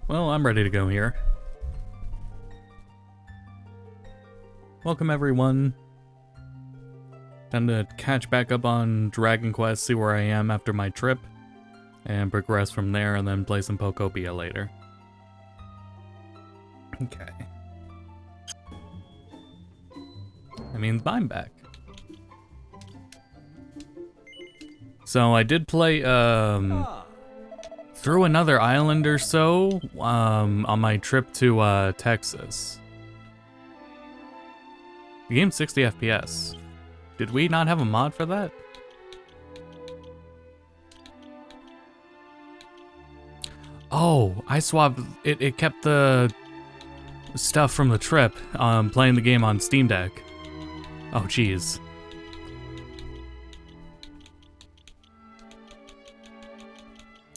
Well, I'm ready to go here. Welcome everyone. Time to catch back up on Dragon Quest, see where I am after my trip, and progress from there, and then play some Pokopia later. Okay. That means I'm back. So I did play through another island or so on my trip to Texas. The game's 60 FPS. Did we not have a mod for that? Oh, I swapped it. It kept the stuff from the trip playing the game on Steam Deck. Oh, jeez.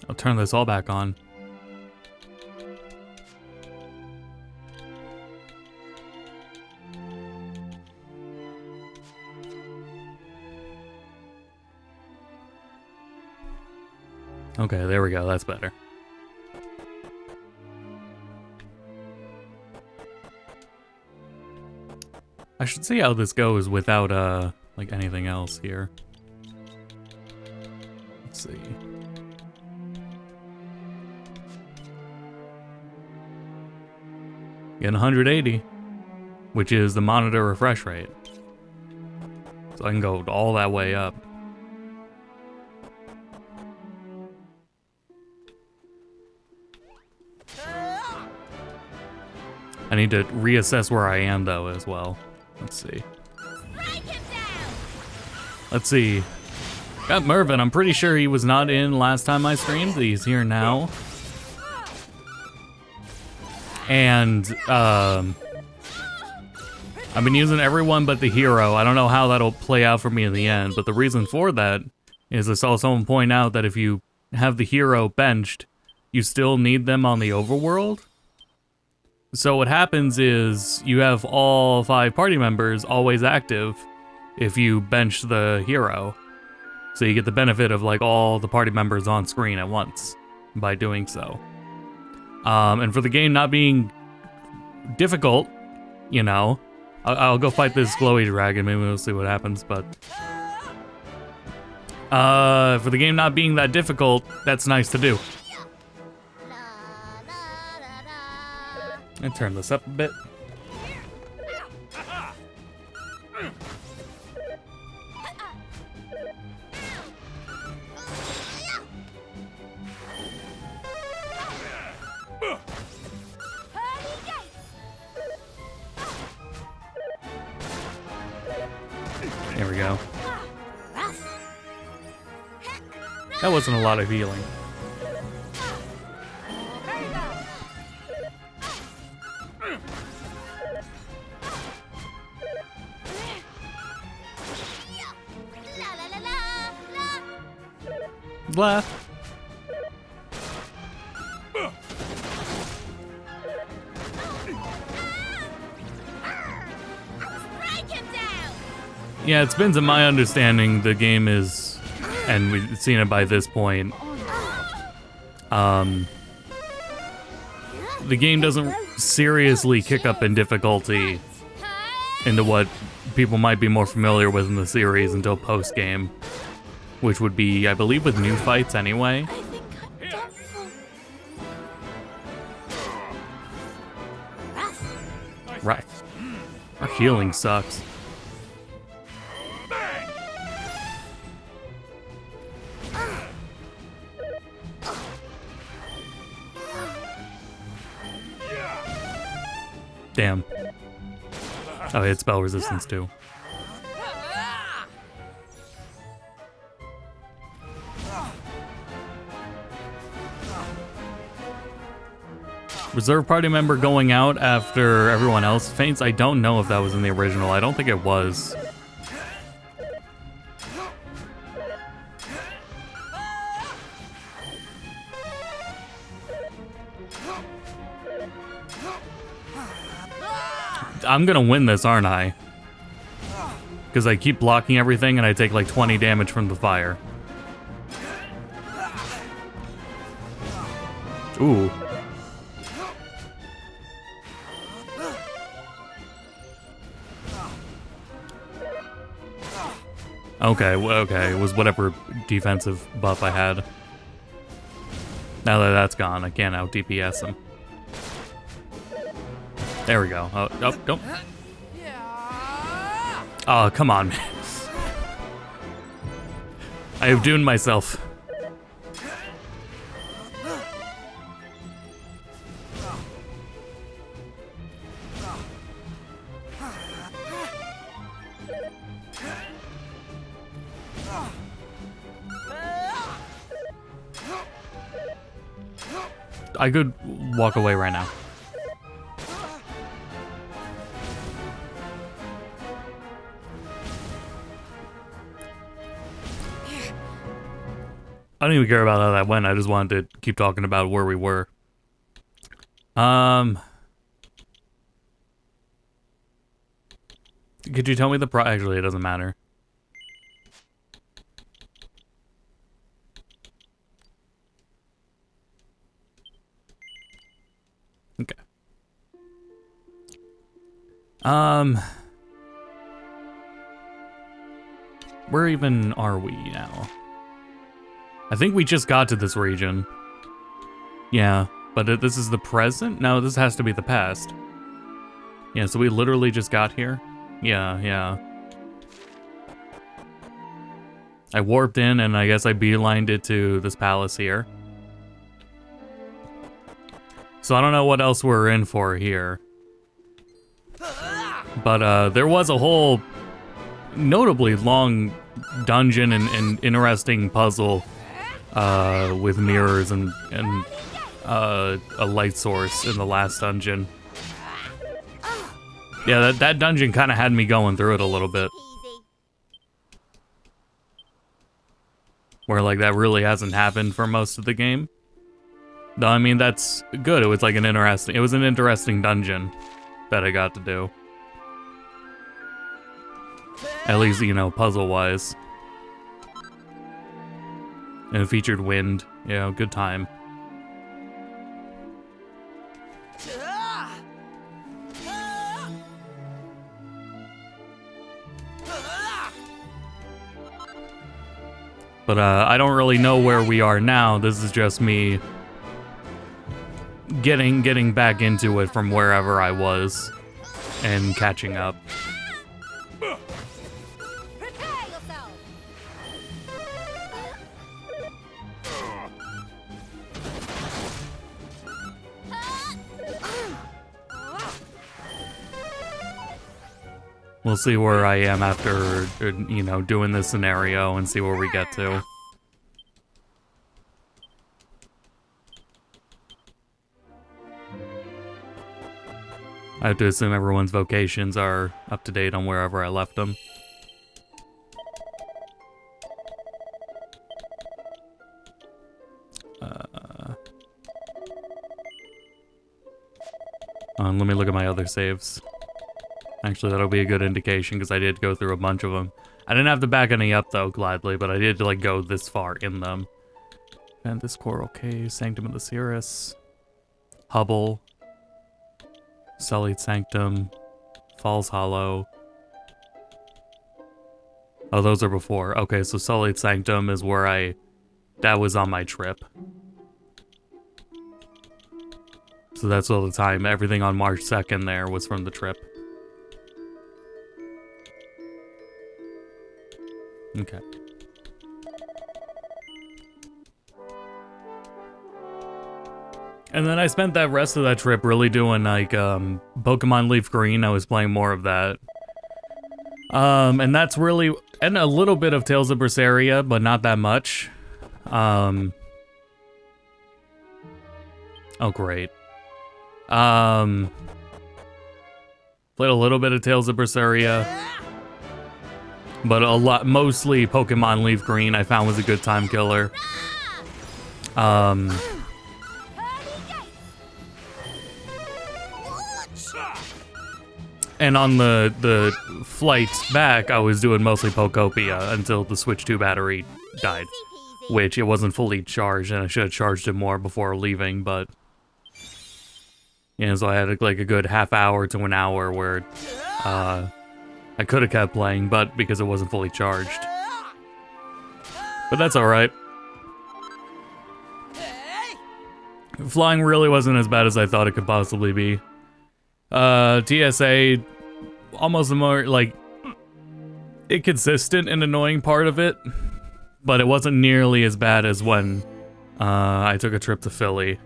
I'll turn this all back on. Okay, there we go. That's better. I should see how this goes without, like anything else here. Let's see. Getting 180, which is the monitor refresh rate. So I can go all that way up. I need to reassess where I am though as well. Let's see. Let's see. Got Mervin. I'm pretty sure he was not in last time I streamed. He's here now. And I've been using everyone but the hero. I don't know how that'll play out for me in the end, but the reason for that is I saw someone point out that if you have the hero benched, you still need them on the overworld. So what happens is you have all 5 party members always active if you bench the hero. So you get the benefit of like all the party members on screen at once by doing so. And for the game not being difficult, you know, I'll go fight this glowy dragon, maybe we'll see what happens, but for the game not being that difficult, that's nice to do. And turn this up a bit. There we go. That wasn't a lot of healing. Blah. Yeah, it's been to my understanding the game is, and we've seen it by this point, the game doesn't seriously kick up in difficulty into what people might be more familiar with in the series until post-game. Which would be, I believe, with new fights anyway. Right. Our healing sucks. Damn. Oh, it's spell resistance too. Reserve party member going out after everyone else faints. I don't know if that was in the original. I don't think it was. I'm gonna win this, aren't I? Because I keep blocking everything and I take like 20 damage from the fire. Ooh. Okay, okay, it was whatever defensive buff I had. Now that that's gone, I can't out DPS him. There we go. Oh, oh, don't. Oh, come on, man. I have doomed myself. I could walk away right now. I don't even care about how that went. I just wanted to keep talking about where we were. Could you tell me the actually, it doesn't matter. Okay. Where even are we now? I think we just got to this region. Yeah, but this is the present? No, this has to be the past. Yeah, so we literally just got here? Yeah, yeah. I warped in and I guess I beelined it to this palace here. So I don't know what else we're in for here. But there was a whole notably long dungeon and interesting puzzle with mirrors and a light source in the last dungeon. Yeah, that dungeon kind of had me going through it a little bit. Where like that really hasn't happened for most of the game. No, I mean that's good. It was like an interesting dungeon that I got to do. At least, you know, puzzle-wise. And it featured wind. Yeah, good time. But I don't really know where we are now. This is just me getting back into it from wherever I was and catching up. We'll see where I am after, you know, doing this scenario and see where we get to. I have to assume everyone's vocations are up to date on wherever I left them. Let me look at my other saves. Actually, that'll be a good indication, because I did go through a bunch of them. I didn't have to back any up, though, gladly, but I did, like, go this far in them. And this Coral Cave, Sanctum of the Cirrus, Hubble, Sullied Sanctum, Falls Hollow. Oh, those are before. Okay, so Sullied Sanctum is where that was on my trip. So that's all the time. Everything on March 2nd there was from the trip. Okay. And then I spent that rest of that trip really doing like Pokemon Leaf Green. I was playing more of that. And that's really, and a little bit of Tales of Berseria, but not that much. Oh great. Played a little bit of Tales of Berseria. But mostly Pokemon Leaf Green I found was a good time killer. And on the flights back, I was doing mostly Pokopia until the Switch 2 battery died. Which it wasn't fully charged, and I should have charged it more before leaving, but... Yeah, so I had like a good half hour to an hour where I could have kept playing, but because it wasn't fully charged. But that's alright. Flying really wasn't as bad as I thought it could possibly be. TSA, almost the more, like, inconsistent and annoying part of it, but it wasn't nearly as bad as when I took a trip to Philly.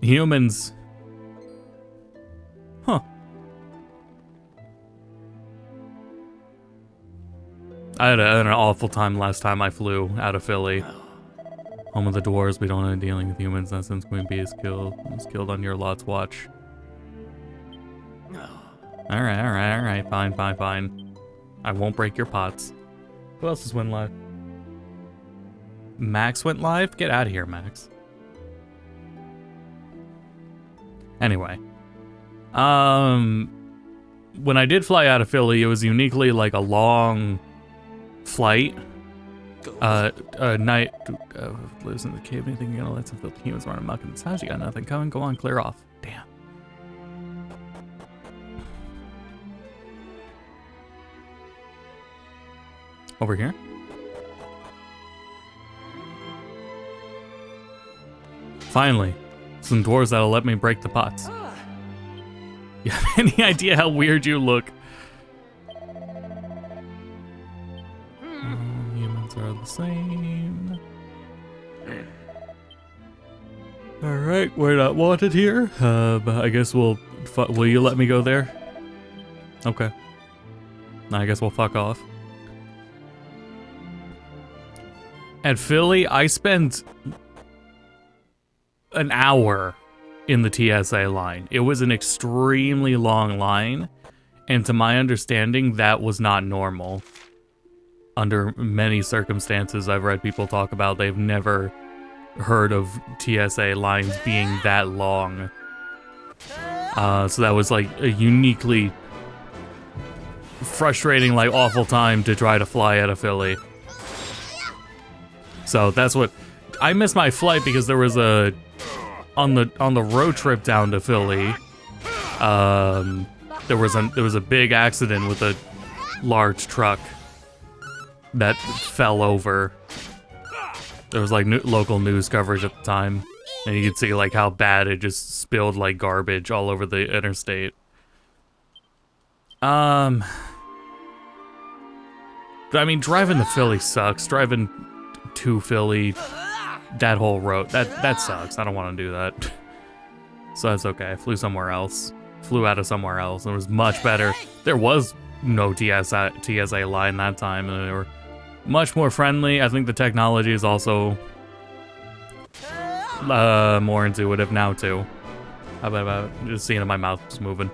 Humans. Huh. I had an awful time last time I flew out of Philly. Home of the dwarves, we don't have dealing with humans, not since Queen Bee is killed on your lot's watch. Alright, fine. I won't break your pots. Who else has went live? Max went live? Get out of here, Max. Anyway. When I did fly out of Philly, it was uniquely like a long flight. Night lives in the cave. Anything you're gonna let some filthy humans run amok in this house? You got nothing coming. Go on, clear off. Damn. Over here. Finally, some dwarves that'll let me break the pots. You have any idea how weird you look? Humans are the same. Alright, we're not wanted here. But I guess will you let me go there? Okay. I guess we'll fuck off. At Philly, I spent an hour in the TSA line. It was an extremely long line, and to my understanding, that was not normal. Under many circumstances I've read people talk about, they've never heard of TSA lines being that long. So that was like a uniquely frustrating, like awful time to try to fly out of Philly. So that's what I missed my flight because there was a on the road trip down to Philly. There was a big accident with a large truck that fell over. There was like local news coverage at the time, and you could see like how bad it just spilled like garbage all over the interstate. But I mean, driving to Philly sucks. Driving to Philly, that whole road, that sucks. I don't want to do that. So that's okay. I flew somewhere else. Flew out of somewhere else. It was much better. There was no TSA line that time, and they were much more friendly. I think the technology is also more intuitive now too. How about just seeing if my mouth is moving?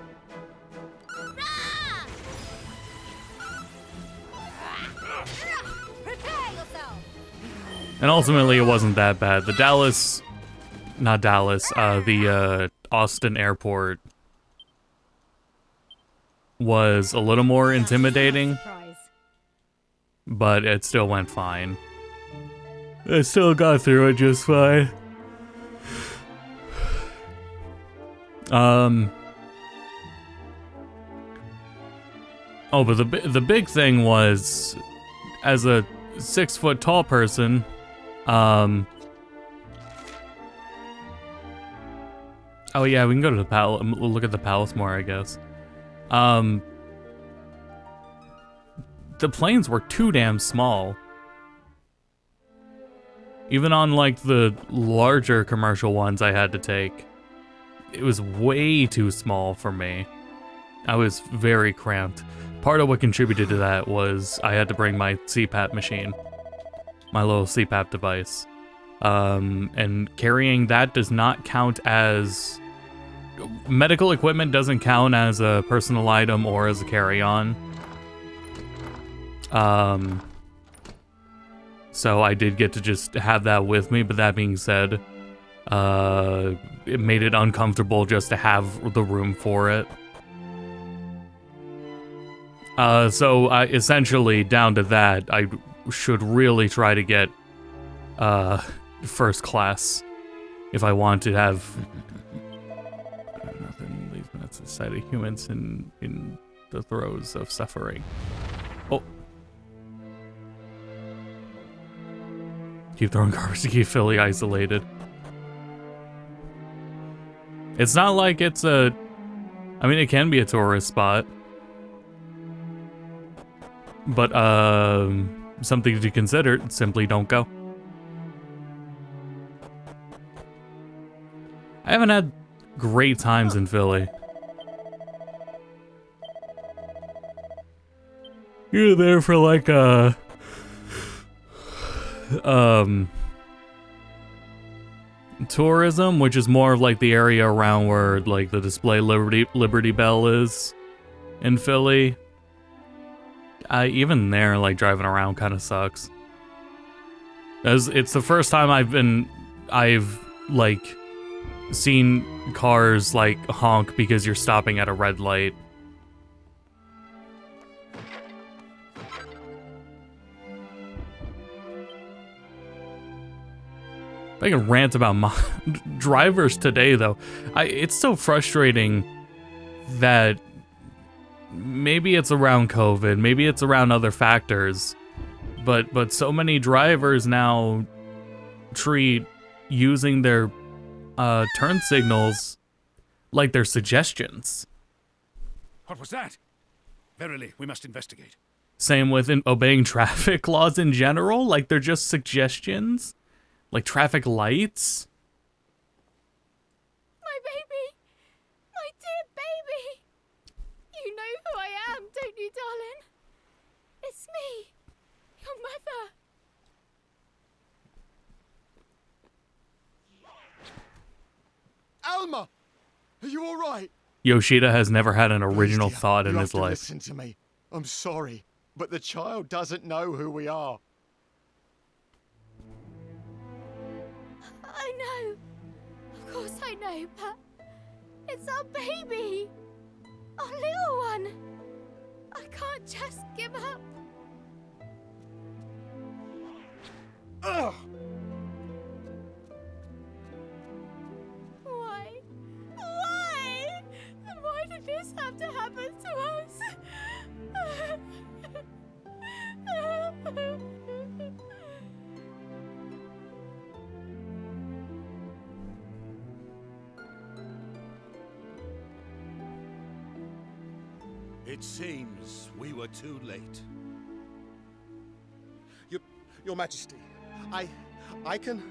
And ultimately, it wasn't that bad. The the Austin airport was a little more intimidating, but it still went fine. I still got through it just fine. Oh, but the big thing was, as a 6 foot tall person, oh yeah, we can go to the palace. We'll look at the palace more, I guess. The planes were too damn small. Even on like the larger commercial ones I had to take, it was way too small for me. I was very cramped. Part of what contributed to that was I had to bring my CPAP machine. My little CPAP device. And carrying that does not count as... Medical equipment doesn't count as a personal item or as a carry-on. So I did get to just have that with me, but that being said, it made it uncomfortable just to have the room for it. So essentially, down to that, I should really try to get first class if I want to have nothing leaves me at the sight of humans in the throes of suffering. Oh, Keep throwing garbage to keep Philly isolated. It's not like it's a... I mean, it can be a tourist spot. But, something to consider, simply don't go. I haven't had great times in Philly. You're there for like tourism, which is more of like the area around where like the display Liberty Bell is in Philly. Even there, like driving around kind of sucks. As it's the first time I've like seen cars like honk because you're stopping at a red light. I can rant about my drivers today, though. It's so frustrating that maybe it's around COVID, maybe it's around other factors, but so many drivers now treat using their turn signals like they're suggestions. What was that? Verily, we must investigate. Same with obeying traffic laws in general, like they're just suggestions. Like traffic lights? My baby! My dear baby! You know who I am, don't you, darling? It's me, your mother. Alma! Are you alright? Yoshida has never had an original Please, dear, thought in you his have to life. Listen to me. I'm sorry, but the child doesn't know who we are. I know. Of course I know, but it's our baby. Our little one. I can't just give up. Ugh! Why? Why? Why did this have to happen to us? It seems we were too late. Your Majesty, I can...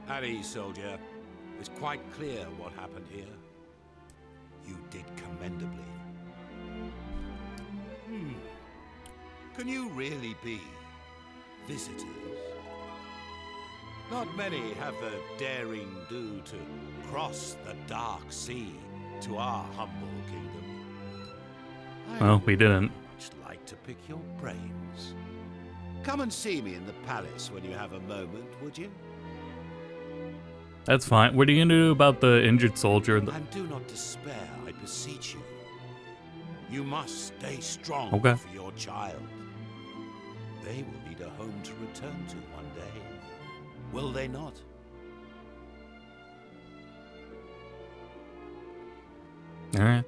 At ease, soldier. It's quite clear what happened here. You did commendably. Can you really be visitors? Not many have the daring do to cross the dark sea to our humble kingdom. Well, we didn't. I'd like to pick your brains. Come and see me in the palace when you have a moment, would you? That's fine. What are you gonna do about the injured soldier? And do not despair, I beseech you. You must stay strong Okay. for your child. They will need a home to return to one day. Will they not? Alright.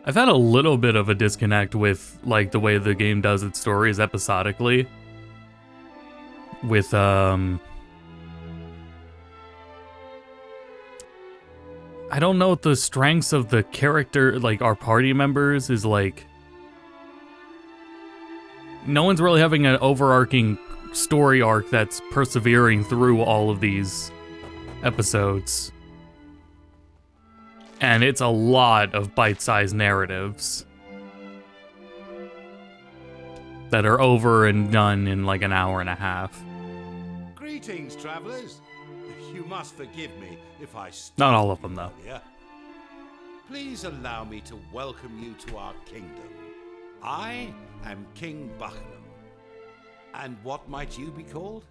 I've had a little bit of a disconnect with, like, the way the game does its stories episodically. With, I don't know what the strengths of the character, like, our party members is, like... No one's really having an overarching story arc that's persevering through all of these episodes. And it's a lot of bite-sized narratives that are over and done in like an hour and a half. Greetings, travelers. You must forgive me if I Not all of them, though. earlier. Please allow me to welcome you to our kingdom. I am King Buckingham. And what might you be called?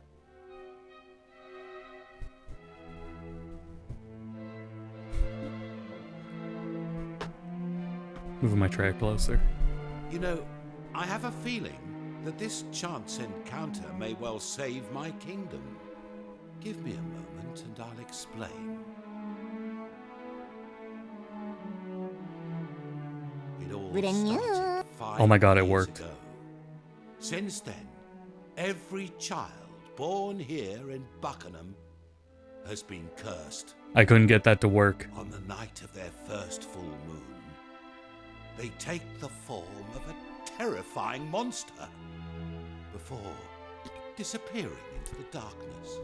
Moving my track closer. You know, I have a feeling that this chance encounter may well save my kingdom. Give me a moment and I'll explain. It all started 5 Oh my god, it years worked. ago. Since then, every child born here in Buckingham has been cursed. I couldn't get that to work. On the night of their first full moon, they take the form of a terrifying monster before disappearing into the darkness.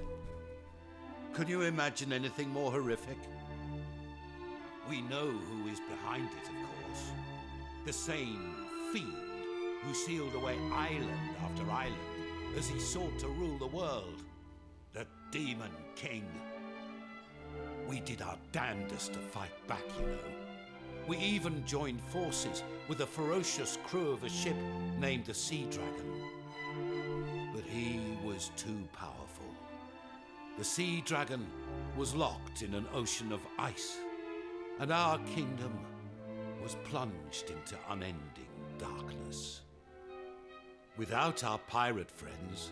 Can you imagine anything more horrific? We know who is behind it, of course. The same fiend who sealed away island after island as he sought to rule the world. The Demon King. We did our damnedest to fight back, you know. We even joined forces with the ferocious crew of a ship named the Sea Dragon. But he was too powerful. The Sea Dragon was locked in an ocean of ice, and our kingdom was plunged into unending darkness. Without our pirate friends,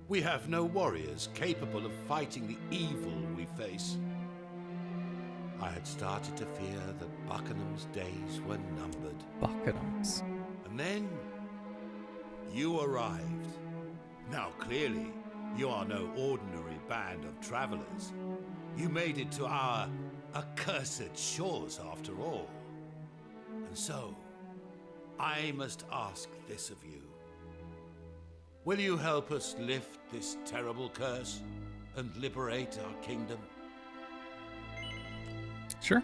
we have no warriors capable of fighting the evil we face. I had started to fear that Buckingham's days were numbered. Buckingham's. And then you arrived. Now clearly, you are no ordinary band of travelers. You made it to our accursed shores after all. And so, I must ask this of you. Will you help us lift this terrible curse and liberate our kingdom? Sure.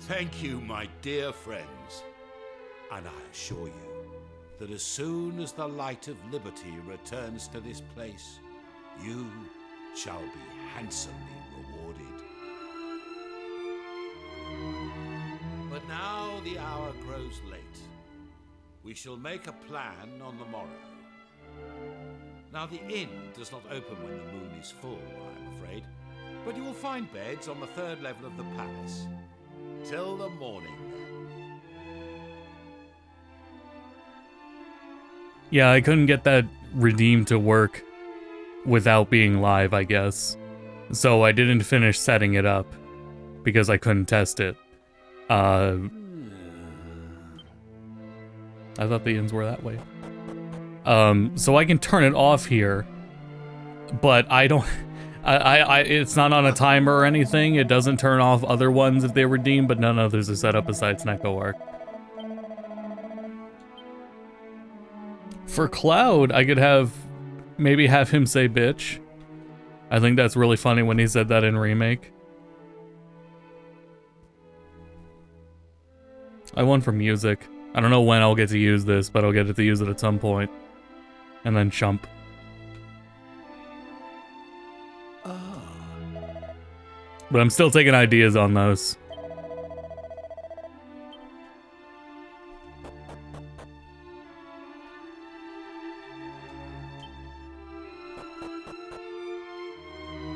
Thank you, my dear friends. And I assure you that as soon as the light of liberty returns to this place, you shall be handsomely rewarded. But now the hour grows late. We shall make a plan on the morrow. Now the inn does not open when the moon is full, I'm afraid, but you will find beds on the 3rd level of the palace. Till the morning, then. Yeah, I couldn't get that redeem to work without being live, I guess. So I didn't finish setting it up because I couldn't test it. I thought the inns were that way. So I can turn it off here, but I don't. It's not on a timer or anything. It doesn't turn off other ones if they redeem, but none others are set up besides Neko Arc. For Cloud, I could maybe have him say bitch. I think that's really funny when he said that in Remake. I won for music. I don't know when I'll get to use this, but I'll get to use it at some point. And then chump. But I'm still taking ideas on those.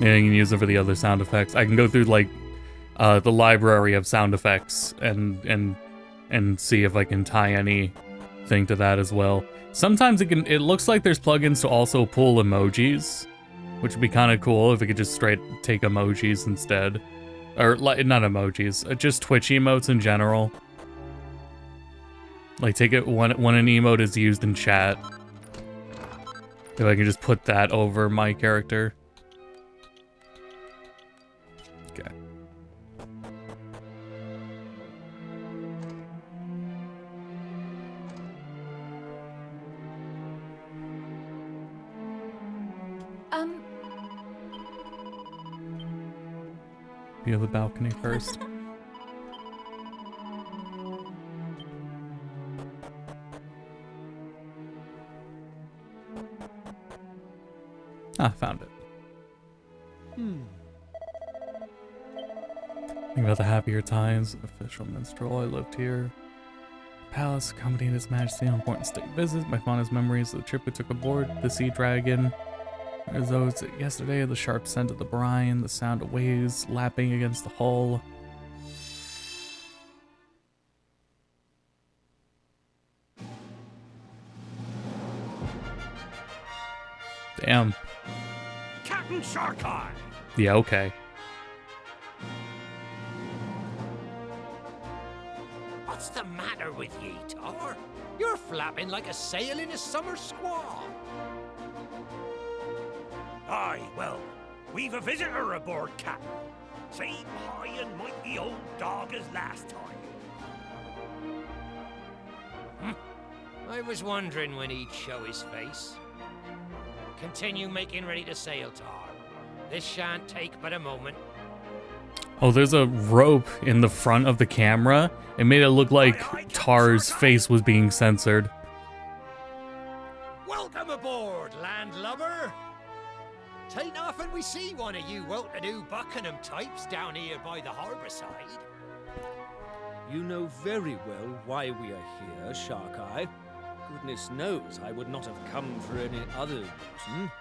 Yeah, you can use it for the other sound effects. I can go through like the library of sound effects and see if I can tie anything to that as well. Sometimes it looks like there's plugins to also pull emojis, which would be kind of cool if it could just straight take emojis instead. Or not emojis, just Twitch emotes in general. Like take it when an emote is used in chat. If I can just put that over my character. Okay. View the balcony first. Ah, found it. Think about the happier times. Official minstrel, I lived here. Palace accompanied His Majesty on important state visits. My fondest memories of the trip we took aboard the Sea Dragon. As though it's yesterday, the sharp scent of the brine, the sound of waves lapping against the hull. Damn. Captain Sharkeye! Yeah, okay. What's What's the matter with ye, Tar? You're flapping like a sail in a summer squall. Aye, well, we've a visitor aboard, Captain. Same high and mighty old dog as last time. I was wondering when he'd show his face. Continue making ready to sail, Tar. This shan't take but a moment. Oh, there's a rope in the front of the camera. It made it look like Tar's face was being censored. Welcome aboard, landlubber. Tain't often we see one of you well-to-do Buckingham types down here by the harbour side. You know very well why we are here, Shark Eye. Goodness knows I would not have come for any other reason.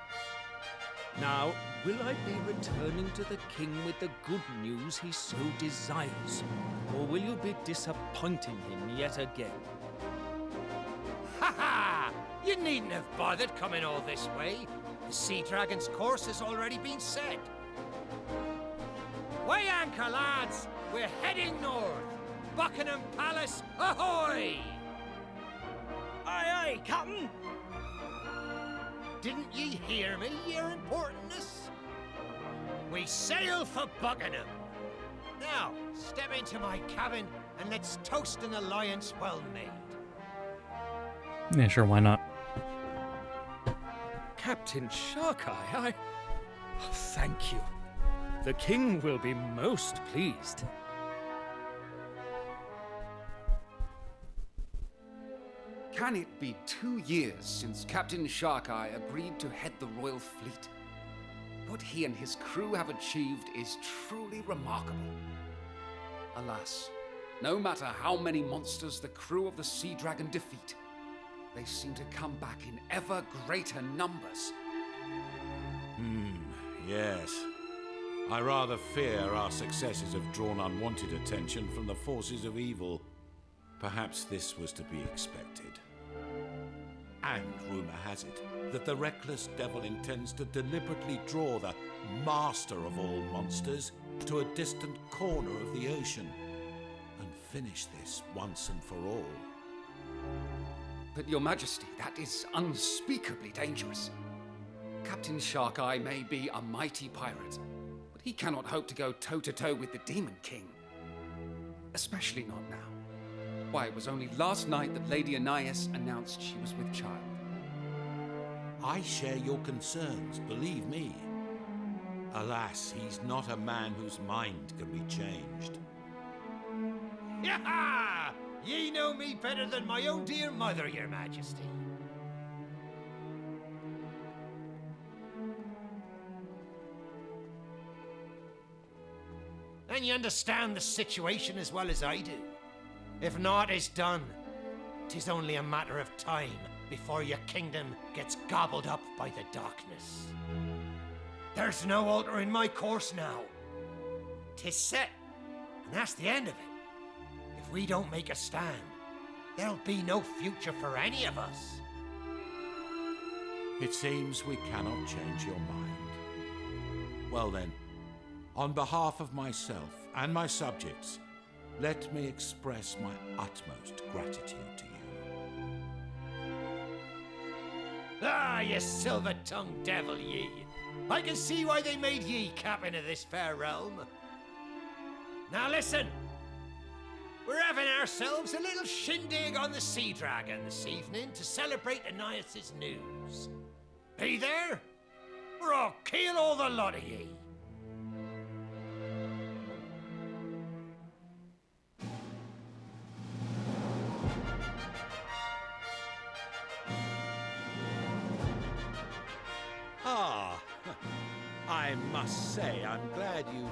Now, will I be returning to the king with the good news he so desires? Or will you be disappointing him yet again? Ha ha! You needn't have bothered coming all this way. The Sea Dragon's course has already been set. Weigh anchor, lads! We're heading north! Buckingham Palace, ahoy! Aye, aye, Captain. Didn't ye hear me, your importantness? We sail for Buckingham. Now, step into my cabin and let's toast an alliance well made. Yeah, sure, why not? Captain Shark Eye, oh, thank you. The king will be most pleased. Can it be 2 years since Captain Shark Eye agreed to head the royal fleet? What he and his crew have achieved is truly remarkable. Alas, no matter how many monsters the crew of the Sea Dragon defeat, they seem to come back in ever greater numbers. Yes. I rather fear our successes have drawn unwanted attention from the forces of evil. Perhaps this was to be expected. And rumor has it that the reckless devil intends to deliberately draw the master of all monsters to a distant corner of the ocean and finish this once and for all. But Your Majesty, that is unspeakably dangerous. Captain Shark Eye may be a mighty pirate, but he cannot hope to go toe-to-toe with the Demon King. Especially not now. Why, it was only last night that Lady Anais announced she was with child. I share your concerns, believe me. Alas, he's not a man whose mind can be changed. Yaha! Ye know me better than my own dear mother, Your Majesty. And you understand the situation as well as I do. If naught is done, 'tis only a matter of time before your kingdom gets gobbled up by the darkness. There's no altering my course now. 'Tis set, and that's the end of it. If we don't make a stand, there'll be no future for any of us. It seems we cannot change your mind. Well then, on behalf of myself and my subjects, let me express my utmost gratitude to you. Ah, you silver-tongued devil, ye. I can see why they made ye captain of this fair realm. Now listen. We're having ourselves a little shindig on the Sea Dragon this evening to celebrate Anais' news. Be there, or I'll kill all the lot of ye. Ah, I must say I'm glad you,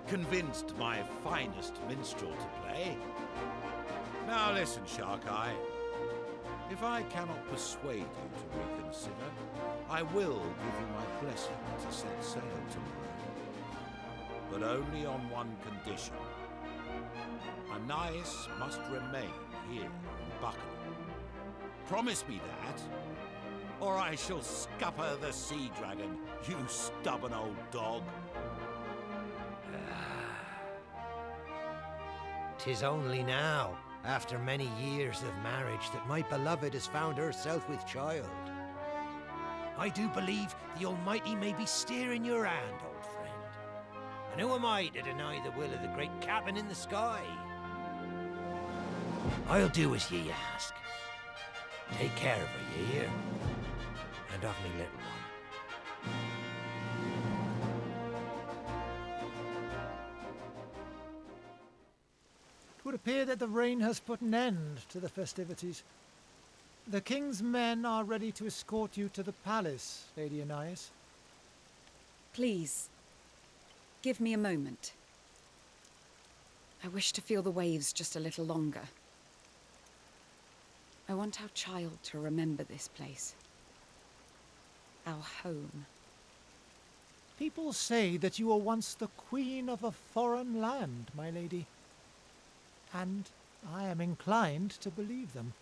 convinced my finest minstrel to play. Now listen, Shark Eye. If I cannot persuade you to reconsider, I will give you my blessing to set sail tomorrow. But only on one condition. Anais must remain here in Buckingham. Promise me that, or I shall scupper the Sea Dragon, you stubborn old dog. 'Tis only now, after many years of marriage, that my beloved has found herself with child. I do believe the Almighty may be steering your hand, old friend. And who am I to deny the will of the great cabin in the sky? I'll do as ye ask. Take care of her, ye hear? And of me little one. 'Twould appear that the rain has put an end to the festivities. The king's men are ready to escort you to the palace, Lady Anais. Please, give me a moment. I wish to feel the waves just a little longer. I want our child to remember this place. Our home. People say that you were once the queen of a foreign land, my lady. And I am inclined to believe them.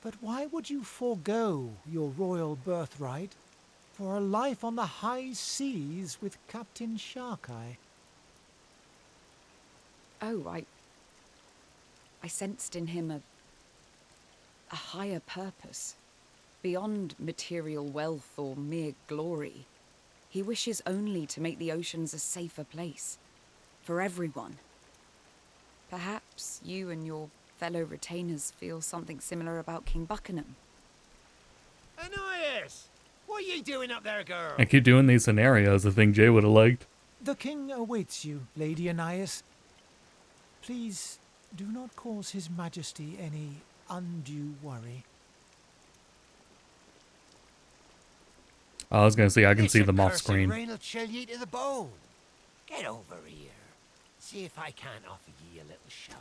But why would you forego your royal birthright for a life on the high seas with Captain Sharkeye? Oh, I sensed in him a higher purpose, beyond material wealth or mere glory. He wishes only to make the oceans a safer place, for everyone. Perhaps you and your fellow retainers feel something similar about King Buckingham. Anais! What are you doing up there, girl? I keep doing these scenarios. I think Jay would have liked. The king awaits you, Lady Anais. Please do not cause His Majesty any undue worry. I was gonna say I can see them off This accursed screen. rain'll chill ye to the bone. Get over here. See if I can't offer ye a little shelter.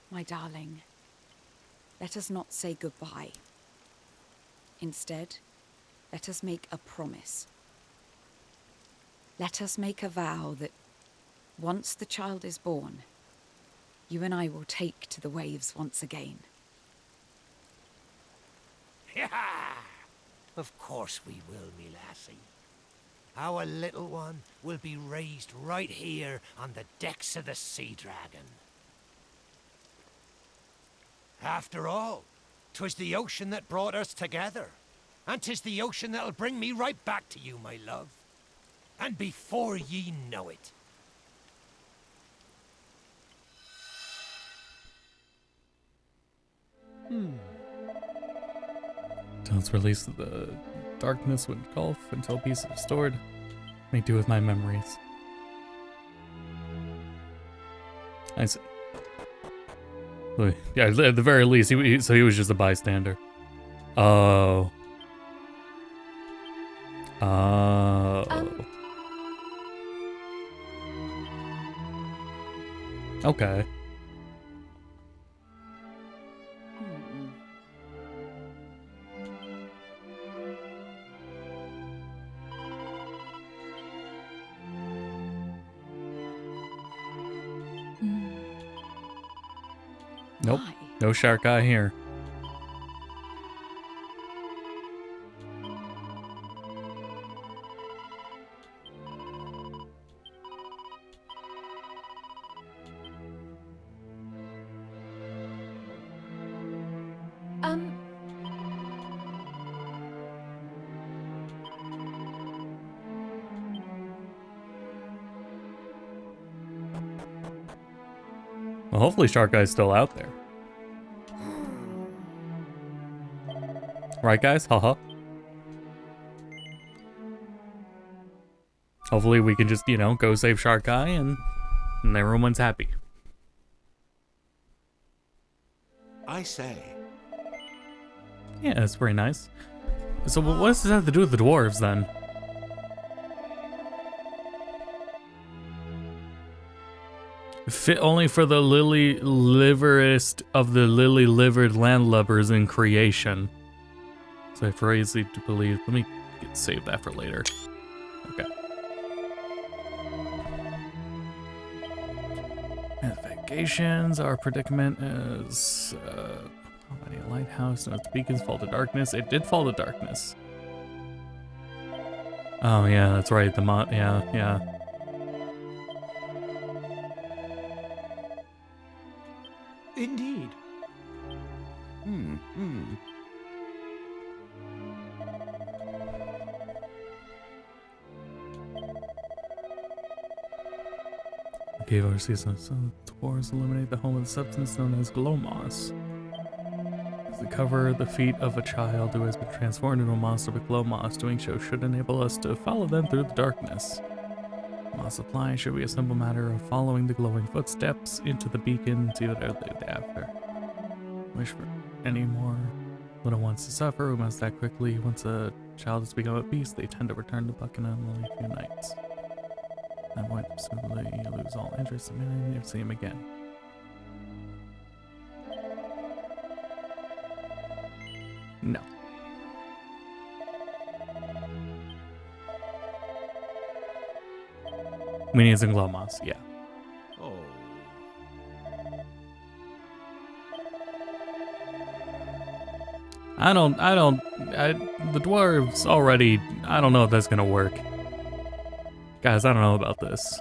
My darling, let us not say goodbye. Instead, let us make a promise. Let us make a vow that once the child is born, you and I will take to the waves once again. Of course we will, me lassie. Our little one will be raised right here on the decks of the Sea Dragon. After all, 'twas the ocean that brought us together. And 'tis the ocean that'll bring me right back to you, my love. And before ye know it. Don't release the darkness would engulf until peace is restored. Make do with my memories. I see. Well, yeah, at the very least, so he was just a bystander. Oh. Oh. Okay. Nope. Why? No shark eye here. Well, hopefully Shark Eye's still out there. Right, guys? Haha. Hopefully we can just, you know, go save Shark Eye and everyone's happy. I say, Yeah, that's very nice. So what does this have to do with the dwarves then? Fit only for the lily-liverest of the lily-livered landlubbers in creation. So I phrase to believe. Let me save that for later. Okay. Investigations. Our predicament is a lighthouse. No, it's beacons fall to darkness. It did fall to darkness. Oh yeah, that's right. The yeah. cave overseas, so the tours illuminate the home of the substance known as glow moss. As they cover the feet of a child who has been transformed into a monster with glow moss, doing so should enable us to follow them through the darkness. Moss supply should be a simple matter of following the glowing footsteps into the beacon to the after. Wish for any more little ones to suffer, we must act quickly. Once a child has become a beast, they tend to return to Puck in only a few nights. At that point, presumably you lose all interest in him and never see him again. No. Minions and glow moss, yeah. Oh. The dwarves already, I don't know if that's gonna work. Guys, I don't know about this.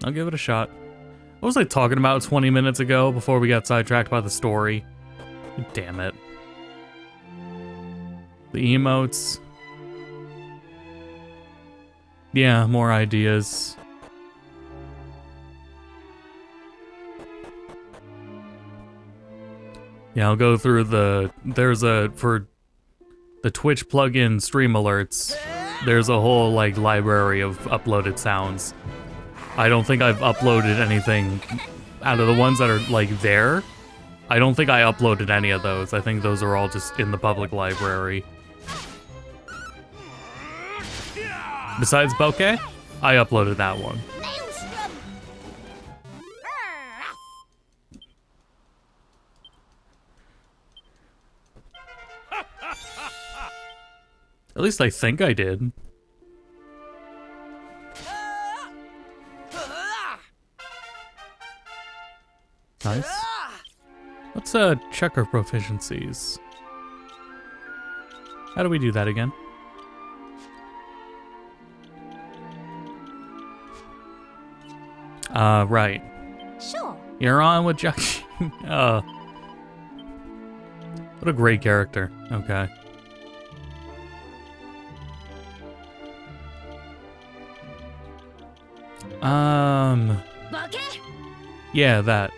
I'll give it a shot. What was I talking about 20 minutes ago before we got sidetracked by the story? Damn it. The emotes. Yeah, more ideas. Yeah, I'll go through for the Twitch plugin stream alerts, there's a whole, like, library of uploaded sounds. I don't think I've uploaded anything out of the ones that are, like, there. I don't think I uploaded any of those. I think those are all just in the public library. Besides Bokeh, I uploaded that one. At least I think I did. Nice. Let's check our proficiencies. How do we do that again? Right. Sure. You're on with Jack. What a great character. Okay. Bokeh? Yeah, that.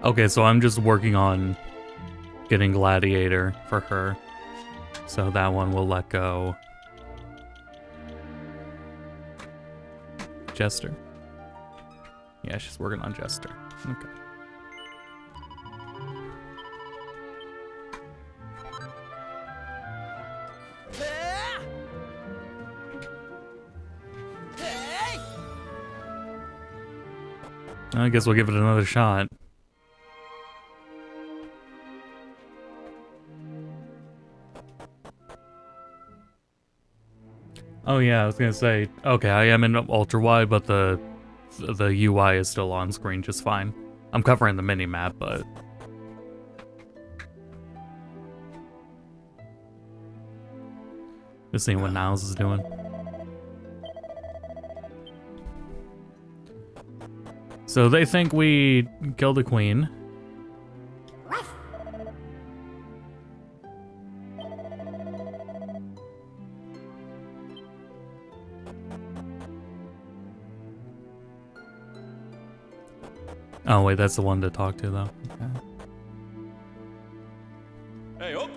Okay, so I'm just working on getting Gladiator for her. So that one will let go. Jester. Yeah, she's working on Jester. Okay. I guess we'll give it another shot. Oh yeah, I was gonna say, okay, I am in ultra wide, but the UI is still on screen just fine. I'm covering the mini map, but just seeing what Niles is doing. So they think we killed the queen. Oh wait, that's the one to talk to though. Okay. Hey, up!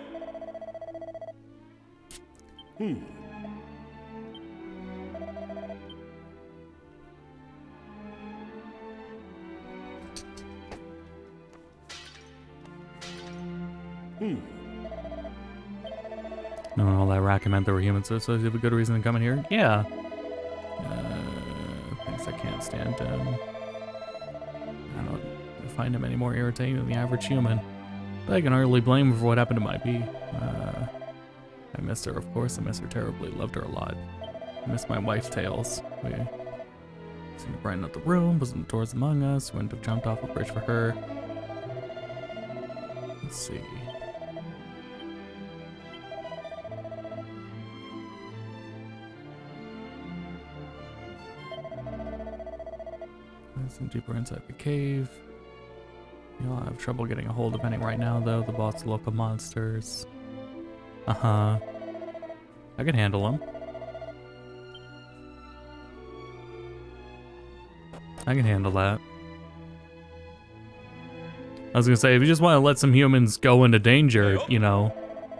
Knowing all that rack meant there were humans, so you have a good reason to come in here? Yeah. Things I can't stand. I don't find him any more irritating than the average human. But I can hardly blame him for what happened to my bee. I miss her, of course. I miss her terribly. Loved her a lot. I miss my wife's tales. We seemed to brighten up the room, wasn't the doors among us. Wouldn't have jumped off a bridge for her. Let's see. Some deeper inside the cave. You'll have trouble getting a hold of any right now, though. The boss local monsters. Uh-huh. I can handle them. I can handle that. I was gonna say, if you just want to let some humans go into danger, you know,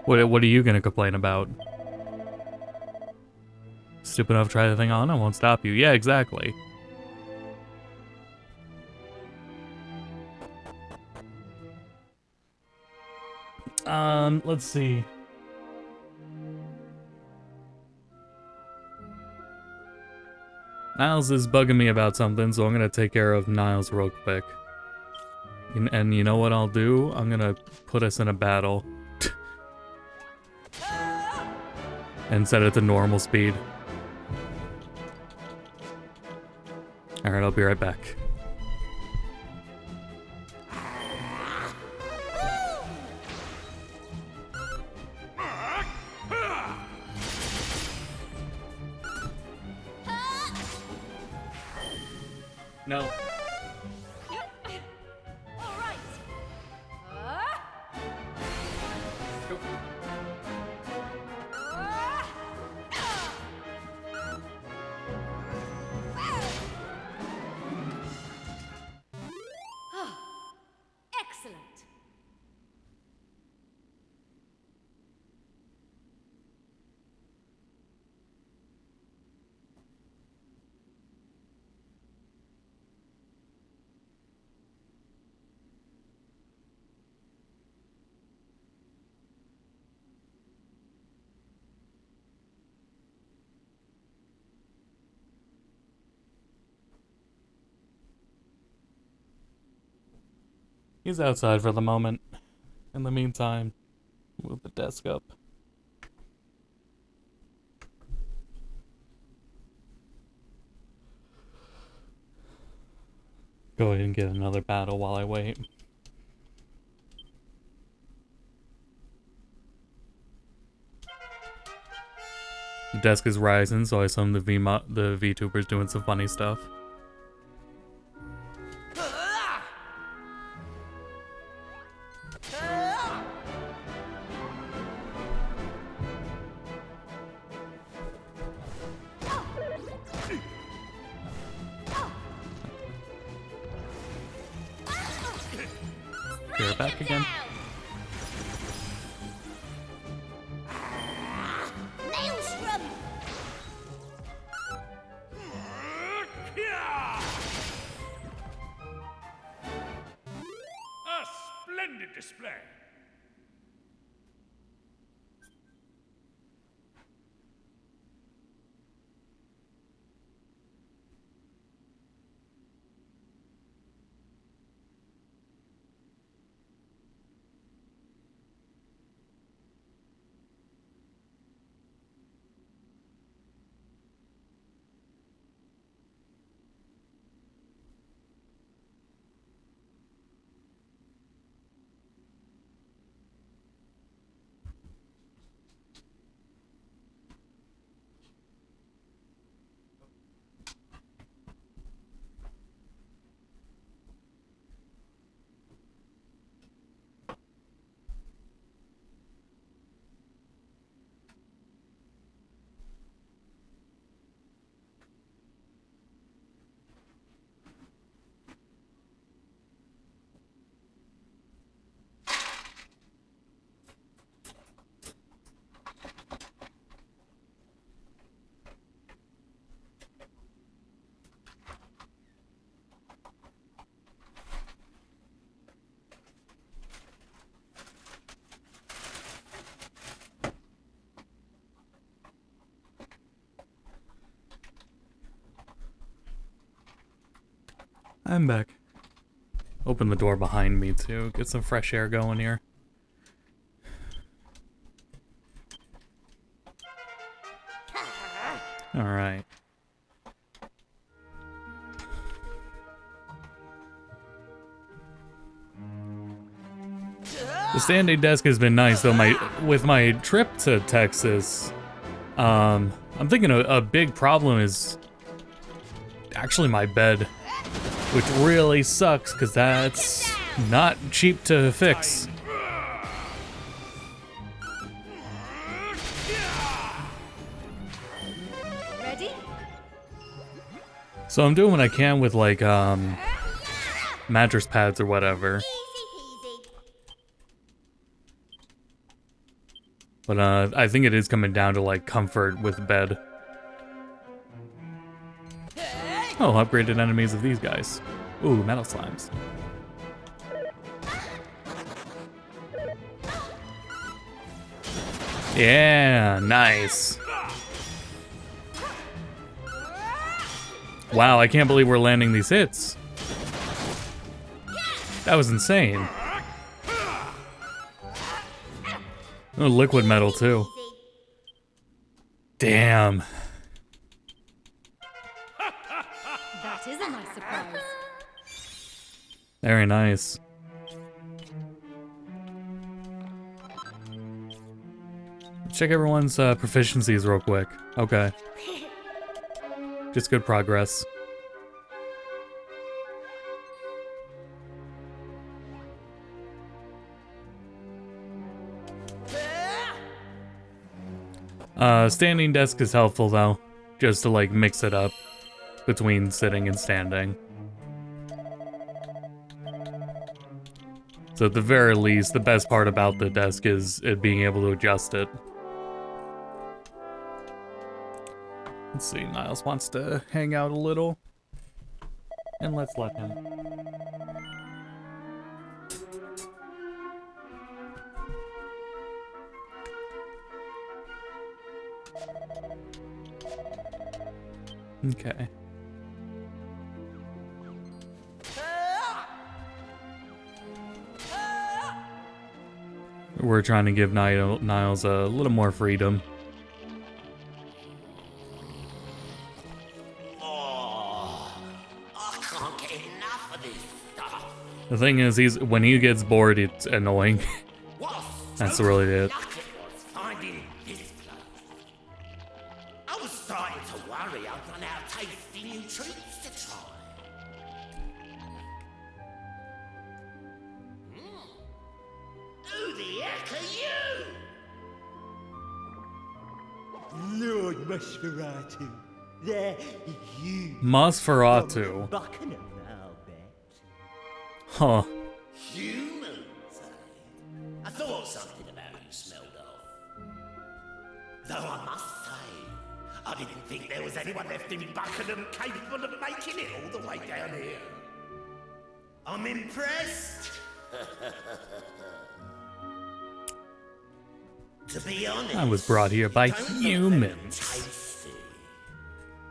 what are you gonna complain about? Stupid enough to try the thing on, I won't stop you. Yeah, exactly. Let's see. Niles is bugging me about something, so I'm gonna take care of Niles real quick. And you know what I'll do? I'm gonna put us in a battle. And set it to normal speed. Alright, I'll be right back. No. All right. Excellent. He's outside for the moment. In the meantime, move the desk up. Go ahead and get another battle while I wait. The desk is rising, so I assume the VTuber's doing some funny stuff. You're back again. Maelstrom! A splendid display. I'm back. Open the door behind me to get some fresh air going here. Alright. The standing desk has been nice, though. With my trip to Texas, I'm thinking a big problem is actually my bed. Which really sucks, because that's not cheap to fix. Ready? So I'm doing what I can with, like, mattress pads or whatever. But, I think it is coming down to, like, comfort with bed. Oh, upgraded enemies of these guys. Ooh, metal slimes. Yeah, nice. Wow, I can't believe we're landing these hits. That was insane. Oh, liquid metal too. Damn. That is a nice surprise. Very nice. Check everyone's proficiencies real quick. Okay. Just good progress. Standing desk is helpful though, just to like mix it up between sitting and standing. So at the very least, the best part about the desk is it being able to adjust it. Let's see, Niles wants to hang out a little. And let's let him. Okay. We're trying to give Niles a little more freedom. I can't get enough of this stuff. The thing is, when he gets bored, it's annoying. That's really it. Finding this place. I was starting to worry I'd run out of tasty new treats to try. Who the heck are you? Lord Nosferatu. There, you. Nosferatu. Buckingham, I'll bet. Huh. Humans, eh? I thought something about you smelled off. Though I must say, I didn't think there was anyone left in Buckingham capable of making it all the way down here. I'm impressed. To be honest, I was brought here by don't look humans. very tasty.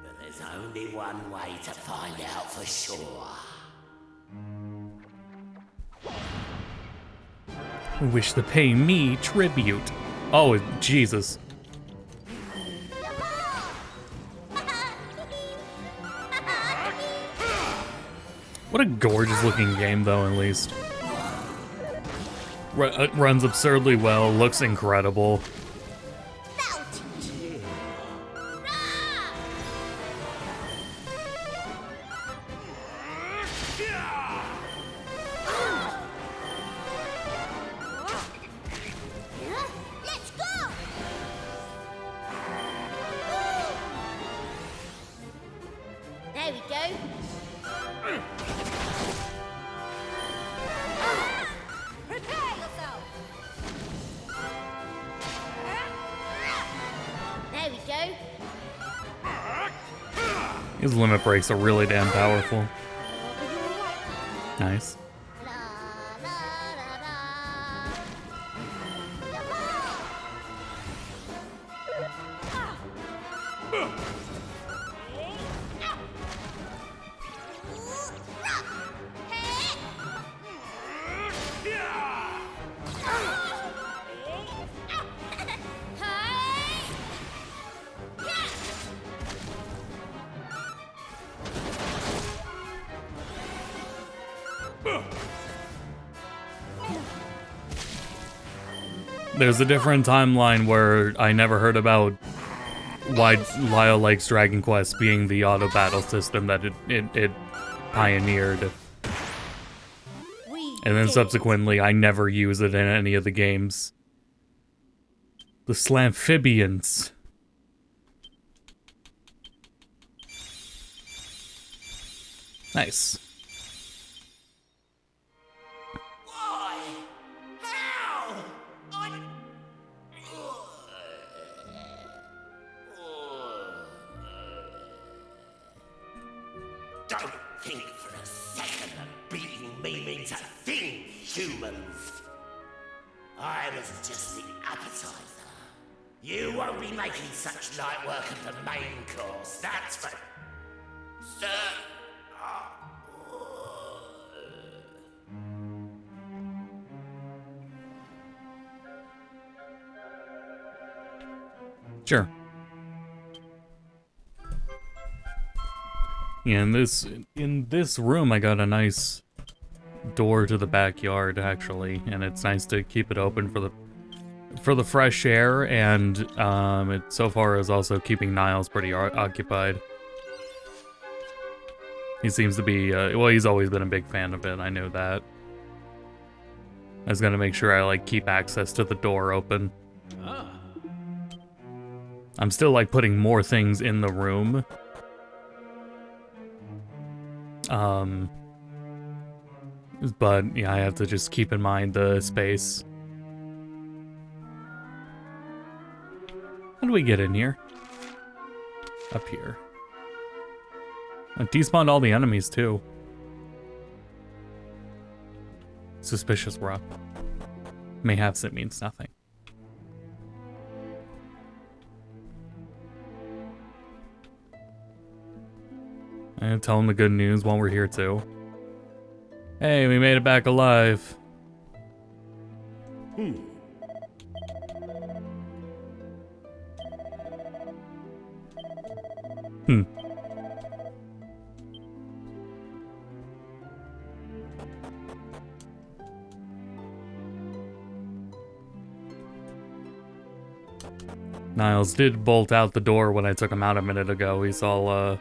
But there's only one way to find out for sure. Wish to pay me tribute. Oh, Jesus. What a gorgeous looking game, though, at least. It runs absurdly well, looks incredible. Let's go! There we go. Prepare yourself. There we go. His limit breaks are really damn powerful. Nice. La la la la. There's a different timeline where I never heard about why Lyle likes Dragon Quest being the auto battle system that it pioneered. And then subsequently, I never use it in any of the games. The Slamphibians. Nice. Why? How? Don't think for a second that beating me means a thing, humans. I was just the appetizer. You won't be making such light work of the main course, that's for certain. Sure. Yeah, in this room I got a nice door to the backyard actually, and it's nice to keep it open for the fresh air, and it so far is also keeping Niles pretty occupied. He seems to be well, he's always been a big fan of it. I know that. I was gonna make sure I like keep access to the door open. I'm still like putting more things in the room. But yeah, I have to just keep in mind the space. How do we get in here? Up here. I despawned all the enemies too. Suspicious rock. Mayhaps it means nothing. And tell them the good news while we're here too. Hey, we made it back alive. Hmm. Niles did bolt out the door when I took him out a minute ago. He saw,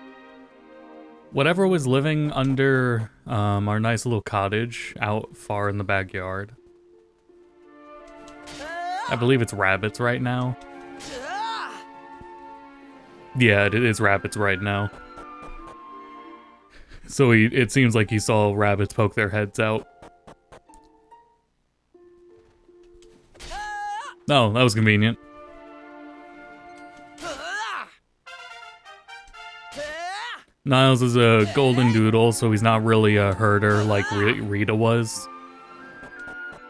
whatever was living under our nice little cottage out far in the backyard. I believe it's rabbits right now. Yeah, it is rabbits right now. So it seems like he saw rabbits poke their heads out. Oh, that was convenient. Niles is a golden doodle, so he's not really a herder like Rita was.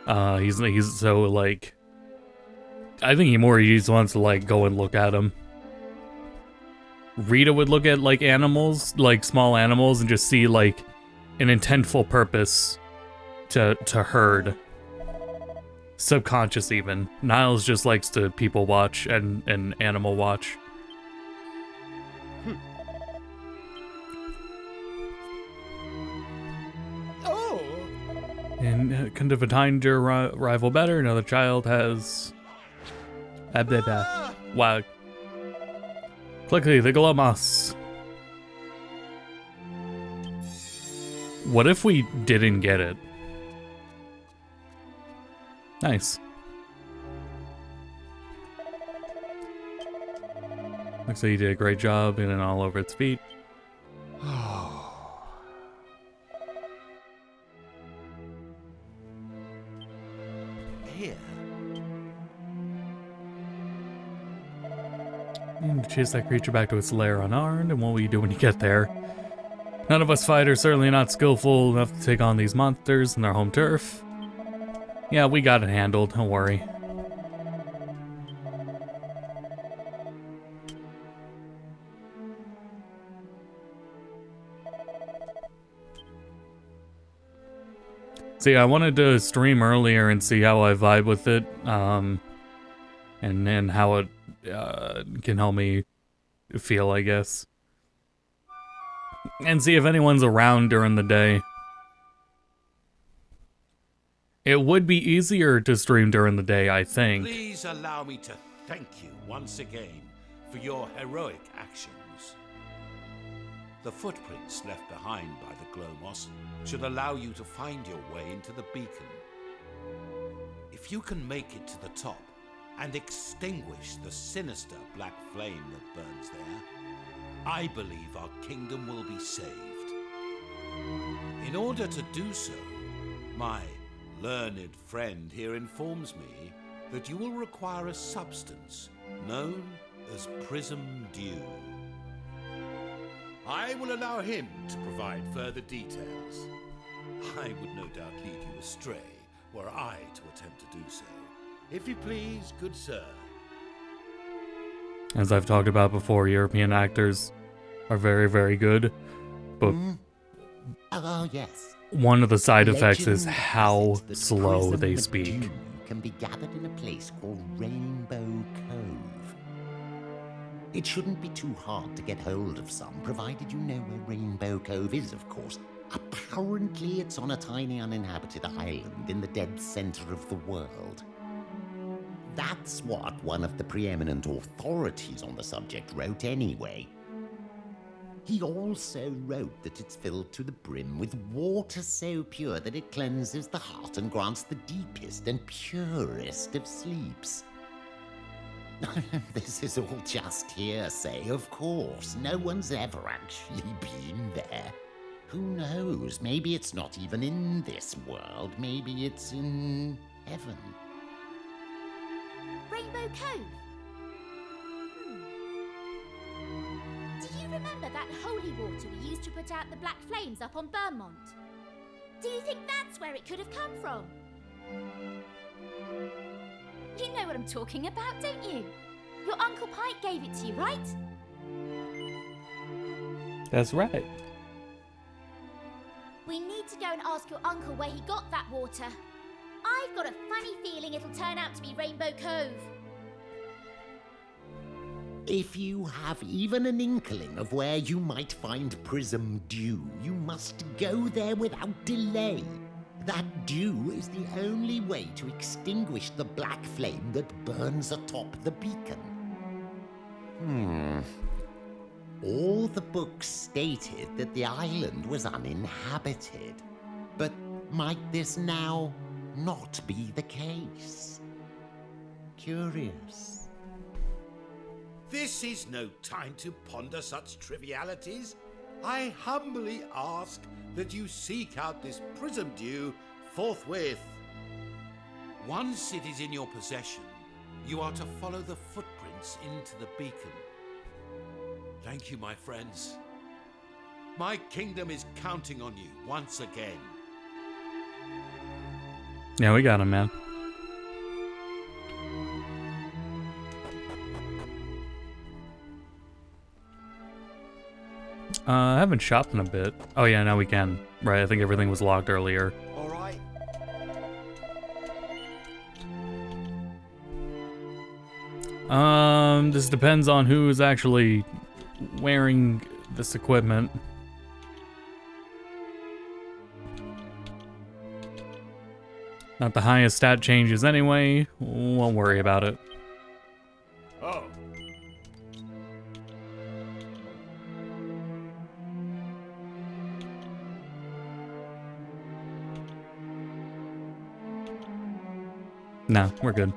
He's so like, I think he just wants to like go and look at them. Rita would look at like animals, like small animals, and just see like an intentful purpose to herd. Subconscious even. Niles just likes to people watch and animal watch. And couldn't have timed your rival better. Another child has... Wow. Quickly, the Glomas. What if we didn't get it? Nice. Looks like you did a great job in and all over its feet. Here. And chase that creature back to its lair unarmed, and what will you do when you get there? None of us fighters certainly not skillful enough to take on these monsters in their home turf. Yeah, we got it handled, don't worry. See, I wanted to stream earlier and see how I vibe with it, and then how it can help me feel, I guess. And see if anyone's around during the day. It would be easier to stream during the day, I think. Please allow me to thank you once again for your heroic actions. The footprints left behind by the glow moss should allow you to find your way into the beacon. If you can make it to the top and extinguish the sinister black flame that burns there, I believe our kingdom will be saved. In order to do so, my learned friend here informs me that you will require a substance known as prism dew. I will allow him to provide further details. I would no doubt lead you astray were I to attempt to do so. If you please, good sir. As I've talked about before, European actors are very, very good, but Oh, yes. one of the side effects is Legend how has it that slow prism they of speak. dew can be gathered in a place called Rainbow Cove. It shouldn't be too hard to get hold of some, provided you know where Rainbow Cove is, of course. Apparently, it's on a tiny uninhabited island in the dead center of the world. That's what one of the preeminent authorities on the subject wrote anyway. He also wrote that it's filled to the brim with water so pure that it cleanses the heart and grants the deepest and purest of sleeps. This is all just hearsay, of course. No one's ever actually been there. Who knows? Maybe it's not even in this world. Maybe it's in heaven. Rainbow Cove. Do you remember that holy water we used to put out the black flames up on Vermont? Do you think that's where it could have come from? You know what I'm talking about, don't you? Your Uncle Pike gave it to you, right? That's right. We need to go and ask your uncle where he got that water. I've got a funny feeling it'll turn out to be Rainbow Cove. If you have even an inkling of where you might find prism dew, you must go there without delay. That dew is the only way to extinguish the black flame that burns atop the beacon. All the books stated that the island was uninhabited. But might this now not be the case? Curious. This is no time to ponder such trivialities. I humbly ask that you seek out this prism dew forthwith. Once it is in your possession, you are to follow the footprints into the beacon. Thank you, my friends. My kingdom is counting on you once again. Yeah, we got him, man. I haven't shopped in a bit. Oh yeah, now we can. Right, I think everything was locked earlier. All right. This depends on who's actually wearing this equipment. Not the highest stat changes anyway. Won't worry about it. Oh. No, we're good.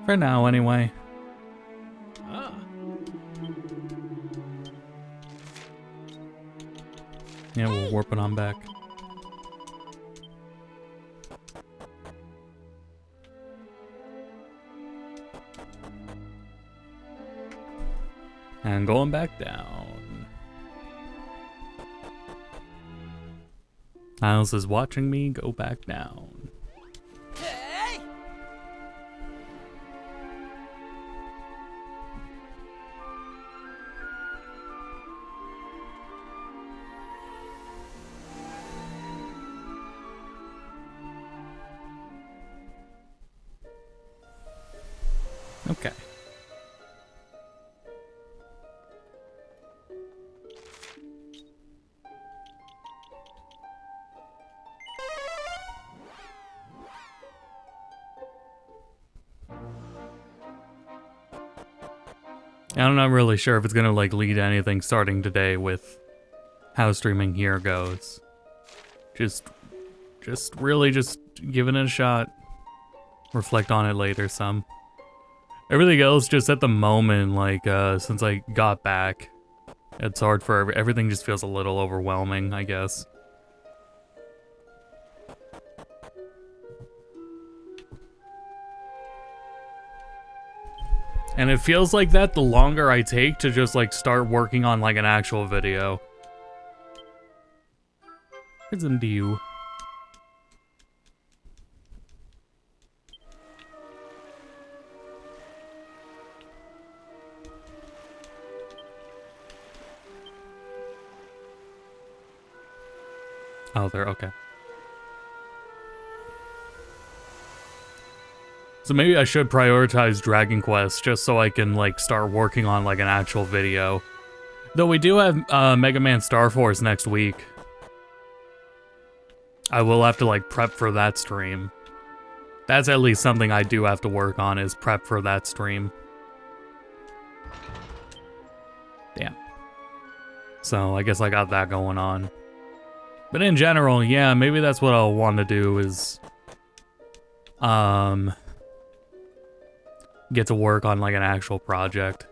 For now, anyway. Ah. Yeah, we'll warp it on back. And going back down. Niles is watching me go back down. Okay. I'm not really sure if it's gonna like lead to anything starting today with how streaming here goes. Just really just giving it a shot. Reflect on it later some. Everything else just at the moment, like, since I got back, it's hard for everything just feels a little overwhelming, I guess. And it feels like that the longer I take to just, like, start working on, like, an actual video. Isn't you? Oh, there, okay. So maybe I should prioritize Dragon Quest just so I can, like, start working on, like, an actual video. Though we do have Mega Man Star Force next week. I will have to, like, prep for that stream. That's at least something I do have to work on, is prep for that stream. Damn. So, I guess I got that going on. But in general, yeah, maybe that's what I'll want to do is... get to work on, like, an actual project.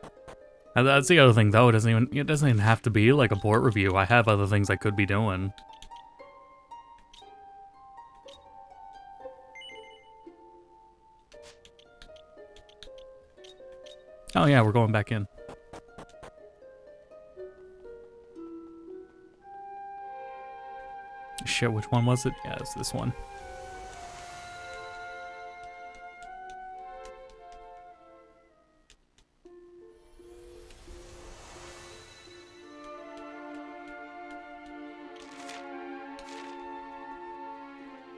And that's the other thing, though. It doesn't even have to be, like, a port review. I have other things I could be doing. Oh, yeah, we're going back in. Shit, which one was it? Yeah, it's this one.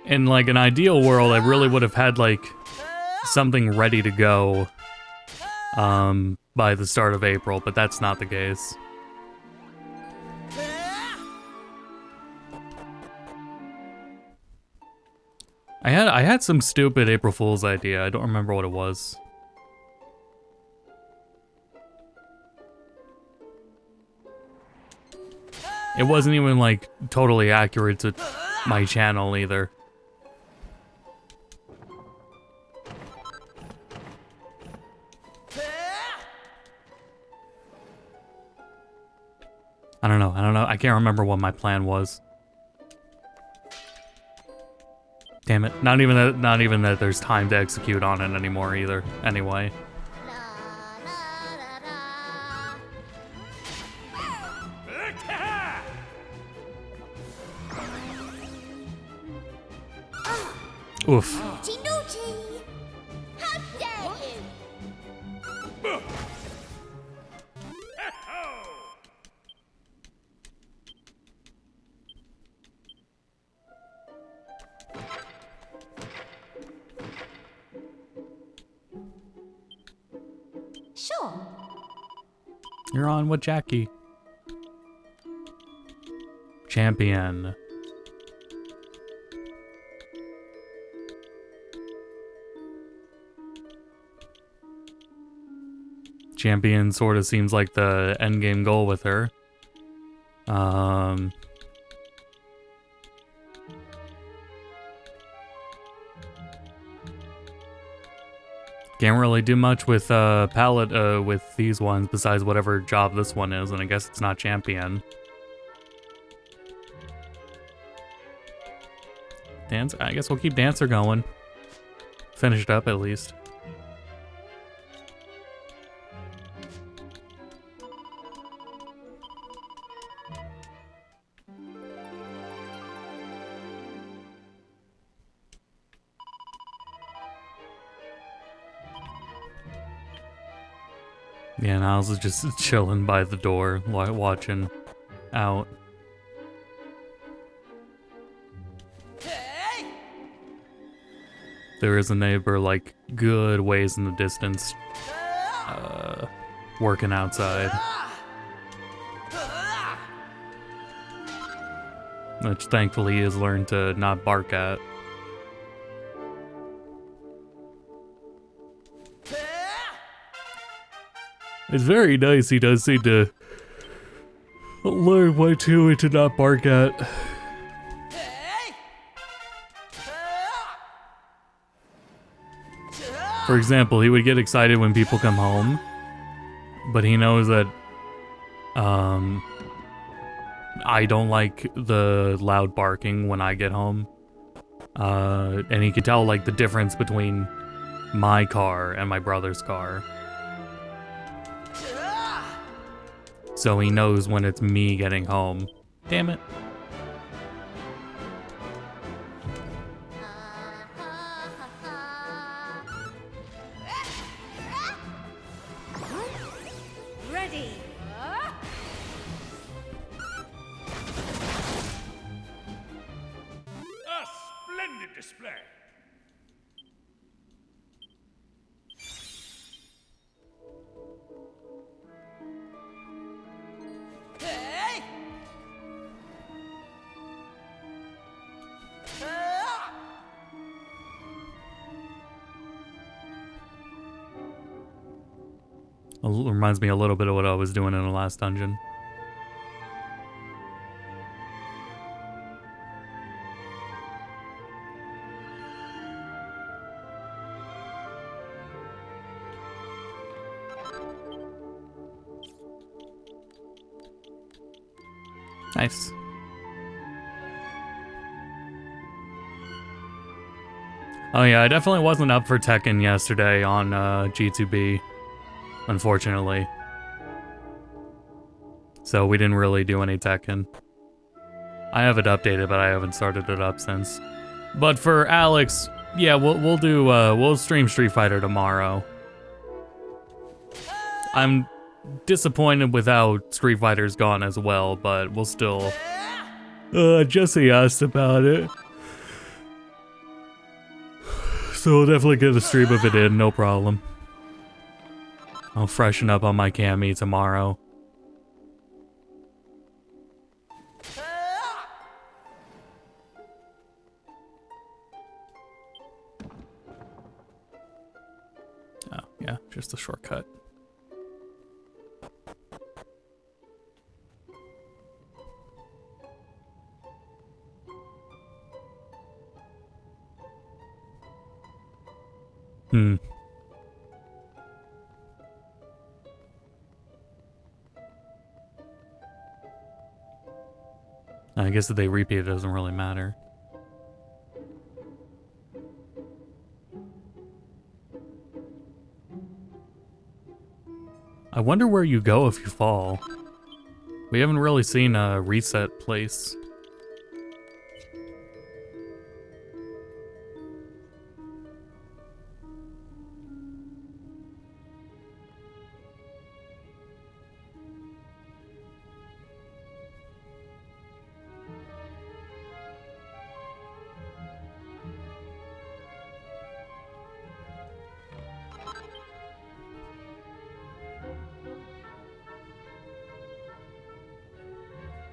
In, like, an ideal world, I really would have had, like, something ready to go by the start of April, but that's not the case. I had some stupid April Fool's idea. I don't remember what it was. It wasn't even, like, totally accurate to my channel either. I don't know. I can't remember what my plan was. Damn it. Not even that there's time to execute on it anymore either. Anyway. Oof. Naughty, naughty! How dare you! Sure. You're on with Jackie. Champion. Champion sort of seems like the endgame goal with her. Can't really do much with palette with these ones besides whatever job this one is, and I guess it's not champion. Dance. I guess we'll keep Dancer going. Finish it up at least. Yeah, Niles is just chilling by the door, watching out. There is a neighbor, like, good ways in the distance, working outside. Which thankfully he has learned to not bark at. It's very nice. He does seem to learn what to not bark at. For example, he would get excited when people come home, but he knows that I don't like the loud barking when I get home. And he can tell like the difference between my car and my brother's car. So he knows when it's me getting home. Damn it. Ready. A splendid display. Reminds me a little bit of what I was doing in the last dungeon. Nice. Oh yeah, I definitely wasn't up for Tekken yesterday on G2B, unfortunately. So we didn't really do any Tekken. I have it updated, but I haven't started it up since. But for Alex, yeah, we'll stream Street Fighter tomorrow. I'm disappointed with how Street Fighter's gone as well, but we'll still... Jesse asked about it. So we'll definitely get a stream of it in, no problem. I'll freshen up on my Cammy tomorrow. Oh, yeah, just a shortcut. I guess if they repeat it doesn't really matter. I wonder where you go if you fall. We haven't really seen a reset place.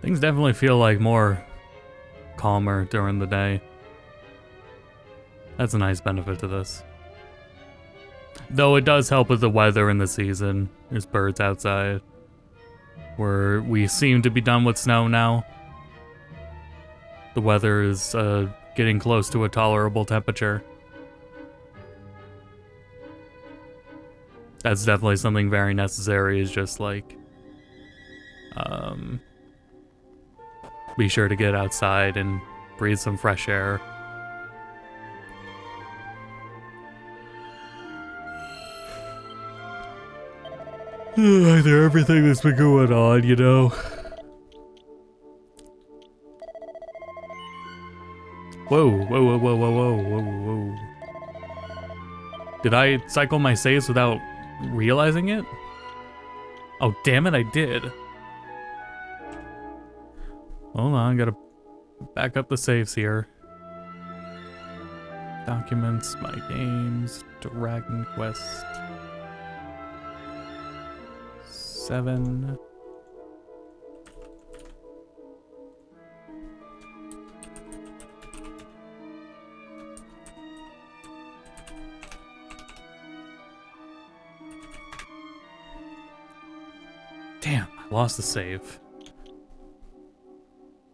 Things definitely feel like more calmer during the day. That's a nice benefit to this. Though it does help with the weather in the season. There's birds outside. We seem to be done with snow now. The weather is getting close to a tolerable temperature. That's definitely something very necessary, is just like... be sure to get outside and breathe some fresh air. After everything that's been going on, you know. Whoa, whoa, whoa, whoa, whoa, whoa, whoa, whoa. Did I cycle my saves without realizing it? Oh, damn it, I did. Hold on, gotta back up the saves here. Documents, my games, Dragon Quest 7. Damn, I lost the save.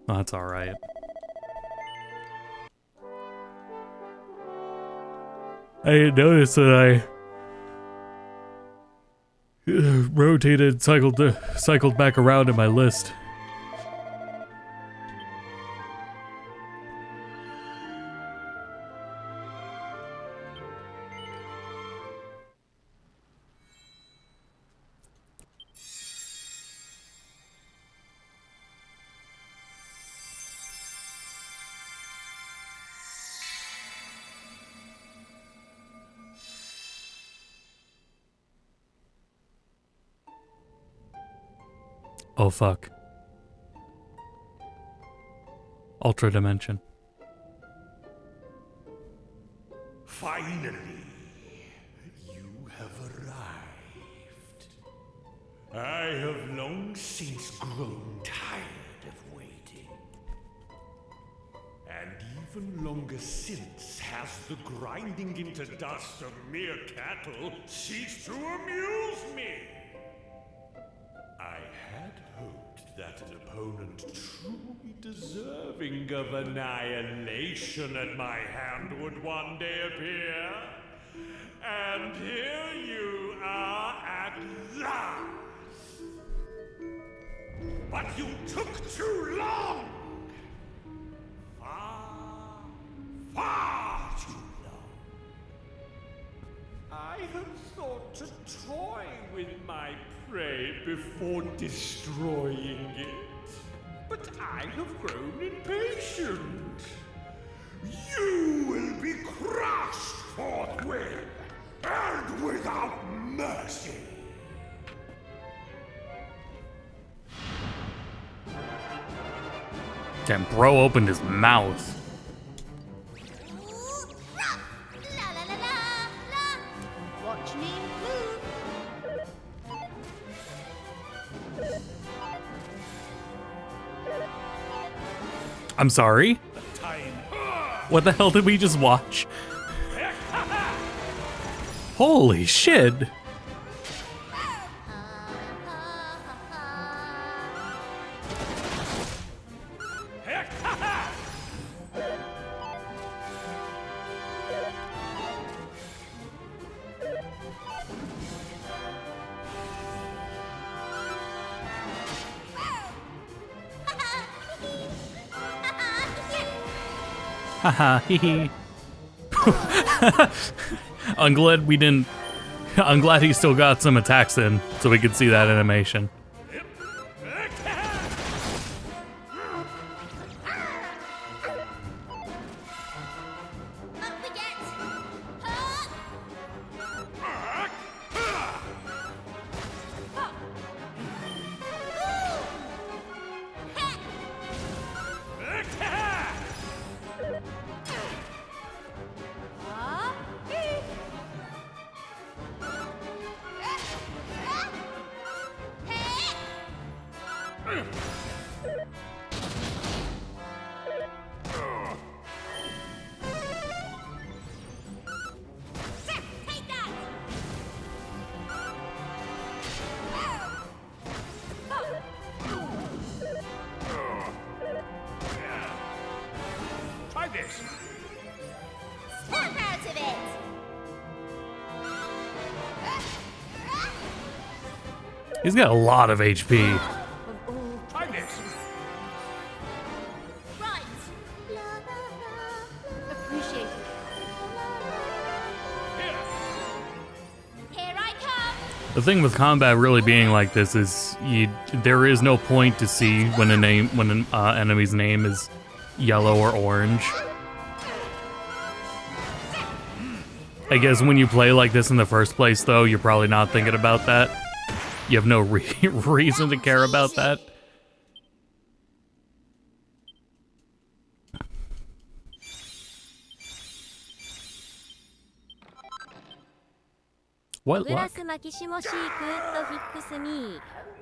Oh, that's alright. I didn't notice that I rotated, cycled back around in my list. Oh fuck. Ultra Dimension. Finally, you have arrived. I have long since grown tired of waiting. And even longer since has the grinding into dust of mere cattle ceased to amuse me. I had hoped that an opponent truly deserving of annihilation at my hand would one day appear. And here you are at last. But you took too long. Far too long. I had thought to toy with my prey before destroying it. But I have grown impatient. You will be crushed forthwith and without mercy. Damn, bro opened his mouth. La la la la la. Watch me move. I'm sorry? What the hell did we just watch? Holy shit! Haha, hee. I'm glad we didn't. I'm glad he still got some attacks in, so we could see that animation. Up we get. Take that. Try this. Snap out of it. He's got a lot of HP. Try this. Right. Appreciate it. Here I come. The thing with combat really being like this is there is no point to see when an enemy's name is yellow or orange. I guess when you play like this in the first place, though, you're probably not thinking about that. You have no reason to care about that. What luck?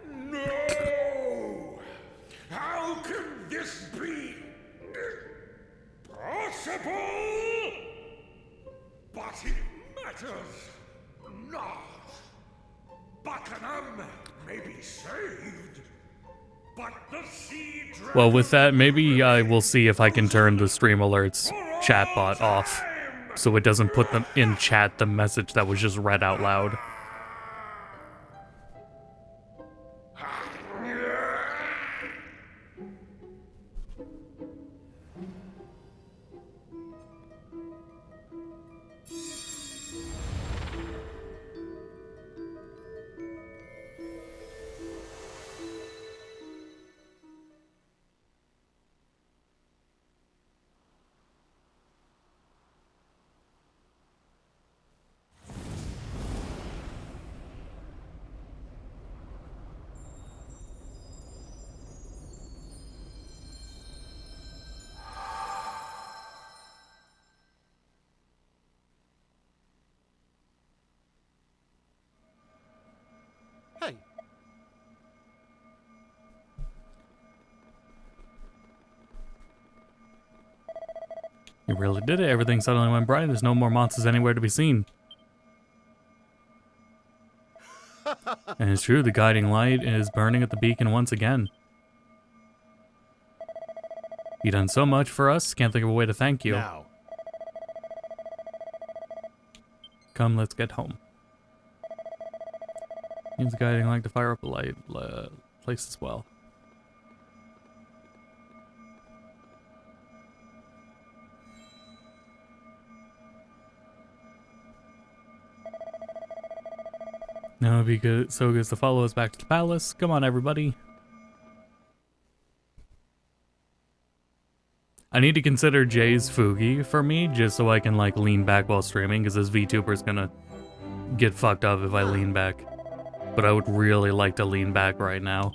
No! How can this be possible? But it matters not. Buckingham may be saved, but the sea dragon... Well, with that, maybe I will see if I can turn the stream alerts chatbot off, so it doesn't put them in chat the message that was just read out loud. Hey, You really did it. Everything suddenly went bright. There's no more monsters anywhere to be seen. And it's true, the guiding light is burning at the beacon once again. You've done so much for us. Can't think of a way to thank you. now. Come, let's get home. Use the guiding light to fire up a light place as well. Now it'd be good, so good to follow us back to the palace. Come on, everybody. I need to consider Jay's Fugi for me, just so I can like lean back while streaming, because this VTuber's gonna get fucked up if I lean back. But I would really like to lean back right now.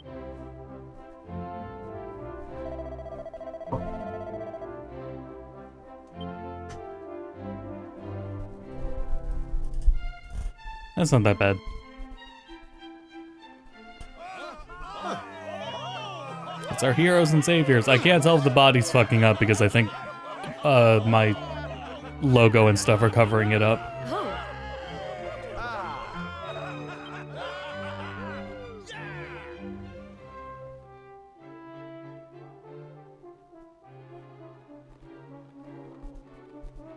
That's not that bad. It's our heroes and saviors. I can't tell if the body's fucking up because I think my logo and stuff are covering it up.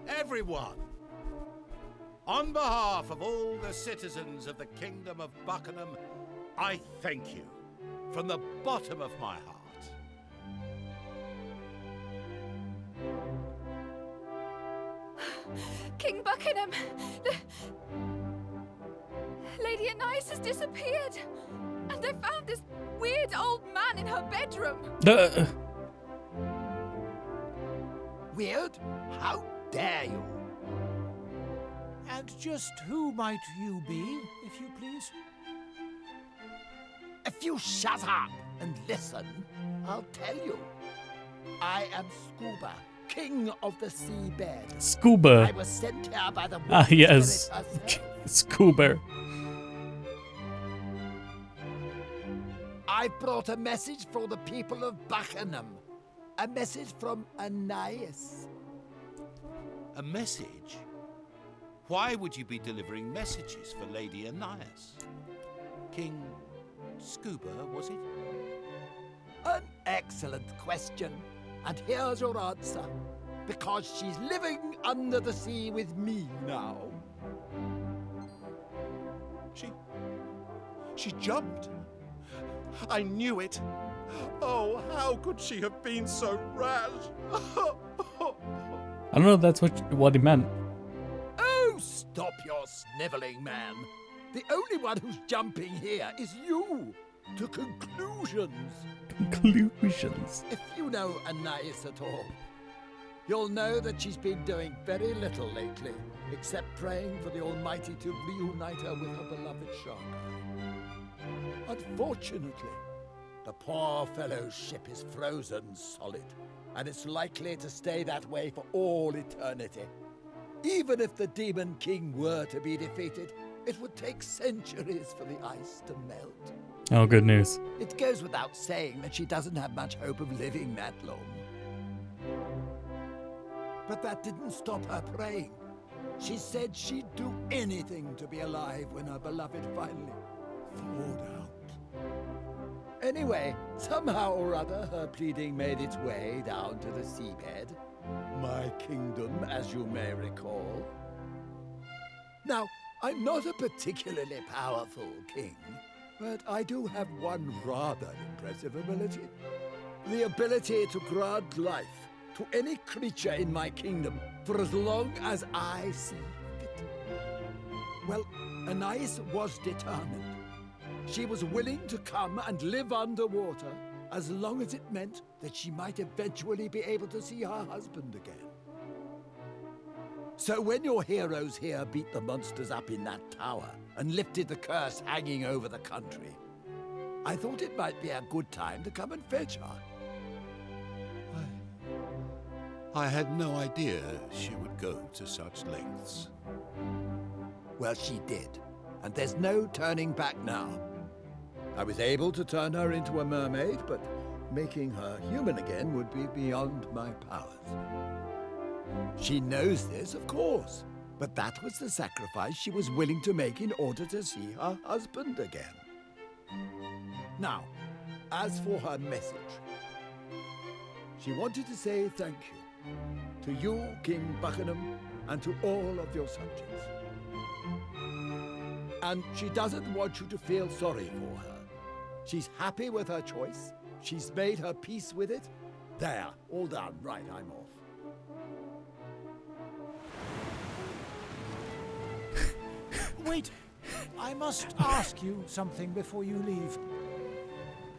Everyone, on behalf of all the citizens of the Kingdom of Buckingham, I thank you from the bottom of my heart. King Buckingham! Lady Anais has disappeared! And they found this weird old man in her bedroom! Weird? How dare you? And just who might you be, if you please? If you shut up and listen, I'll tell you. I am Scuba, King of the Seabed. Scuba. I was sent here by the Ah, Wind yes. Spirit herself. Scuba. I brought a message for the people of Buckingham. A message from Anais. A message? Why would you be delivering messages for Lady Anais? King Scuba, was it? An excellent question. And here's your answer. Because she's living under the sea with me now. She jumped. I knew it. Oh, how could she have been so rash? I don't know if that's what he meant. Oh, stop your sniveling, man. The only one who's jumping here is you. To conclusions. Conclusions. If you know Anais at all, you'll know that she's been doing very little lately, except praying for the Almighty to reunite her with her beloved shark. Unfortunately, the poor fellow's ship is frozen solid, and it's likely to stay that way for all eternity. Even if the Demon King were to be defeated, it would take centuries for the ice to melt. Oh, good news. It goes without saying that she doesn't have much hope of living that long. But that didn't stop her praying. She said she'd do anything to be alive when her beloved finally thawed out. Anyway, somehow or other, her pleading made its way down to the seabed. My kingdom, as you may recall. Now, I'm not a particularly powerful king, but I do have one rather impressive ability. The ability to grant life to any creature in my kingdom for as long as I see fit. Well, Anais was determined. She was willing to come and live underwater as long as it meant that she might eventually be able to see her husband again. So when your heroes here beat the monsters up in that tower and lifted the curse hanging over the country, I thought it might be a good time to come and fetch her. I had no idea she would go to such lengths. Well, she did, and there's no turning back now. I was able to turn her into a mermaid, but making her human again would be beyond my powers. She knows this, of course, but that was the sacrifice she was willing to make in order to see her husband again. Now, as for her message, she wanted to say thank you to you, King Buckingham, and to all of your subjects. And she doesn't want you to feel sorry for her. She's happy with her choice. She's made her peace with it. There, all done. Right, I'm off. Wait, I must ask you something before you leave.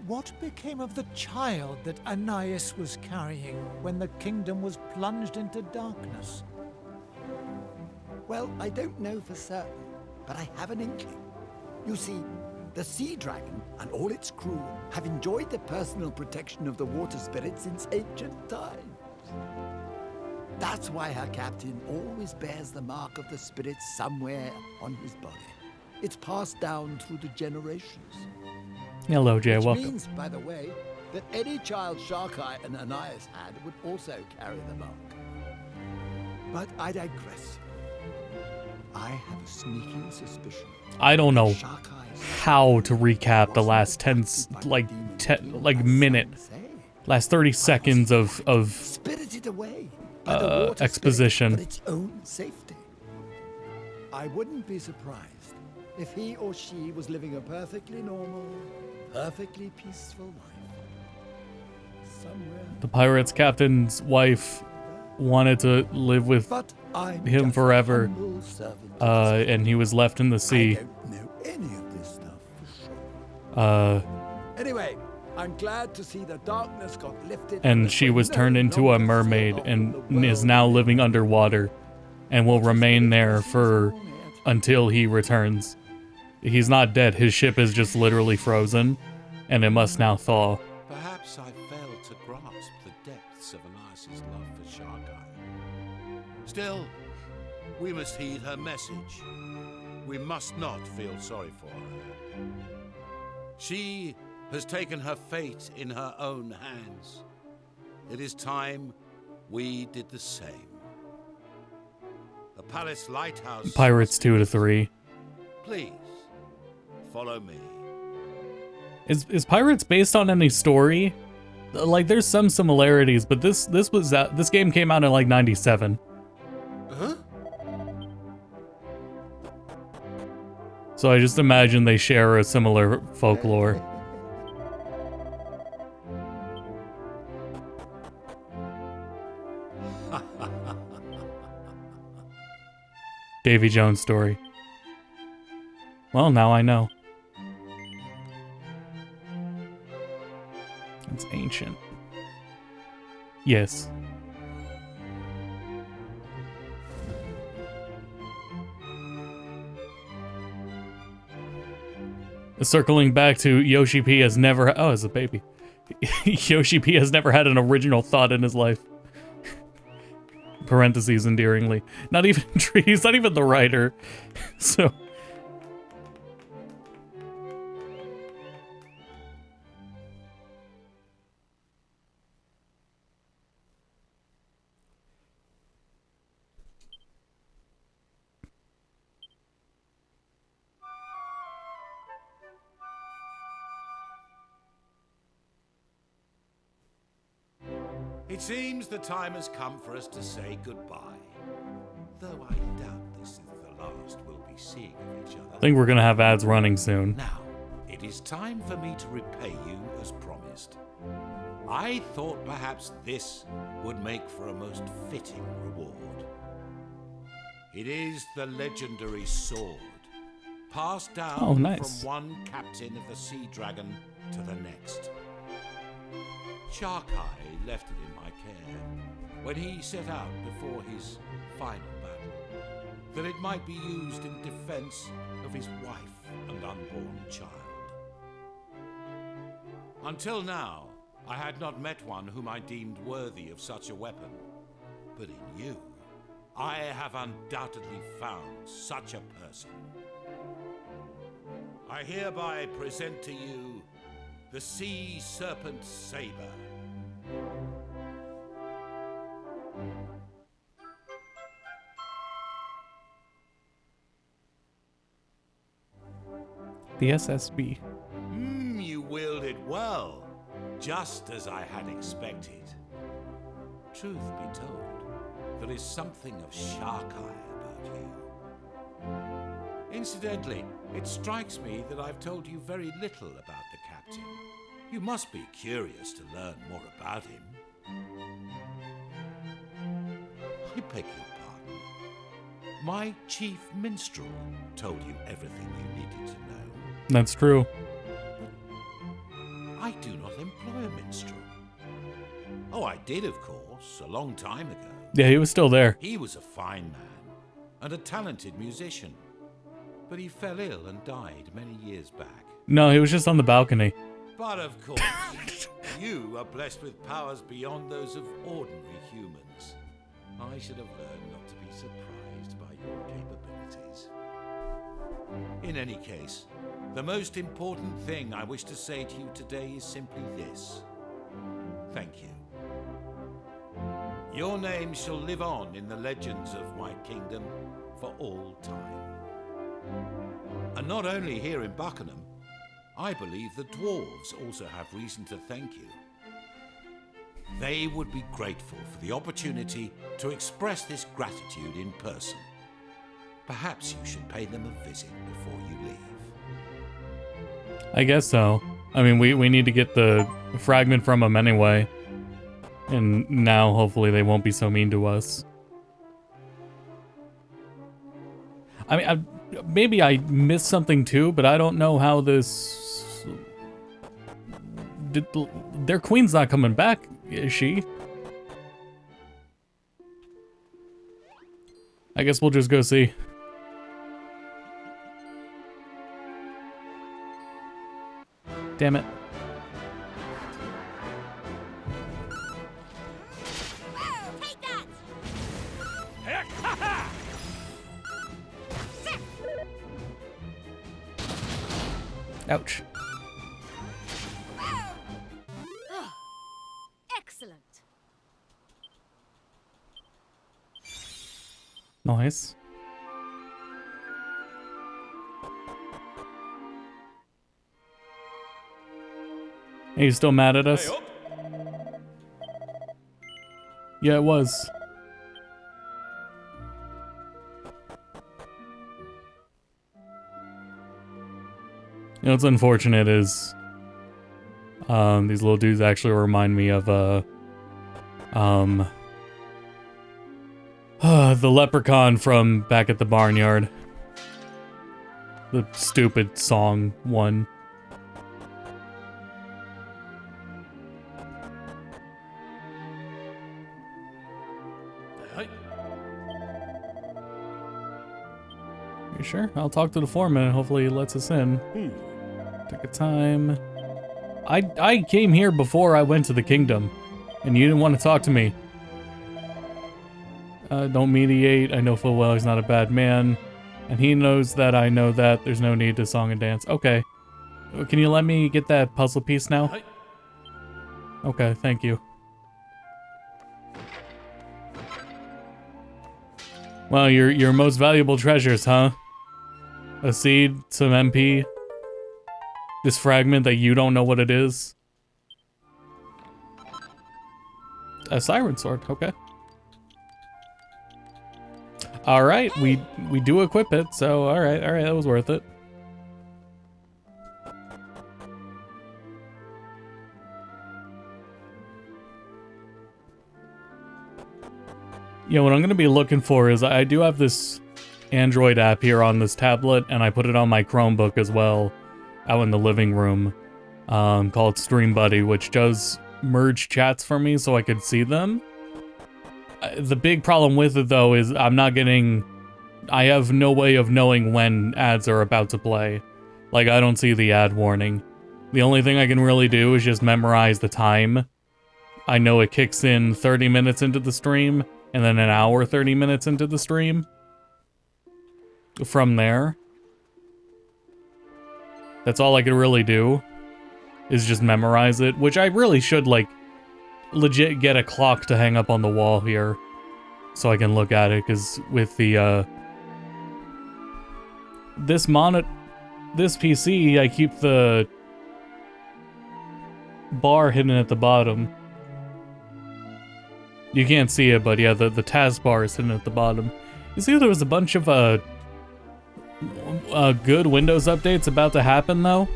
What became of the child that Anais was carrying when the kingdom was plunged into darkness? Well, I don't know for certain, but I have an inkling. You see, the Sea Dragon and all its crew have enjoyed the personal protection of the water spirit since ancient times. That's why her captain always bears the mark of the spirit somewhere on his body. It's passed down through the generations. Hello, Jay. Which Welcome. means, by the way, that any child Sharkai and Anais had would also carry the mark. But I digress. I have a sneaking suspicion. I don't know Sharkai's how to recap the last 10 minute, last 30 seconds of spirited away by the water exposition. spirit for its own safety. I wouldn't be surprised if he or she was living a perfectly normal, perfectly peaceful life somewhere. The pirate's captain's wife wanted to live with But I'm him just forever, a humble servant of the and he was left in the I sea. don't know any of this stuff for sure. Anyway, I'm glad to see the darkness got lifted. And she was turned into a mermaid and is now living underwater and will remain there for until he returns. He's not dead. His ship is just literally frozen, and it must now thaw. Perhaps I failed to grasp the depths of Anais' love for Sharkai. Still, we must heed her message. We must not feel sorry for her. She has taken her fate in her own hands. It is time we did the same. The palace lighthouse... Pirates 2 to 3. Please, follow me. Is Pirates based on any story? Like, there's some similarities, but this game came out in like 97. Huh? So I just imagine they share a similar folklore. Davy Jones story. Well, now I know. It's ancient. Yes. Circling back to Yoshi P has never... Oh, it's a baby. Yoshi P has never had an original thought in his life. Parentheses endearingly. Not even... He's not even the writer. So... It seems the time has come for us to say goodbye. Though I doubt this is the last we'll be seeing of each other. I think we're gonna have ads running soon. Now, it is time for me to repay you as promised. I thought perhaps this would make for a most fitting reward. It is the legendary sword, passed down from one captain of the Sea Dragon to the next. Sharkai left it in my care when he set out before his final battle, that it might be used in defense of his wife and unborn child. Until now, I had not met one whom I deemed worthy of such a weapon. But in you, I have undoubtedly found such a person. I hereby present to you the Sea Serpent Saber. The SSB. You wield it well, just as I had expected. Truth be told, there is something of Sharkai about you. Incidentally, it strikes me that I've told you very little about the captain. You must be curious to learn more about him. I beg your pardon. My chief minstrel told you everything you needed to know. That's true. I do not employ a minstrel. Oh, I did, of course, a long time ago. Yeah, he was still there. He was a fine man and a talented musician, but he fell ill and died many years back. No, he was just on the balcony. But of course, you are blessed with powers beyond those of ordinary humans. I should have learned not to be surprised by your capabilities. In any case, the most important thing I wish to say to you today is simply this. Thank you. Your name shall live on in the legends of my kingdom for all time. And not only here in Buckingham, I believe the dwarves also have reason to thank you. They would be grateful for the opportunity to express this gratitude in person. Perhaps you should pay them a visit before you leave. I guess so. I mean, we need to get the fragment from them anyway. And now, hopefully, they won't be so mean to us. I mean, maybe I missed something too, but I don't know how this... Their queen's not coming back, is she? I guess we'll just go see. Damn it. Ouch. Excellent. Nice. Are you still mad at us? Yeah, it was. You know what's unfortunate is these little dudes actually remind me of the leprechaun from back at the barnyard. The stupid song one. You sure? I'll talk to the foreman and hopefully he lets us in. Take a time. I came here before I went to the kingdom, and you didn't want to talk to me. Don't mediate. I know full well he's not a bad man, and he knows that I know that. There's no need to song and dance. Okay. Can you let me get that puzzle piece now? Okay, thank you. Well, your most valuable treasures, huh? A seed, some MP, this fragment that you don't know what it is. A siren sword, okay. Alright, we do equip it, so alright, that was worth it. Yeah, what I'm going to be looking for is I do have this Android app here on this tablet, and I put it on my Chromebook as well, out in the living room, called Stream Buddy, which does merge chats for me so I could see them. The big problem with it, though, is I have no way of knowing when ads are about to play. Like, I don't see the ad warning. The only thing I can really do is just memorize the time. I know it kicks in 30 minutes into the stream, and then an hour 30 minutes into the stream. From there, that's all I could really do, is just memorize it, which I really should, like, legit get a clock to hang up on the wall here, so I can look at it, because with the, this PC, I keep the bar hidden at the bottom. You can't see it, but yeah, the taskbar is hidden at the bottom. You see there was a bunch of good Windows updates about to happen, though.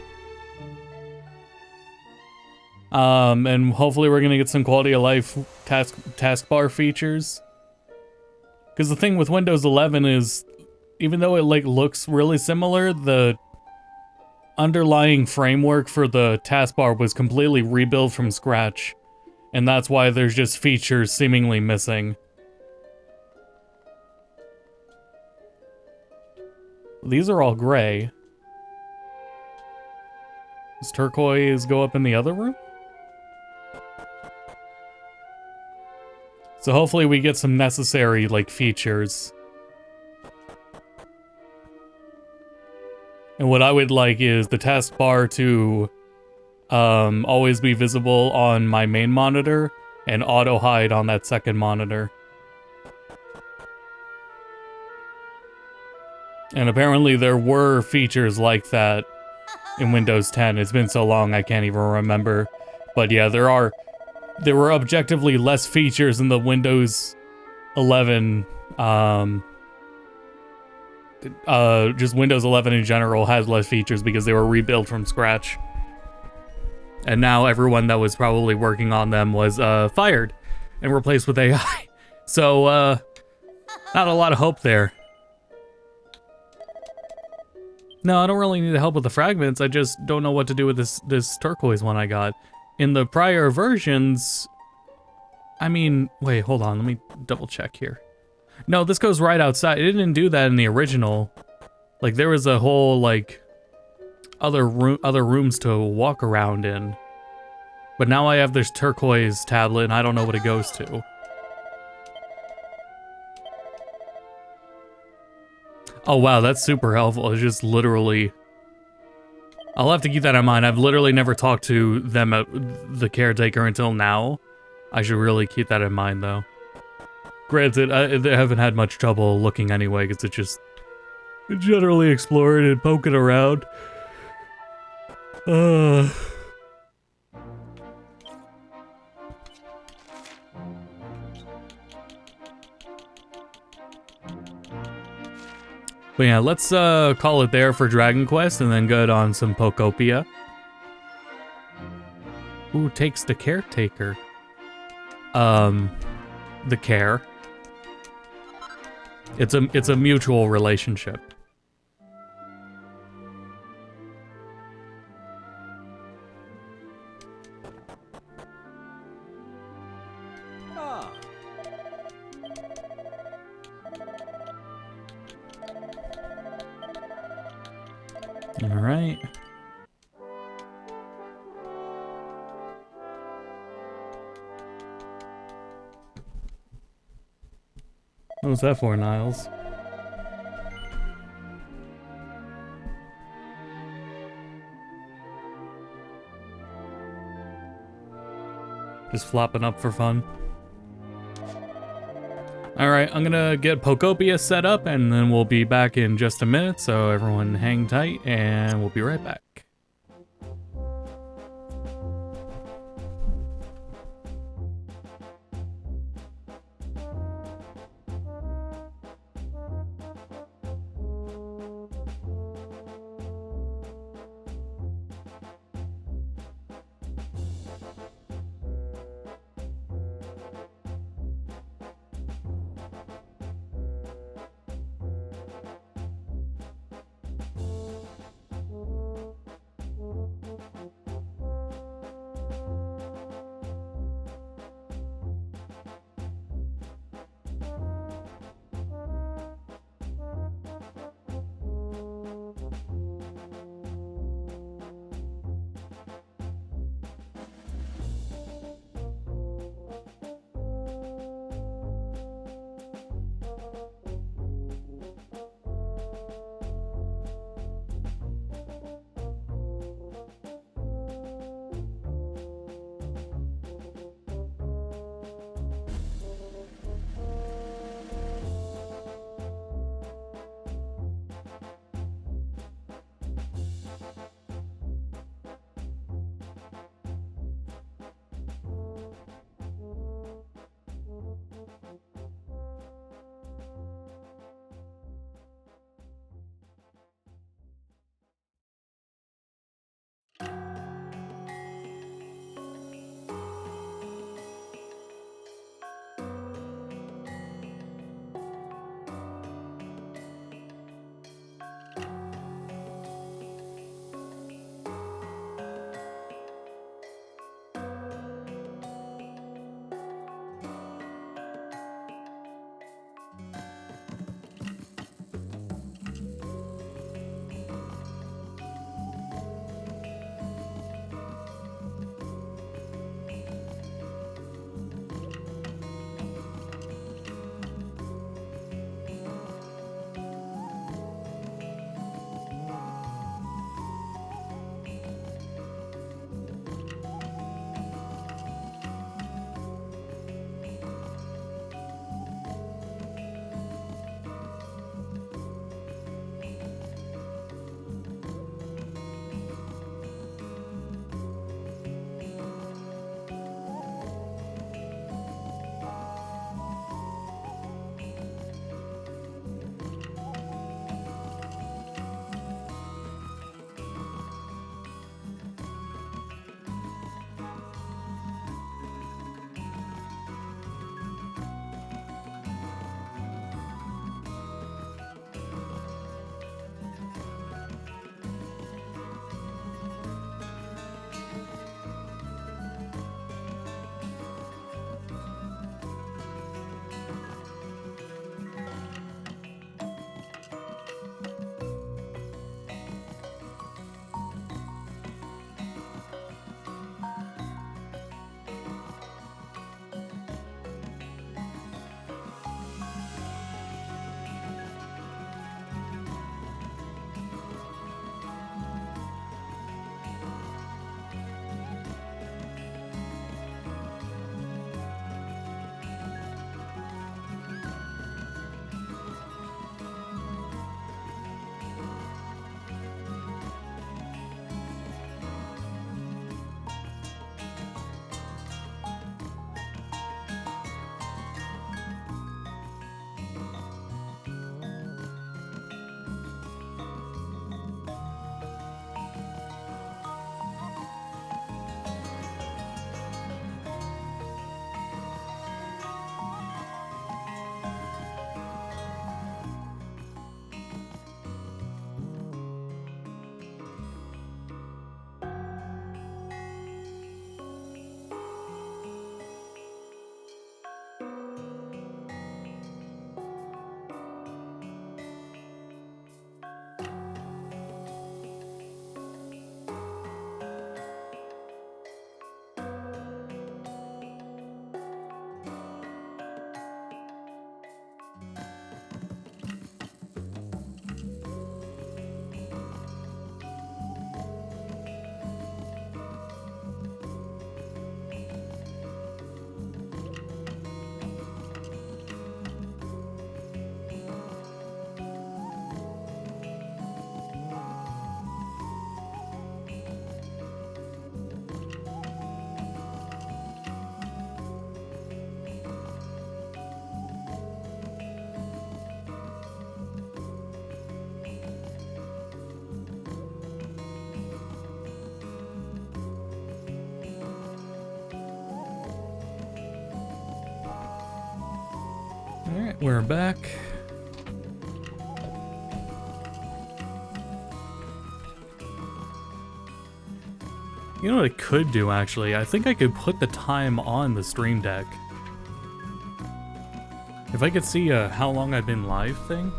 And hopefully we're gonna get some quality of life taskbar features. Because the thing with Windows 11 is, even though it like looks really similar, the underlying framework for the taskbar was completely rebuilt from scratch. And that's why there's just features seemingly missing. These are all gray. Does turquoise go up in the other room? So hopefully we get some necessary, like, features. And what I would like is the taskbar to always be visible on my main monitor and auto hide on that second monitor. And apparently there were features like that in Windows 10. It's been so long I can't even remember. But yeah, there were objectively less features in the Windows 11. Just Windows 11 in general has less features because they were rebuilt from scratch. And now everyone that was probably working on them was fired and replaced with AI. So, not a lot of hope there. No, I don't really need help with the fragments. I just don't know what to do with this turquoise one I got. In the prior versions, I mean, wait, hold on. Let me double check here. No, this goes right outside. It didn't do that in the original. Like, there was a whole, like, other rooms to walk around in. But now I have this turquoise tablet and I don't know what it goes to. Oh wow, that's super helpful. It's just literally... I'll have to keep that in mind. I've literally never talked to them, the caretaker, until now. I should really keep that in mind, though. Granted, I haven't had much trouble looking anyway, because it's just... generally exploring and poking around. But yeah, let's call it there for Dragon Quest and then go on some Pokopia. Who takes the caretaker? The care. It's a mutual relationship. All right. What was that for, Niles? Just flopping up for fun. Alright, I'm gonna get Pokopia set up and then we'll be back in just a minute, so everyone hang tight and we'll be right back. Alright, we're back. You know what I could do, actually? I think I could put the time on the stream deck. If I could see a how long I've been live thing.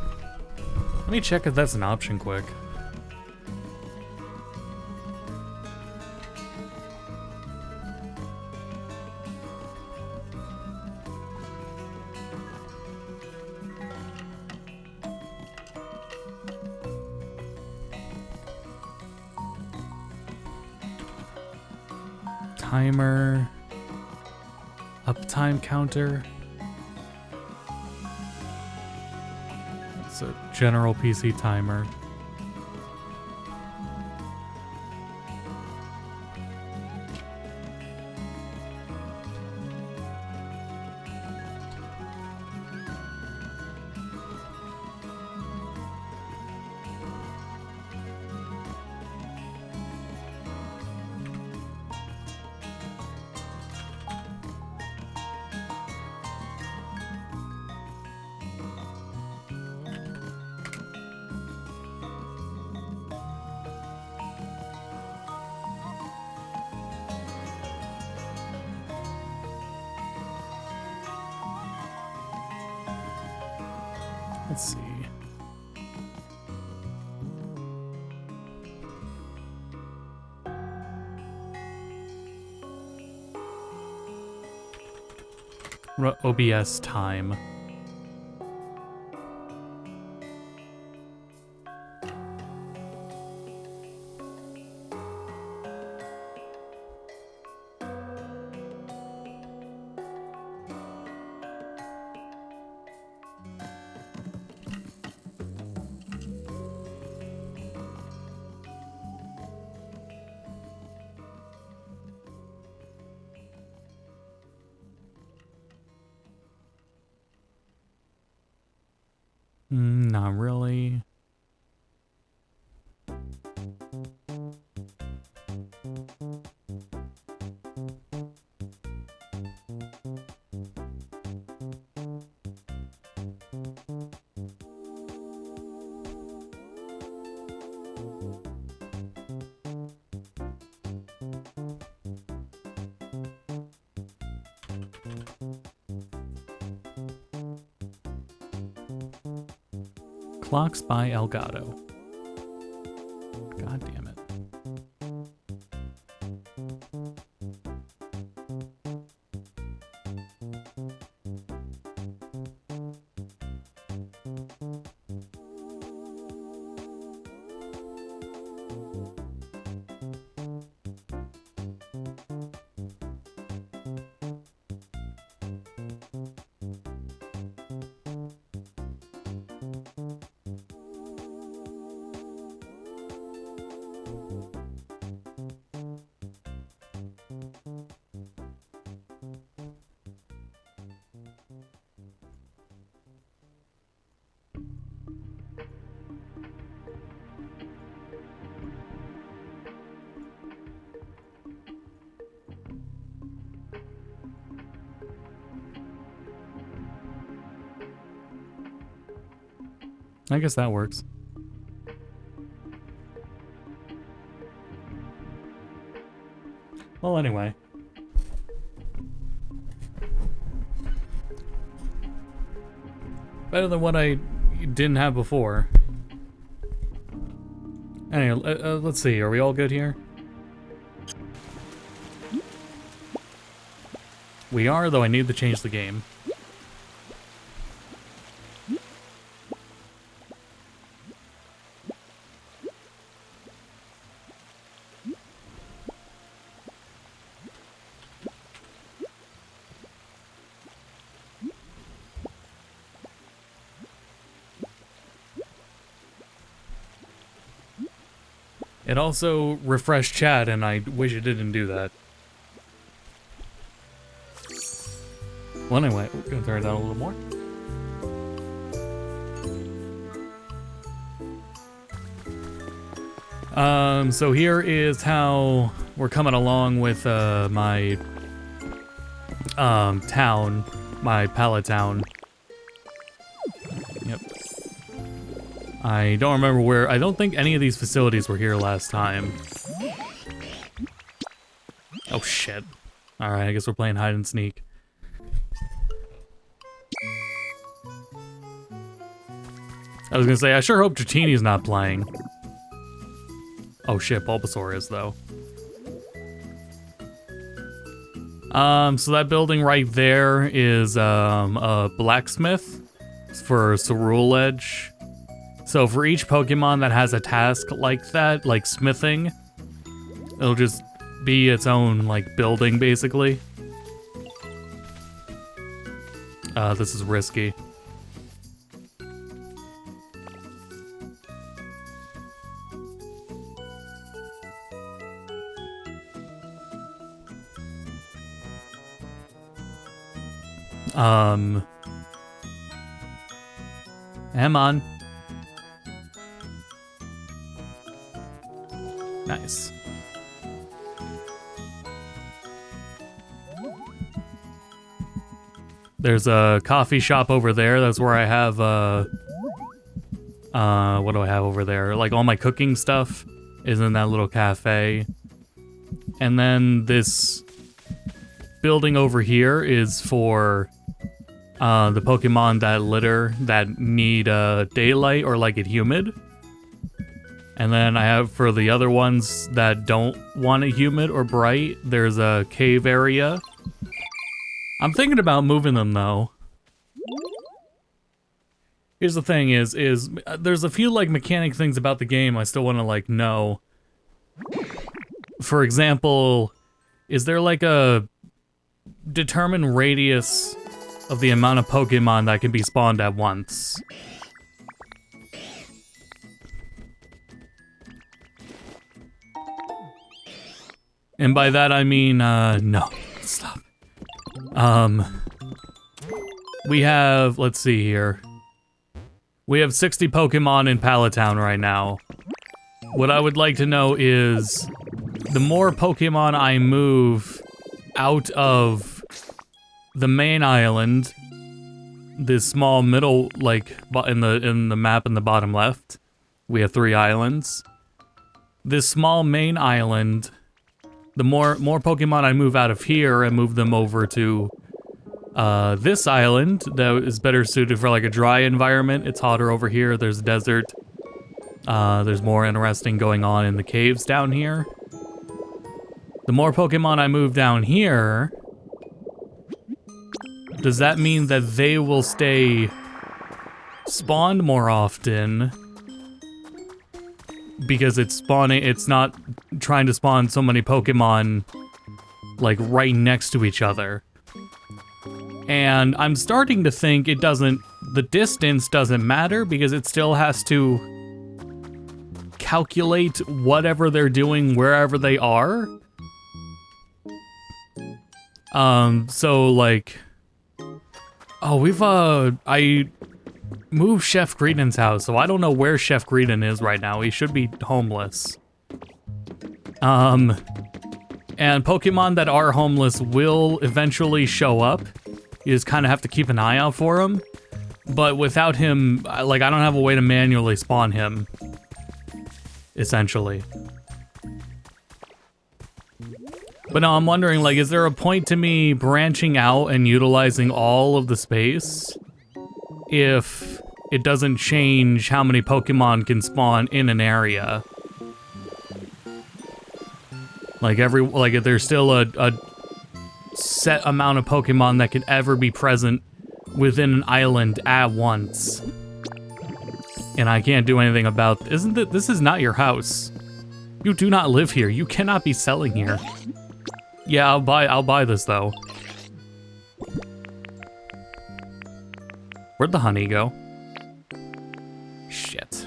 Let me check if that's an option quick. Timer, uptime counter. It's a general PC timer. Let's see. OBS time. Not really. Clocks by Elgato. God damn it. I guess that works. Well, anyway. Better than what I didn't have before. Anyway, let's see. Are we all good here? We are, though I need to change the game. It also refreshed chat, and I wish it didn't do that. Well, anyway, we're gonna turn it down a little more. So here is how we're coming along with my town, my pallet town. I don't remember where. I don't think any of these facilities were here last time. Oh shit. Alright, I guess we're playing hide and sneak. I was gonna say, I sure hope Dratini's not playing. Oh shit, Bulbasaur is though. So that building right there is a blacksmith for Cerule Edge. So for each Pokemon that has a task like that, like smithing, it'll just be its own like building basically. This is risky. Come on. Nice. There's a coffee shop over there. That's where I have, what do I have over there? Like, all my cooking stuff is in that little cafe. And then this building over here is for the Pokemon that litter that need daylight or like it humid. And then I have for the other ones that don't want it humid or bright, there's a cave area. I'm thinking about moving them though. Here's the thing is there's a few like mechanic things about the game I still want to like know. For example, is there like a determined radius of the amount of Pokemon that can be spawned at once? And by that I mean, no, stop. We have, let's see here. We have 60 Pokemon in Palatown right now. What I would like to know is, the more Pokemon I move out of the main island, this small middle, like, in the map in the bottom left, we have 3 islands. This small main island, the more Pokemon I move out of here and move them over to this island that is better suited for like a dry environment. It's hotter over here. There's desert. There's more interesting going on in the caves down here. The more Pokemon I move down here, does that mean that they will stay spawned more often? Because it's spawning, it's not trying to spawn so many Pokemon like right next to each other. And I'm starting to think it doesn't, the distance doesn't matter because it still has to calculate whatever they're doing wherever they are. So like, oh, I moved Chef Greedon's house, so I don't know where Chef Greedon is right now. He should be homeless. And Pokemon that are homeless will eventually show up. You just kind of have to keep an eye out for him. But without him, like, I don't have a way to manually spawn him. Essentially. But no, I'm wondering, like, is there a point to me branching out and utilizing all of the space if it doesn't change how many Pokemon can spawn in an area? Like, if there's still a set amount of Pokemon that can ever be present within an island at once. And I can't do anything about, this is not your house. You do not live here. You cannot be selling here. Yeah, I'll buy this though. Where'd the honey go? Shit.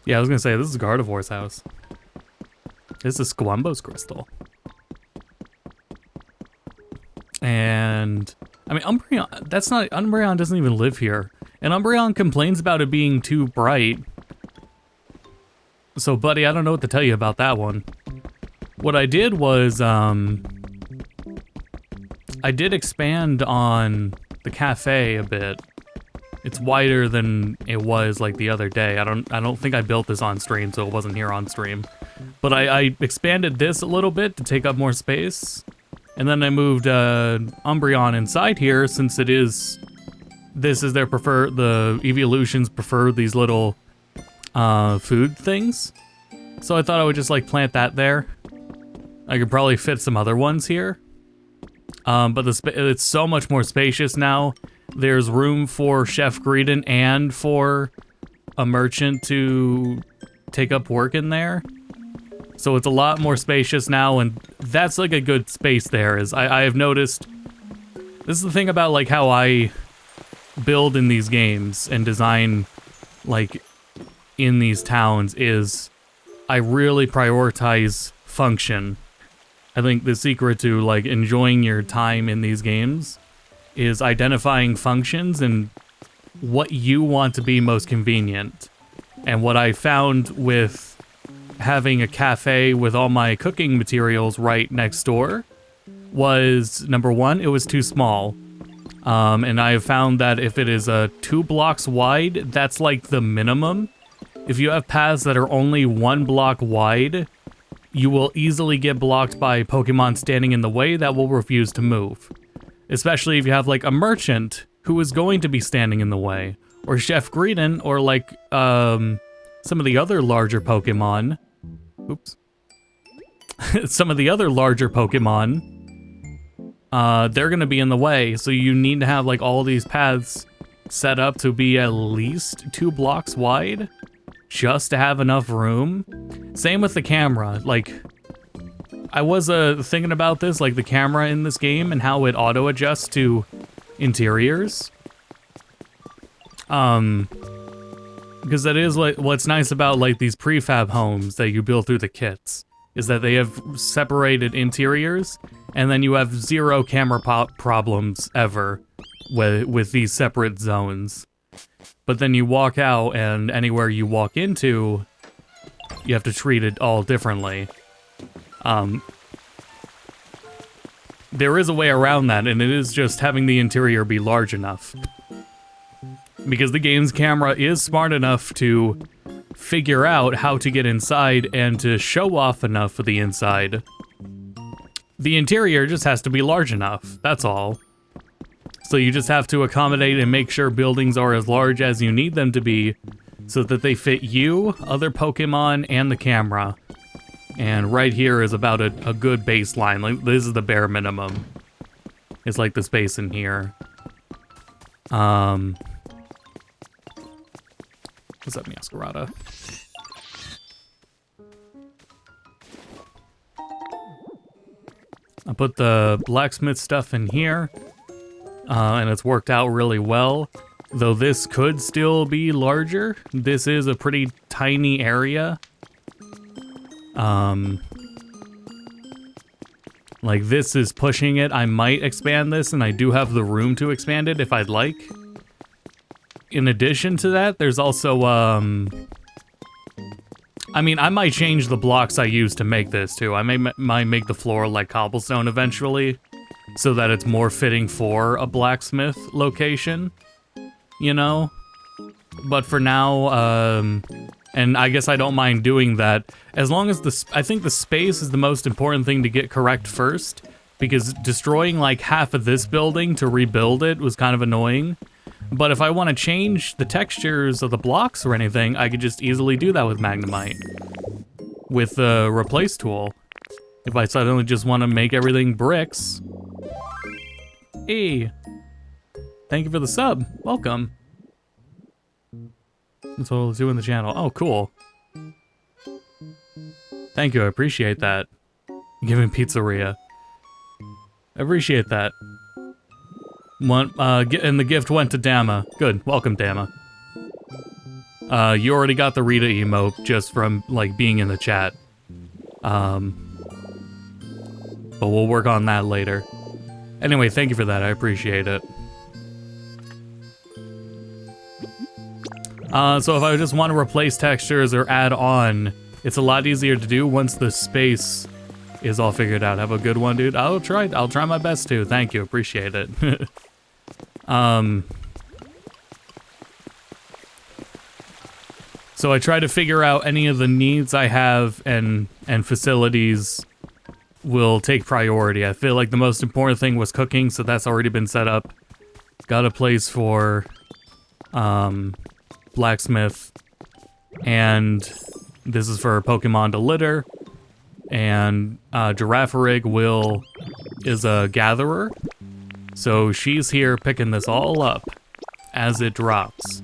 Yeah, I was gonna say, this is Gardevoir's house. This is Squambo's crystal. And, I mean, Umbreon doesn't even live here. And Umbreon complains about it being too bright. So, buddy, I don't know what to tell you about that one. what I did was, I did expand on the cafe a bit. It's wider than it was like the other day. I don't think I built this on stream, so it wasn't here on stream. But I expanded this a little bit to take up more space. And then I moved Umbreon inside here since this is their the Evolutions prefer these little food things. So I thought I would just like plant that there. I could probably fit some other ones here. But it's so much more spacious now. There's room for Chef Greedon and for a merchant to take up work in there. So it's a lot more spacious now, and that's like a good space there. I have noticed, this is the thing about like how I build in these games and design like in these towns is I really prioritize function. I think the secret to like enjoying your time in these games is identifying functions and what you want to be most convenient. And what I found with having a cafe with all my cooking materials right next door was, number one, it was too small. And I have found that if it is 2 blocks wide, that's like the minimum. If you have paths that are only 1 block wide, you will easily get blocked by Pokemon standing in the way that will refuse to move. Especially if you have like a merchant who is going to be standing in the way, or Chef Greedon, or like some of the other larger Pokemon. Oops. Some of the other larger Pokemon, they're gonna be in the way, so you need to have like all these paths set up to be at least 2 blocks wide, just to have enough room. Same with the camera. Like, I was thinking about this, like the camera in this game and how it auto adjusts to interiors. Because that is like what's nice about like these prefab homes that you build through the kits, is that they have separated interiors, and then you have 0 camera problems ever with these separate zones. But then you walk out, and anywhere you walk into, you have to treat it all differently. There is a way around that, and it is just having the interior be large enough. Because the game's camera is smart enough to figure out how to get inside and to show off enough for the inside. The interior just has to be large enough, that's all. So you just have to accommodate and make sure buildings are as large as you need them to be, so that they fit you, other Pokemon, and the camera. And right here is about a good baseline. Like, this is the bare minimum. It's like the space in here. What's up, Masquerada? I put the blacksmith stuff in here, and it's worked out really well. Though this could still be larger. This is a pretty tiny area. Like, this is pushing it. I might expand this, and I do have the room to expand it if I'd like. In addition to that, there's also, I mean, I might change the blocks I use to make this, too. I might make the floor like cobblestone eventually, so that it's more fitting for a blacksmith location, you know? But for now, and I guess I don't mind doing that, as long as I think the space is the most important thing to get correct first, because destroying like half of this building to rebuild it was kind of annoying. But if I want to change the textures of the blocks or anything, I could just easily do that with Magnemite. With the replace tool. If I suddenly just want to make everything bricks. Hey! Thank you for the sub. Welcome. That's what we'll do in the channel. Oh, cool. Thank you, I appreciate that. Giving pizzeria. I appreciate that. And the gift went to Dama. Good, welcome, Dama. You already got the Rita emote just from, like, being in the chat. But we'll work on that later. Anyway, thank you for that, I appreciate it. So if I just want to replace textures or add on, it's a lot easier to do once the space is all figured out. Have a good one, dude. I'll try my best to. Thank you. Appreciate it. So I try to figure out any of the needs I have, and facilities will take priority. I feel like the most important thing was cooking, so that's already been set up. Got a place for blacksmith, and this is for Pokemon to litter. And Giraffarig is a gatherer, so she's here picking this all up as it drops.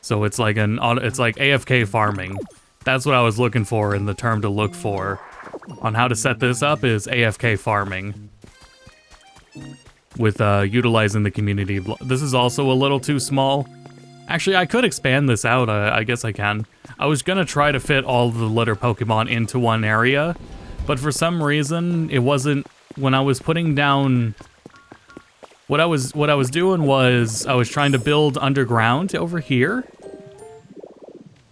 So it's like AFK farming. That's what I was looking for in the term to look for on how to set this up, is AFK farming with utilizing the community. This is also a little too small. Actually, I could expand this out. I guess I can. I was gonna try to fit all the litter Pokemon into one area, but for some reason it wasn't. When I was putting down, what I was doing was I was trying to build underground over here.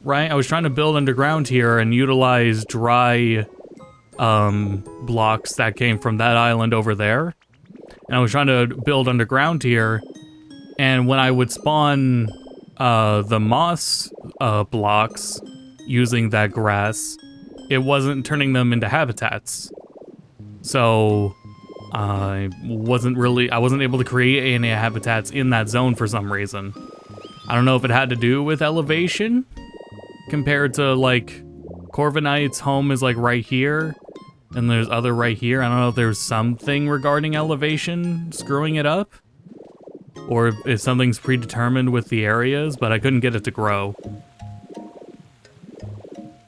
Right, I was trying to build underground here and utilize dry blocks that came from that island over there, and I was trying to build underground here. And when I would spawn the moss blocks using that grass, it wasn't turning them into habitats. So I wasn't able to create any habitats in that zone for some reason. I don't know if it had to do with elevation compared to like Corviknight's home is like right here and there's other right here. I don't know if there's something regarding elevation screwing it up, or if something's predetermined with the areas, but I couldn't get it to grow.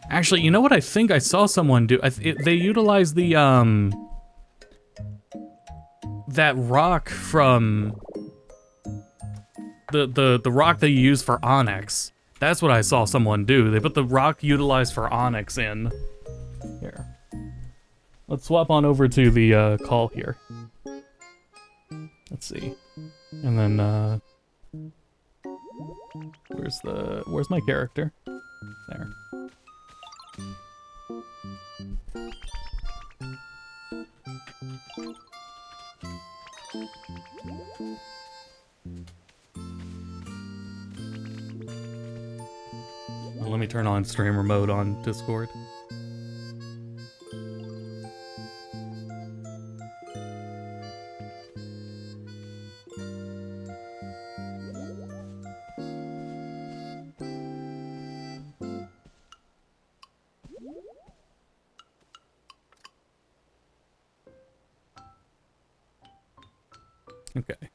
Actually, you know what I think I saw someone do? They utilized the, that rock from the rock they use for Onyx. That's what I saw someone do. They put the rock utilized for Onyx in. Here. Let's swap on over to the call here. Let's see. And then, where's my character? There. Well, let me turn on streamer mode on Discord. Okay.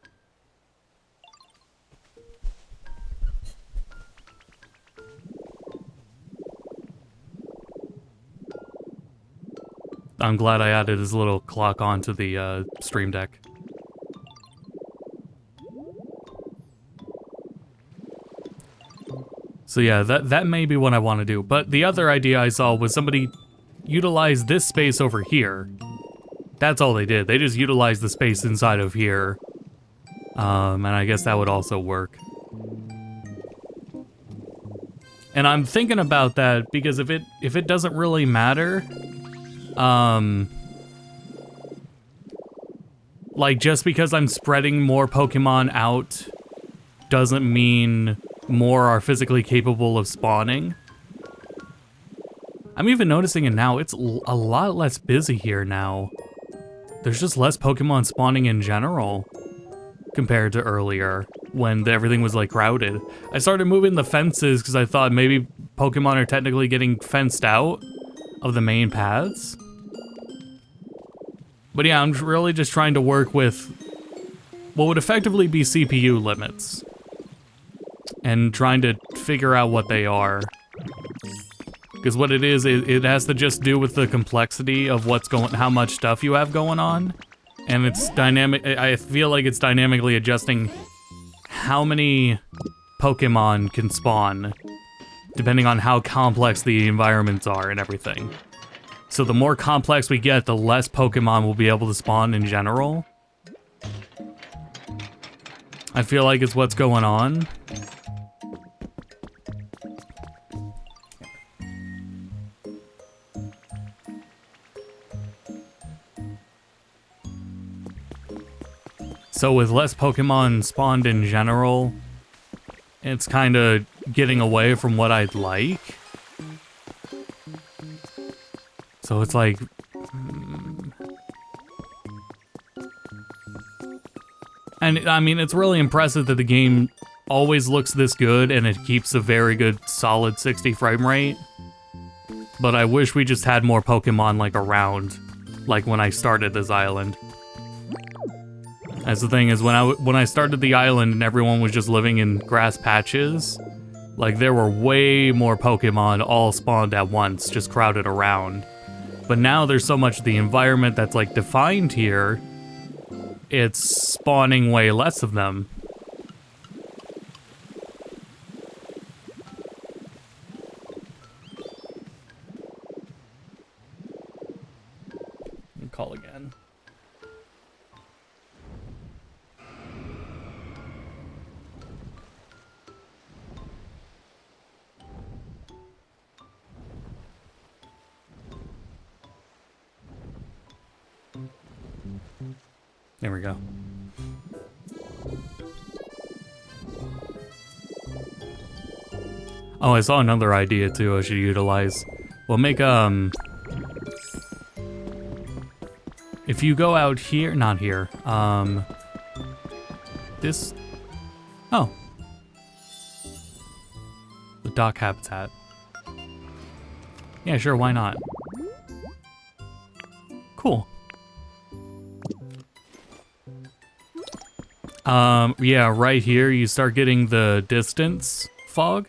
I'm glad I added his little clock onto the stream deck. So yeah, that may be what I want to do. But the other idea I saw was somebody utilize this space over here. That's all they did. They just utilized the space inside of here. And I guess that would also work. And I'm thinking about that because if it doesn't really matter, like just because I'm spreading more Pokemon out doesn't mean more are physically capable of spawning. I'm even noticing it now. It's a lot less busy here now. There's just less Pokemon spawning in general compared to earlier when everything was like crowded. I started moving the fences because I thought maybe Pokemon are technically getting fenced out of the main paths. But yeah, I'm really just trying to work with what would effectively be CPU limits and trying to figure out what they are. Because what it is, it has to just do with the complexity of how much stuff you have going on. And it's dynamic. I feel like it's dynamically adjusting how many Pokemon can spawn depending on how complex the environments are and everything. So the more complex we get, the less Pokemon will be able to spawn in general. I feel like it's what's going on. So with less Pokemon spawned in general, it's kind of getting away from what I'd like. So it's like... And, I mean, it's really impressive that the game always looks this good and it keeps a very good, solid 60 frame rate. But I wish we just had more Pokemon, like, around, like when I started this island. As the thing is, when I started the island and everyone was just living in grass patches, like, there were way more Pokemon all spawned at once, just crowded around. But now there's so much of the environment that's, like, defined here, it's spawning way less of them. Call again. There we go. Oh, I saw another idea too I should utilize. We'll make, if you go out here, not here, this, oh. The dock habitat. Yeah, sure, why not? Cool. Yeah, right here you start getting the distance fog,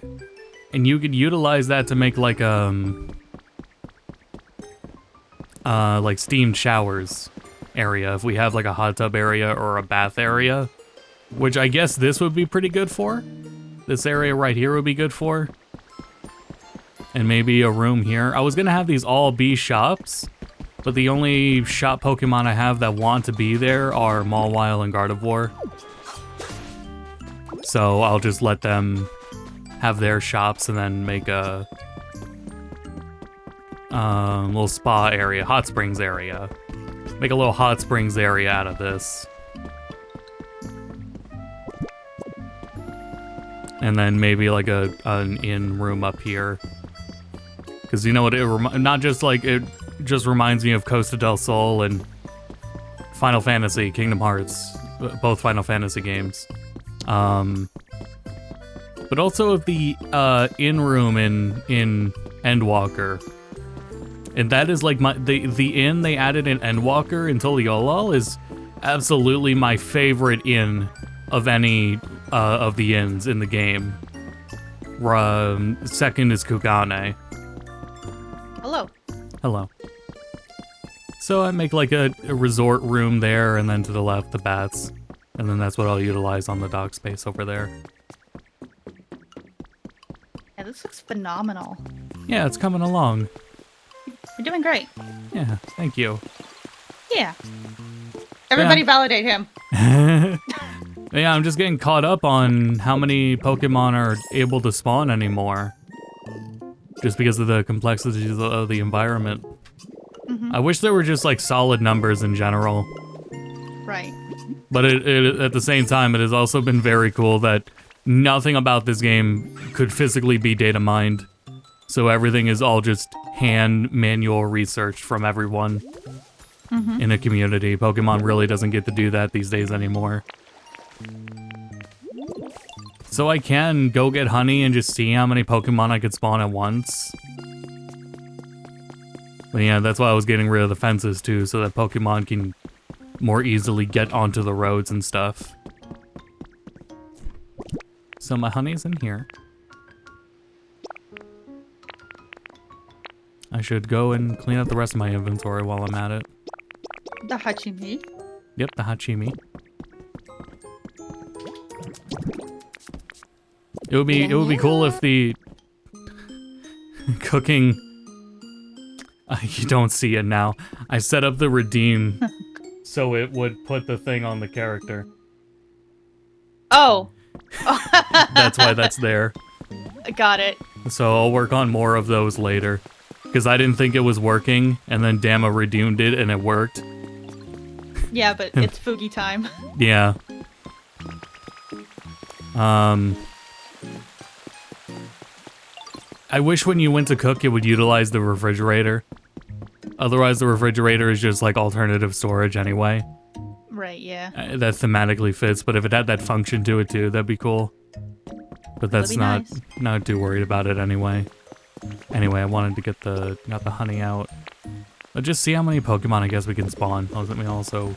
and you could utilize that to make like steamed showers area if we have like a hot tub area or a bath area, which I guess this would be pretty good for. This area right here would be good for. And maybe a room here. I was gonna have these all be shops, but the only shop Pokemon I have that want to be there are Mawile and Gardevoir. So I'll just let them have their shops and then make a little spa area, hot springs area. Make a little hot springs area out of this. And then maybe like an inn room up here. Because you know what, not just like, it just reminds me of Costa del Sol and Final Fantasy, Kingdom Hearts, both Final Fantasy games. But also of the inn room in Endwalker. And that is like the inn they added in Endwalker in Toliolol is absolutely my favorite inn of any of the inns in the game. Second is Kugane. Hello. Hello. So I make like a resort room there, and then to the left, the bats. And then that's what I'll utilize on the dock space over there. Yeah, this looks phenomenal. Yeah, it's coming along. You're doing great. Yeah, thank you. Yeah. Everybody validate him. Yeah, I'm just getting caught up on how many Pokemon are able to spawn anymore. Just because of the complexities of the environment. I wish there were just like solid numbers in general. Right. But at the same time, it has also been very cool that nothing about this game could physically be data mined. So everything is all just hand manual research from everyone in a community. Pokemon really doesn't get to do that these days anymore. So I can go get honey and just see how many Pokemon I could spawn at once. But yeah, that's why I was getting rid of the fences too, so that Pokemon can more easily get onto the roads and stuff. So my honey's in here. I should go and clean up the rest of my inventory while I'm at it. The Hachimi. Yep, the Hachimi. It would be cool if the cooking. You don't see it now. I set up the redeem so it would put the thing on the character. Oh. That's why that's there. Got it. So I'll work on more of those later. Because I didn't think it was working, and then Dama redeemed it and it worked. Yeah, but it's Fugi time. Yeah. I wish when you went to cook, it would utilize the refrigerator. Otherwise, the refrigerator is just like alternative storage anyway. Right, yeah. That thematically fits, but if it had that function to it too, that'd be cool. But that's not too worried about it anyway. Anyway, I wanted to get got the honey out. Let's just see how many Pokemon I guess we can spawn. Let me also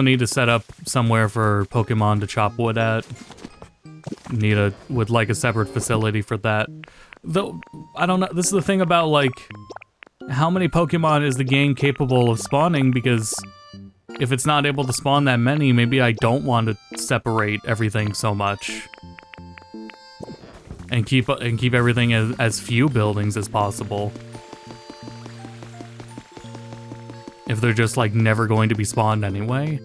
need to set up somewhere for Pokemon to chop wood at. Would like a separate facility for that. Though I don't know. This is the thing about like how many Pokemon is the game capable of spawning, because if it's not able to spawn that many, maybe I don't want to separate everything so much. And keep everything as few buildings as possible. If they're just like never going to be spawned anyway.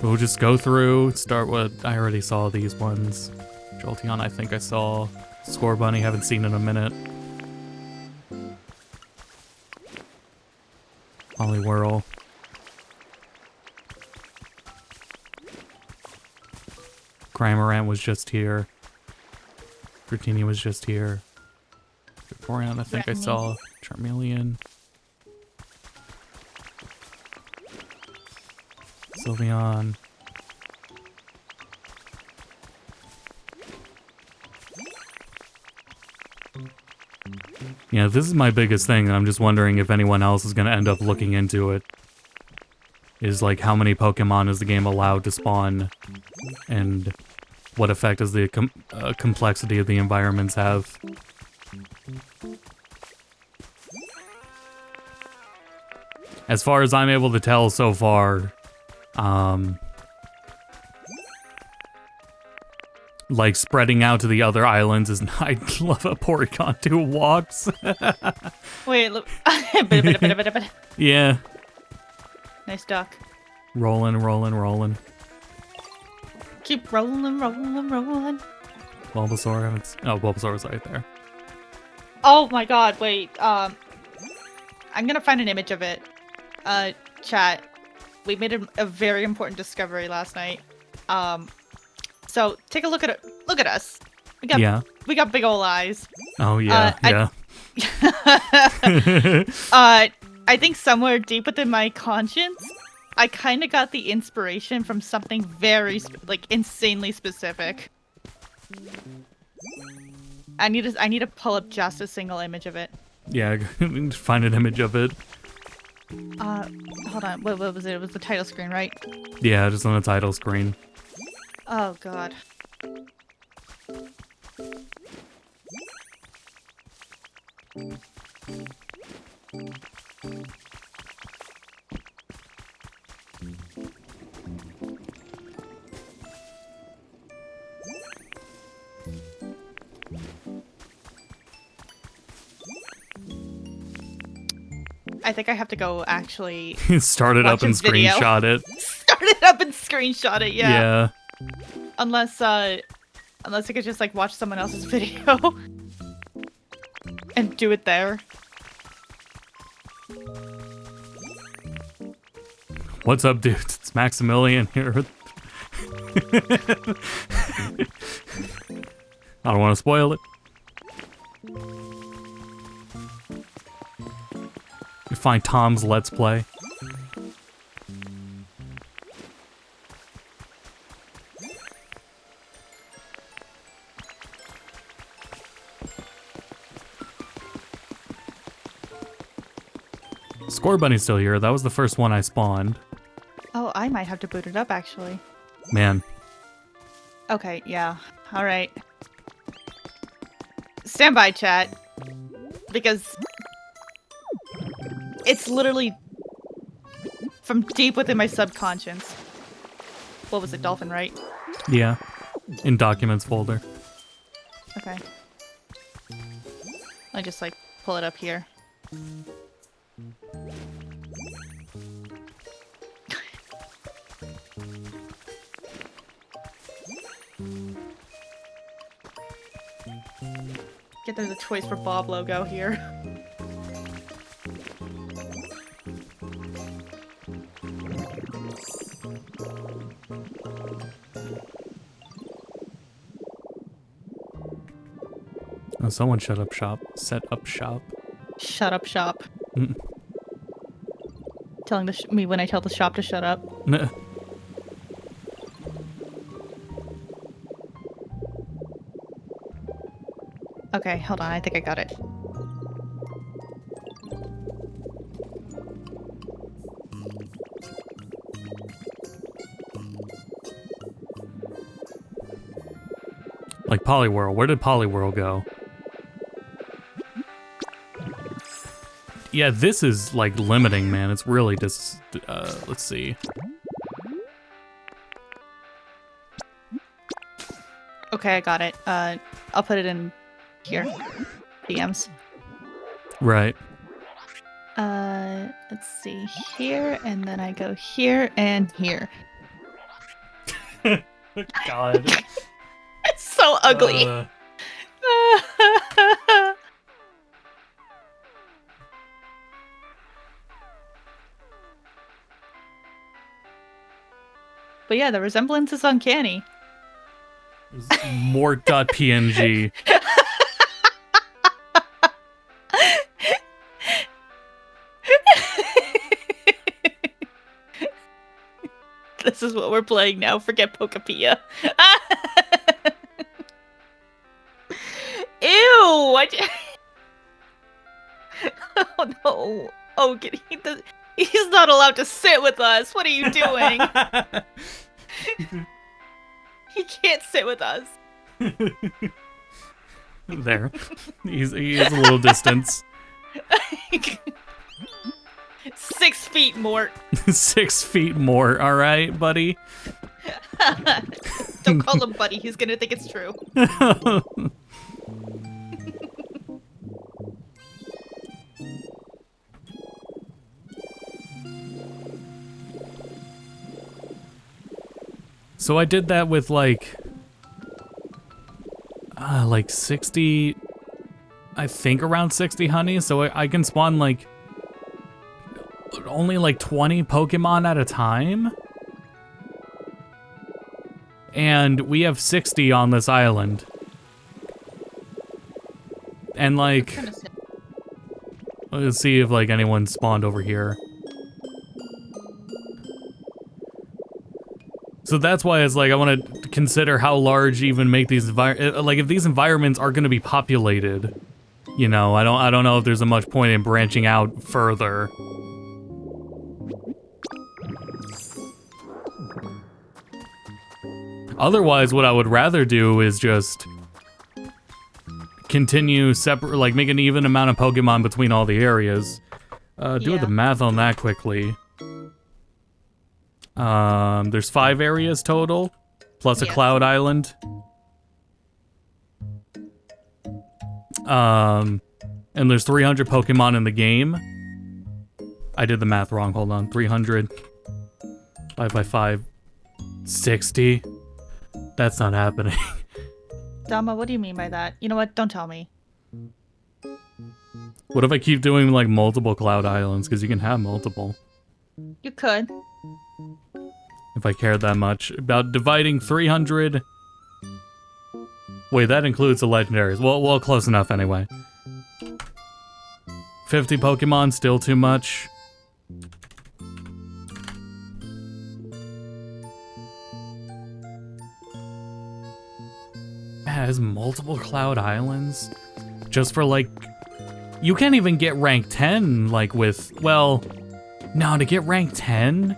We'll just go through, start with, I already saw these ones. Jolteon I think I saw. Scorbunny, haven't seen in a minute. Poliwhirl. Cramorant was just here. Dratini was just here. Vaporeon I think I saw. Charmeleon. Sylveon. Yeah, this is my biggest thing, and I'm just wondering if anyone else is going to end up looking into it. Is like how many Pokemon is the game allowed to spawn, and what effect does the complexity of the environments have? As far as I'm able to tell so far, like spreading out to the other islands is not. I love a Porygon who walks. Wait, look. Yeah. Nice duck. Rolling, rolling, rolling. Keep rolling, rolling, rolling. Bulbasaur, Bulbasaur was right there. Oh my god, wait. I'm gonna find an image of it. Chat. We made a very important discovery last night. So take a look at it. Look at us. We got big ol' eyes. Oh yeah, yeah. I think somewhere deep within my conscience, I kind of got the inspiration from something very insanely specific. I need to pull up just a single image of it. Yeah, find an image of it. Hold on. What was it? It was the title screen, right? Yeah, just on the title screen. Oh god. I think I have to go actually start it up and screenshot it. Start it up and screenshot it, yeah. Yeah. Unless I could just like watch someone else's video and do it there. What's up, dudes? It's Maximilian here. I don't want to spoil it. You find Tom's Let's Play. Scorbunny's still here. That was the first one I spawned. Oh, I might have to boot it up actually. Man. Okay, yeah. Alright. Stand by, chat. Because it's literally from deep within my subconscious. What was it, Dolphin, right? Yeah. In Documents folder. Okay. I just like pull it up here. Get there's a Toys for Bob logo here. Oh, someone shut up shop. Set up shop. Shut up, shop. Mm. Telling me when I tell the shop to shut up. Nah. Okay, hold on. I think I got it. Like Poliwhirl. Where did Poliwhirl go? Yeah, this is like limiting, man. It's really just, let's see. Okay, I got it. I'll put it in here. DMs. Right. Let's see here, and then I go here and here. God. It's so ugly. But yeah, the resemblance is uncanny. Mort.png. This is what we're playing now. Forget Pokopia. Ew! Oh no! Oh, he's not allowed to sit with us. What are you doing? He can't sit with us. There. He is a little distance. 6 feet more. 6 feet more, alright, buddy? Don't call him buddy, he's gonna think it's true. So I did that with like 60, I think around 60 honeys, so I can spawn like only like 20 Pokemon at a time. And we have 60 on this island. And like, let's see if like anyone spawned over here. So that's why it's like I want to consider how large even make these like if these environments are going to be populated, you know, I don't know if there's a much point in branching out further. Otherwise, what I would rather do is just continue separate, like make an even amount of Pokemon between all the areas. Do the math on that quickly. There's 5 areas total, plus a Cloud Island. And there's 300 Pokemon in the game. I did the math wrong, hold on. 300, 5 by 5, 60. That's not happening. Dama, what do you mean by that? You know what? Don't tell me. What if I keep doing like multiple Cloud Islands? Because you can have multiple. You could. If I cared that much. About dividing 300... Wait, that includes the legendaries. Well, close enough anyway. 50 Pokemon, still too much. Has multiple Cloud Islands? Just for like... You can't even get rank 10, like with... Well... No, to get rank 10...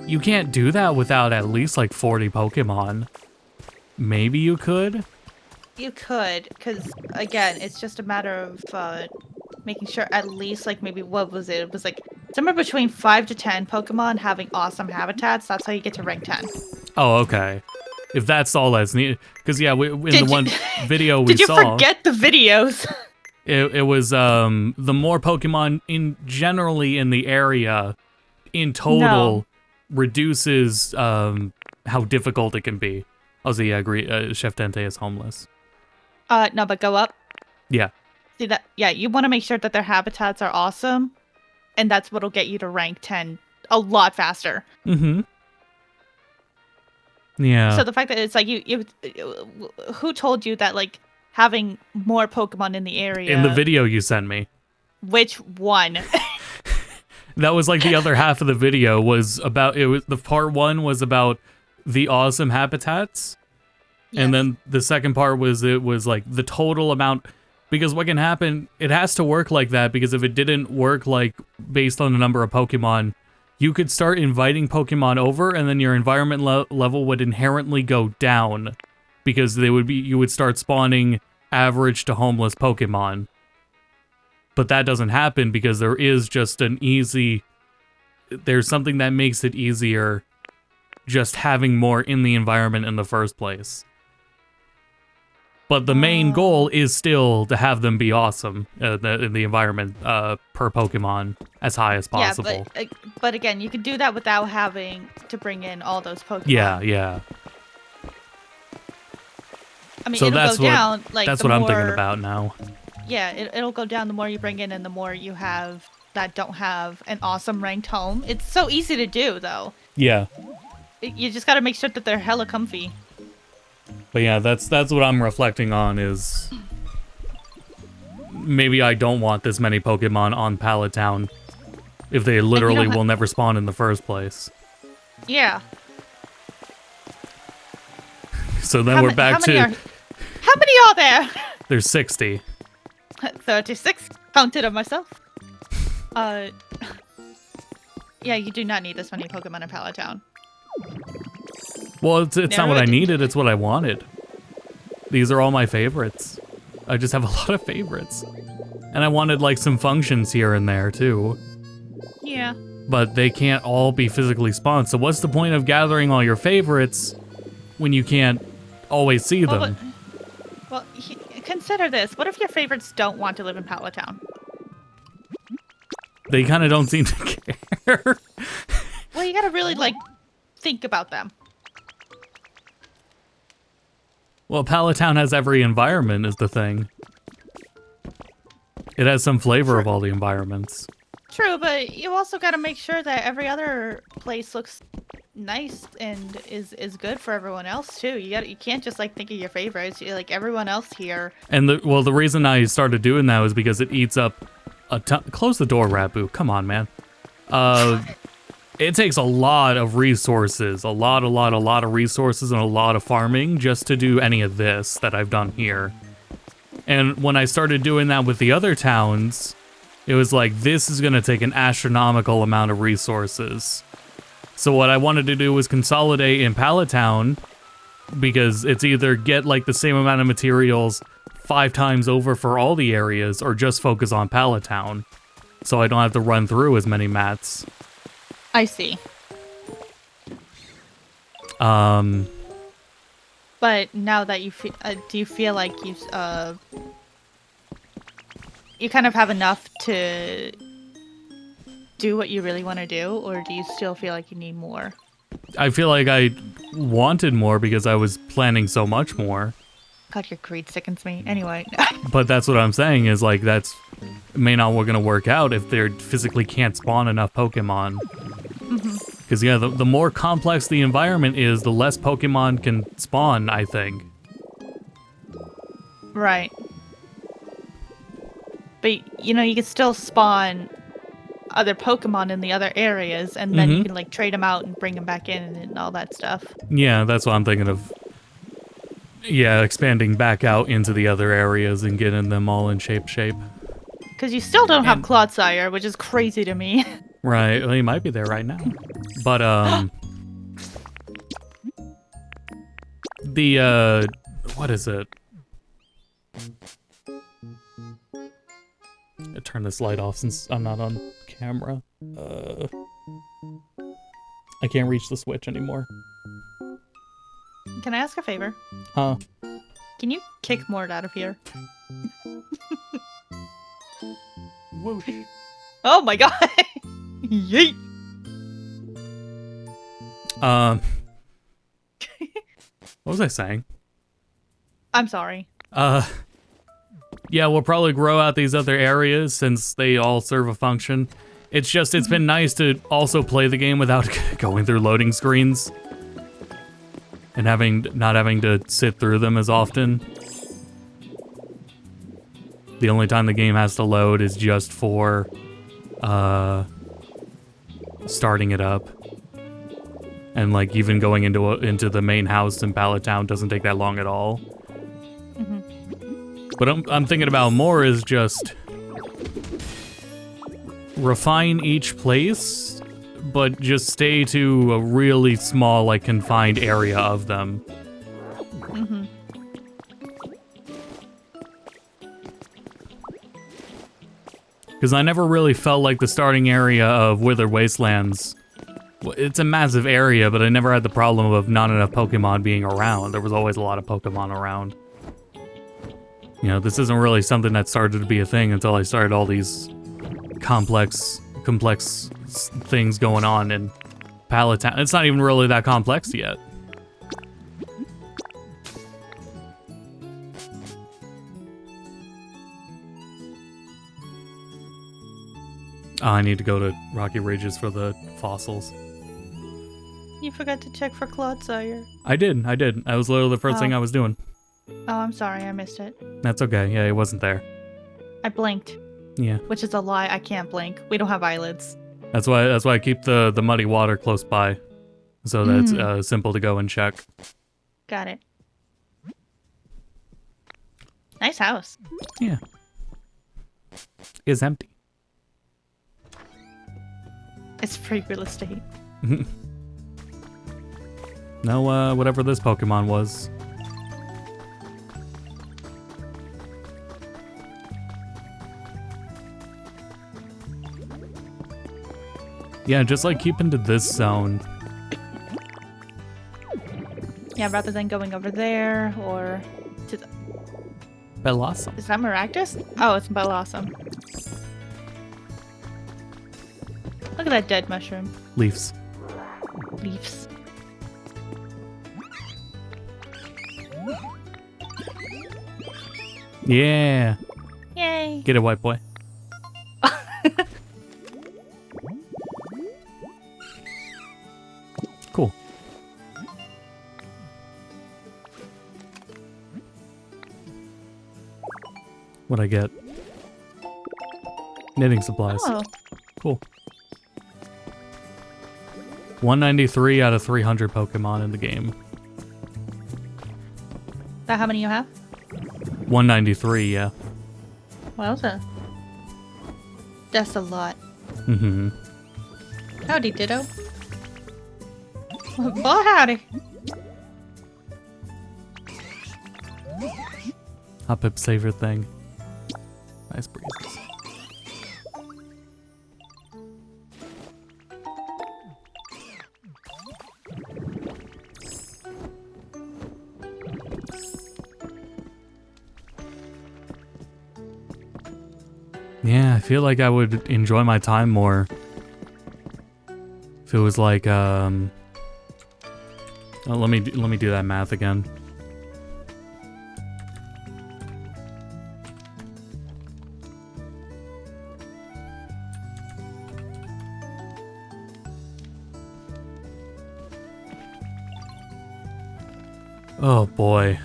You can't do that without at least like 40 Pokemon. Maybe you could? You could, because again, it's just a matter of making sure at least like maybe, what was it? It was like somewhere between 5 to 10 Pokemon having awesome habitats. That's how you get to rank 10. Oh, okay. If that's all that's needed. Because yeah, in the one video we saw... Did you forget the videos? It was the more Pokemon generally in the area in total reduces how difficult it can be. Oh, so yeah, agree. Chef Dente is homeless. No, but go up. Yeah. See that? Yeah, you want to make sure that their habitats are awesome, and that's what'll get you to rank 10 a lot faster. Mm-hmm. Yeah. So the fact that it's like you who told you that like having more Pokemon in the area. In the video you sent me. Which one? That was like the other half of the video was about, the part 1 was about the awesome habitats. Yes. And then the second part was, it was like the total amount, because what can happen, it has to work like that, because if it didn't work like based on the number of Pokemon, you could start inviting Pokemon over and then your environment level would inherently go down because you would start spawning average to homeless Pokemon. But that doesn't happen because there is just there's something that makes it easier just having more in the environment in the first place. But the main goal is still to have them be awesome in the environment per Pokemon as high as possible. Yeah, but again, you can do that without having to bring in all those Pokemon. Yeah. I mean, so it'll go down. Like, that's what I'm thinking about now. Yeah, it'll go down the more you bring in and the more you have that don't have an awesome ranked home. It's so easy to do, though. Yeah. You just gotta make sure that they're hella comfy. But yeah, that's what I'm reflecting on is maybe I don't want this many Pokemon on Pallet Town if they literally will never spawn in the first place. Yeah. So then we're back to... How many are there? There's 60. 36. Counted on myself. Yeah, you do not need this many Pokemon in Pallet Town. Well, it's not what I needed, it's what I wanted. These are all my favorites. I just have a lot of favorites. And I wanted, like, some functions here and there, too. Yeah. But they can't all be physically spawned, so what's the point of gathering all your favorites when you can't always see them? Well, consider this. What if your favorites don't want to live in Pallet Town? They kind of don't seem to care. Well, you gotta really, like, think about them. Well, Pallet Town has every environment is the thing. It has some flavor of all the environments. True, but you also gotta make sure that every other place looks nice and is good for everyone else too. You can't just like think of your favorites. You like everyone else here. And the reason I started doing that was because it eats up a ton. Close the door, Rabu. Come on, man. It takes a lot of resources, a lot of resources and a lot of farming just to do any of this that I've done here. And when I started doing that with the other towns, it was like, this is going to take an astronomical amount of resources. So what I wanted to do was consolidate in Pallet Town, because it's either get like the same amount of materials 5 times over for all the areas, or just focus on Pallet Town, so I don't have to run through as many mats. I see. But now that you feel, do you feel like you kind of have enough to do what you really want to do, or do you still feel like you need more? I feel like I wanted more because I was planning so much more. God, your greed sickens me. Anyway. But that's what I'm saying is like that's may not going to work out if they physically can't spawn enough Pokemon. Because yeah, the more complex the environment is, the less Pokemon can spawn, I think. Right. But you know, you can still spawn other Pokemon in the other areas, and then you can like trade them out and bring them back in and all that stuff. Yeah, that's what I'm thinking of. Yeah, expanding back out into the other areas and getting them all in shape. Because you still don't have Clodsire, which is crazy to me. Right, well, he might be there right now. But, what is it? I turn this light off since I'm not on camera. I can't reach the switch anymore. Can I ask a favor? Huh? Can you kick Mort out of here? Whoosh. Oh my god! Yeet! What was I saying? I'm sorry. Yeah, we'll probably grow out these other areas since they all serve a function. It's just, it's been nice to also play the game without going through loading screens. And not having to sit through them as often. The only time the game has to load is just for starting it up. And like even going into the main house in Pallet Town doesn't take that long at all. But I'm thinking about more is just refine each place, but just stay to a really small, like, confined area of them. Because I never really felt like the starting area of Wither Wastelands. It's a massive area, but I never had the problem of not enough Pokemon being around. There was always a lot of Pokemon around. You know, this isn't really something that started to be a thing until I started all these complex things going on in Pallet Town. It's not even really that complex yet. Oh, I need to go to Rocky Ridges for the fossils. You forgot to check for Clodsire. I did. That was literally the first thing I was doing. Oh, I'm sorry, I missed it. That's okay. Yeah, it wasn't there. I blinked. Yeah. Which is a lie. I can't blink. We don't have eyelids. That's why I keep the muddy water close by, so that it's simple to go and check. Got it. Nice house. Yeah. It's empty. It's free real estate. No, whatever this Pokemon was. Yeah, just like keep into this zone. Yeah, rather than going over there or to the... Bellossom. Is that Maractus? Oh, it's Bellossom. Look at that dead mushroom. Leaves. Leaves. Yeah. Yay. Get it, white boy. Cool. What'd I get? Knitting supplies. Oh. Cool. 193 out of 300 Pokemon in the game. Is that how many you have? 193, yeah. Wowza. That's a lot. Mm-hmm. Howdy, Ditto. Well, howdy. Hoppip's favorite thing. Nice breezes. Yeah, I feel like I would enjoy my time more if it was like, oh, let me do that math again. Oh boy,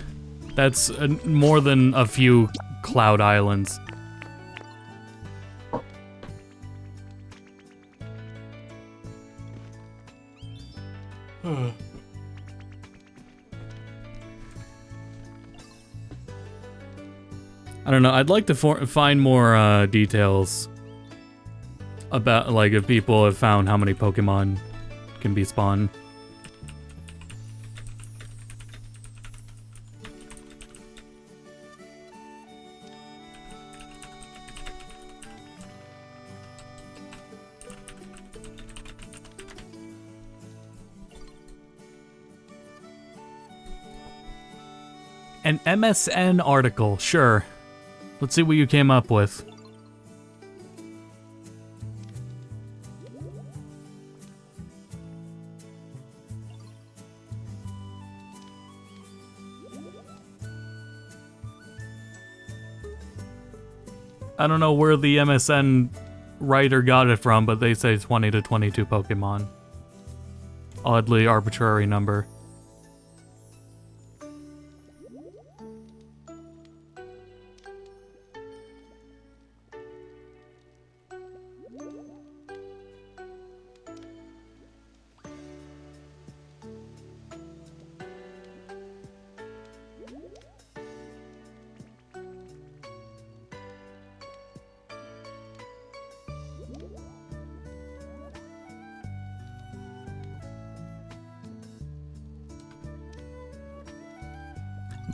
that's more than a few Cloud Islands. I don't know, I'd like to find more details about, like, if people have found how many Pokemon can be spawned. An MSN article, sure. Let's see what you came up with. I don't know where the MSN writer got it from, but they say 20 to 22 Pokemon. Oddly arbitrary number.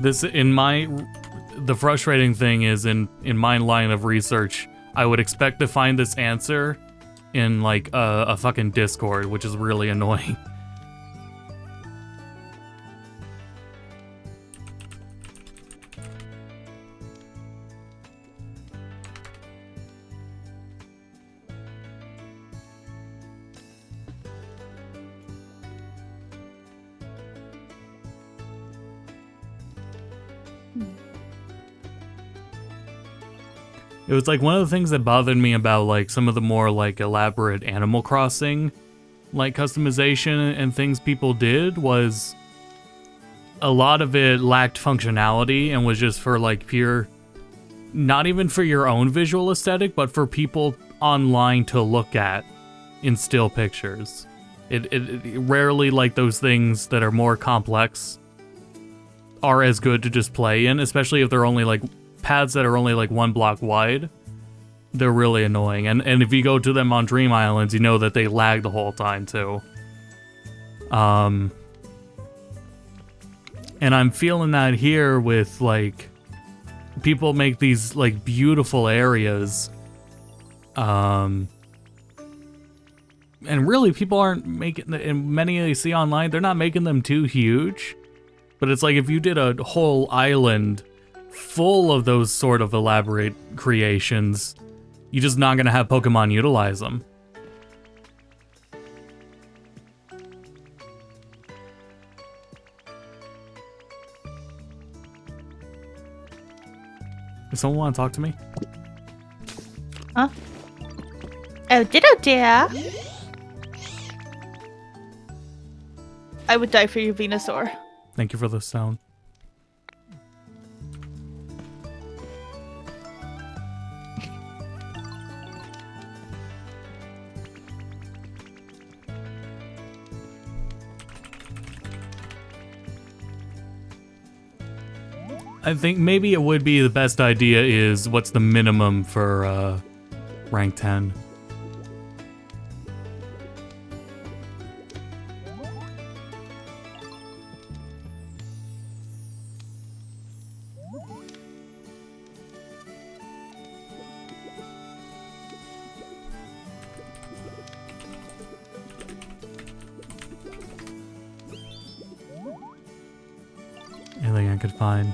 The frustrating thing is in my line of research, I would expect to find this answer in like a fucking Discord, which is really annoying. It was like one of the things that bothered me about like some of the more like elaborate Animal Crossing like customization and things people did was a lot of it lacked functionality and was just for like pure, not even for your own visual aesthetic, but for people online to look at in still pictures. It rarely, like, those things that are more complex are as good to just play in, especially if they're only like paths that are only like 1 block wide. They're really annoying, and if you go to them on Dream Islands, you know that they lag the whole time too. And I'm feeling that here with like people make these like beautiful areas, and really people aren't making, and many you see online, they're not making them too huge. But it's like if you did a whole island full of those sort of elaborate creations, you're just not gonna have Pokemon utilize them. Does someone want to talk to me? Huh? Oh, dear. I would die for you, Venusaur. Thank you for the sound. I think maybe it would be the best idea is what's the minimum for rank 10. Anything I could find.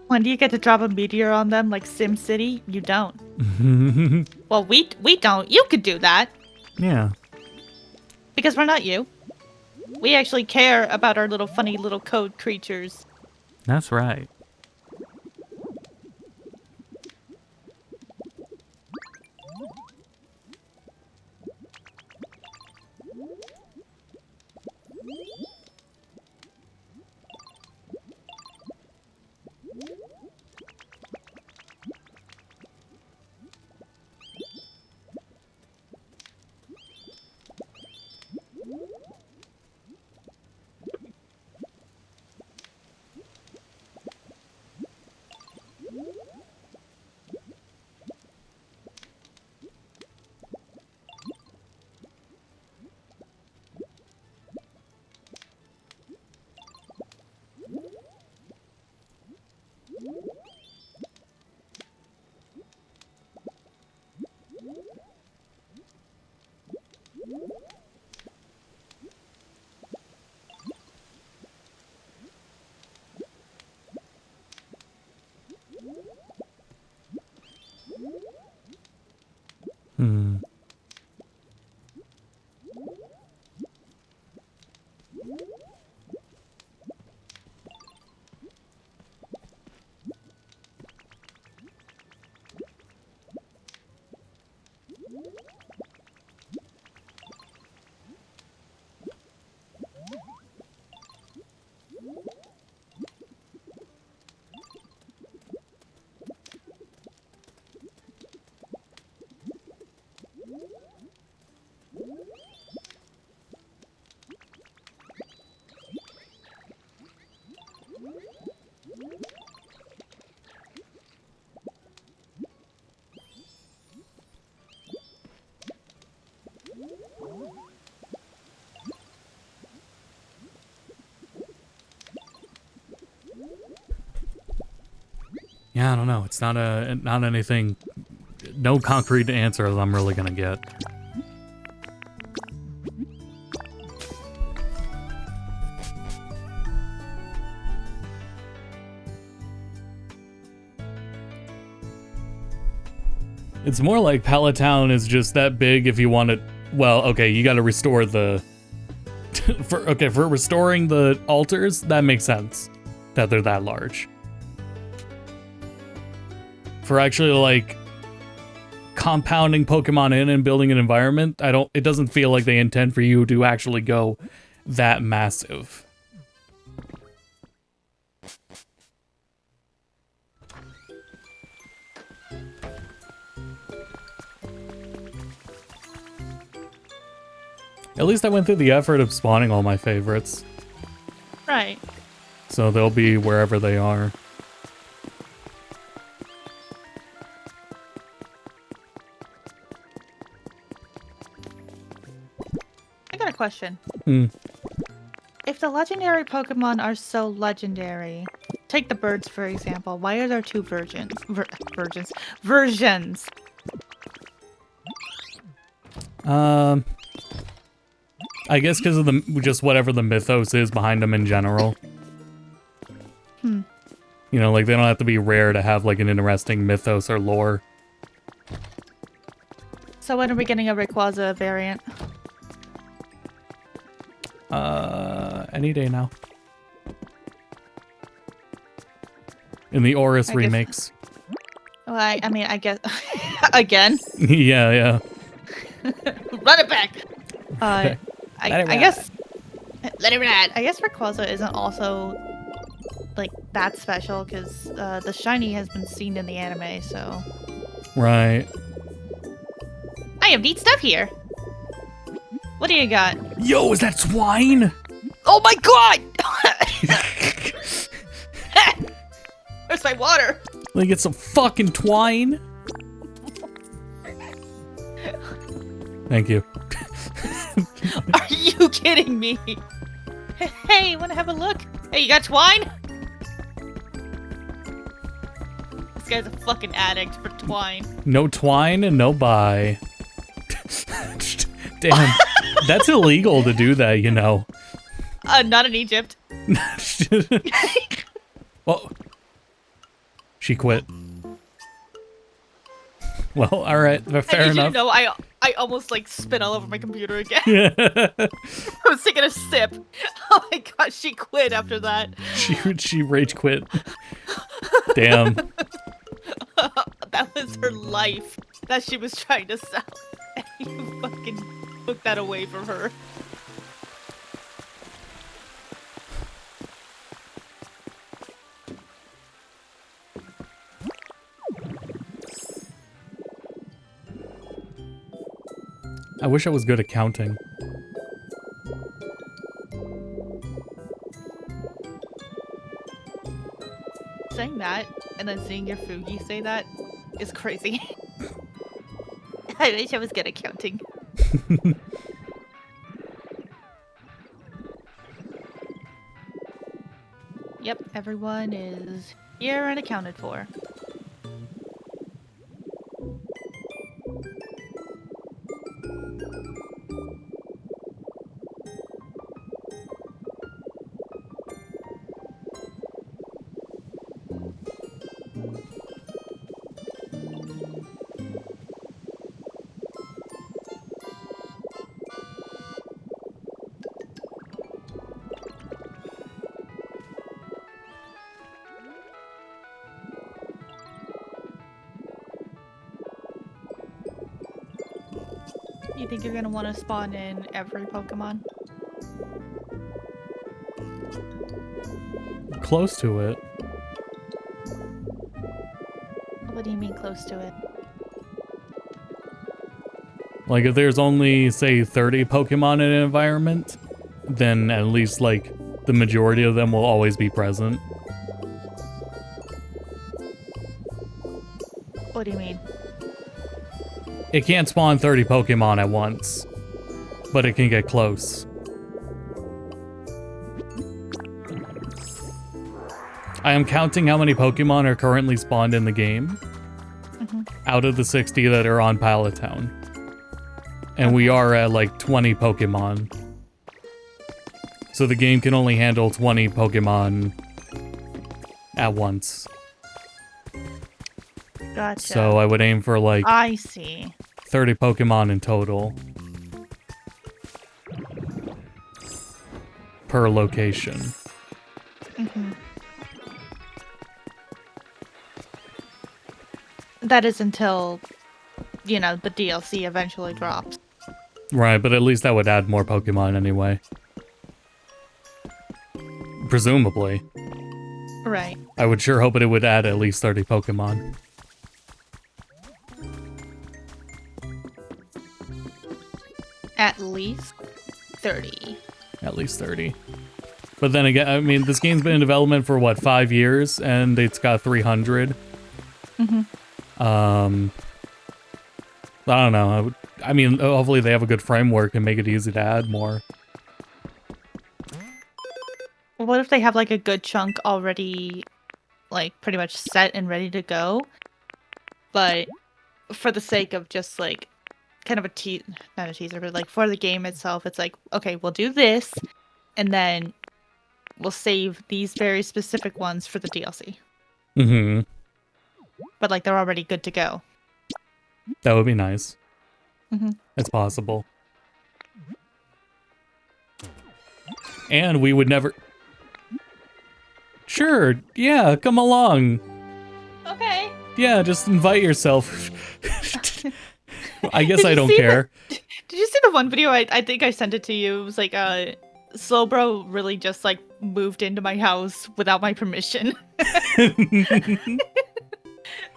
When do you get to drop a meteor on them like Sim City? You don't. Well, we don't. You could do that. Yeah. Because we're not you. We actually care about our little funny little code creatures. That's right. Yeah, I don't know. It's not anything, no concrete answer that I'm really gonna get. It's more like Pallet Town is just that big if you want to, well, okay, you gotta restore the, for restoring the altars, that makes sense that they're that large. For actually, like, compounding Pokemon in and building an environment, it doesn't feel like they intend for you to actually go that massive. At least I went through the effort of spawning all my favorites. Right. So they'll be wherever they are. I got a question. Hmm. If the legendary Pokemon are so legendary, take the birds for example. Why are there two versions? Versions. I guess because of just whatever the mythos is behind them in general. Hmm. You know, like they don't have to be rare to have like an interesting mythos or lore. So when are we getting a Rayquaza variant? Any day now. In the Oris remakes. Well, I mean, I guess again. Yeah. Run it back. I guess. Let it ride. I guess Rayquaza isn't also like that special because the shiny has been seen in the anime. So. Right. I have neat stuff here. What do you got? Yo, is that swine? Oh my god! Where's my water? Let me get some fucking twine. Thank you. Are you kidding me? Hey, wanna have a look? Hey, you got twine? This guy's a fucking addict for twine. No twine and no buy. Damn, that's illegal to do that, you know. Not in Egypt. Oh, she quit. Well, all right, fair enough. You know, I almost like spit all over my computer again. I was taking a sip. Oh my god, she quit after that. She rage quit. Damn. That was her life that she was trying to sell. And you fucking took that away from her. I wish I was good at counting. Saying that and then seeing your Fugi say that is crazy. I wish I was good at counting. Yep, everyone is here and accounted for. You think you're gonna want to spawn in every Pokemon? Close to it. What do you mean close to it? Like if there's only, say, 30 Pokemon in an environment, then at least like the majority of them will always be present. What do you mean? It can't spawn 30 Pokemon at once, but it can get close. I am counting how many Pokemon are currently spawned in the game out of the 60 that are on Pallet Town. And we are at like 20 Pokemon. So the game can only handle 20 Pokemon at once. Gotcha. So I would aim for like I see. 30 Pokemon in total per location. That is until, you know, the DLC eventually drops. Right, but at least that would add more Pokemon anyway. Presumably. Right. I would sure hope it would add at least 30 Pokemon. At least 30. At least 30. But then again, I mean, this game's been in development for, what, 5 years? And it's got 300. I don't know. I mean, hopefully they have a good framework and make it easy to add more. What if they have like a good chunk already, like pretty much set and ready to go, but for the sake of just like kind of not a teaser, but like for the game itself, it's like, okay, we'll do this, and then we'll save these very specific ones for the DLC. But like they're already good to go. That would be nice. It's possible. And we would never... Sure, yeah, come along. Okay. Yeah, just invite yourself. I guess I don't care. Did you see the one video? I think I sent it to you. It was like, Slowbro really just like moved into my house without my permission.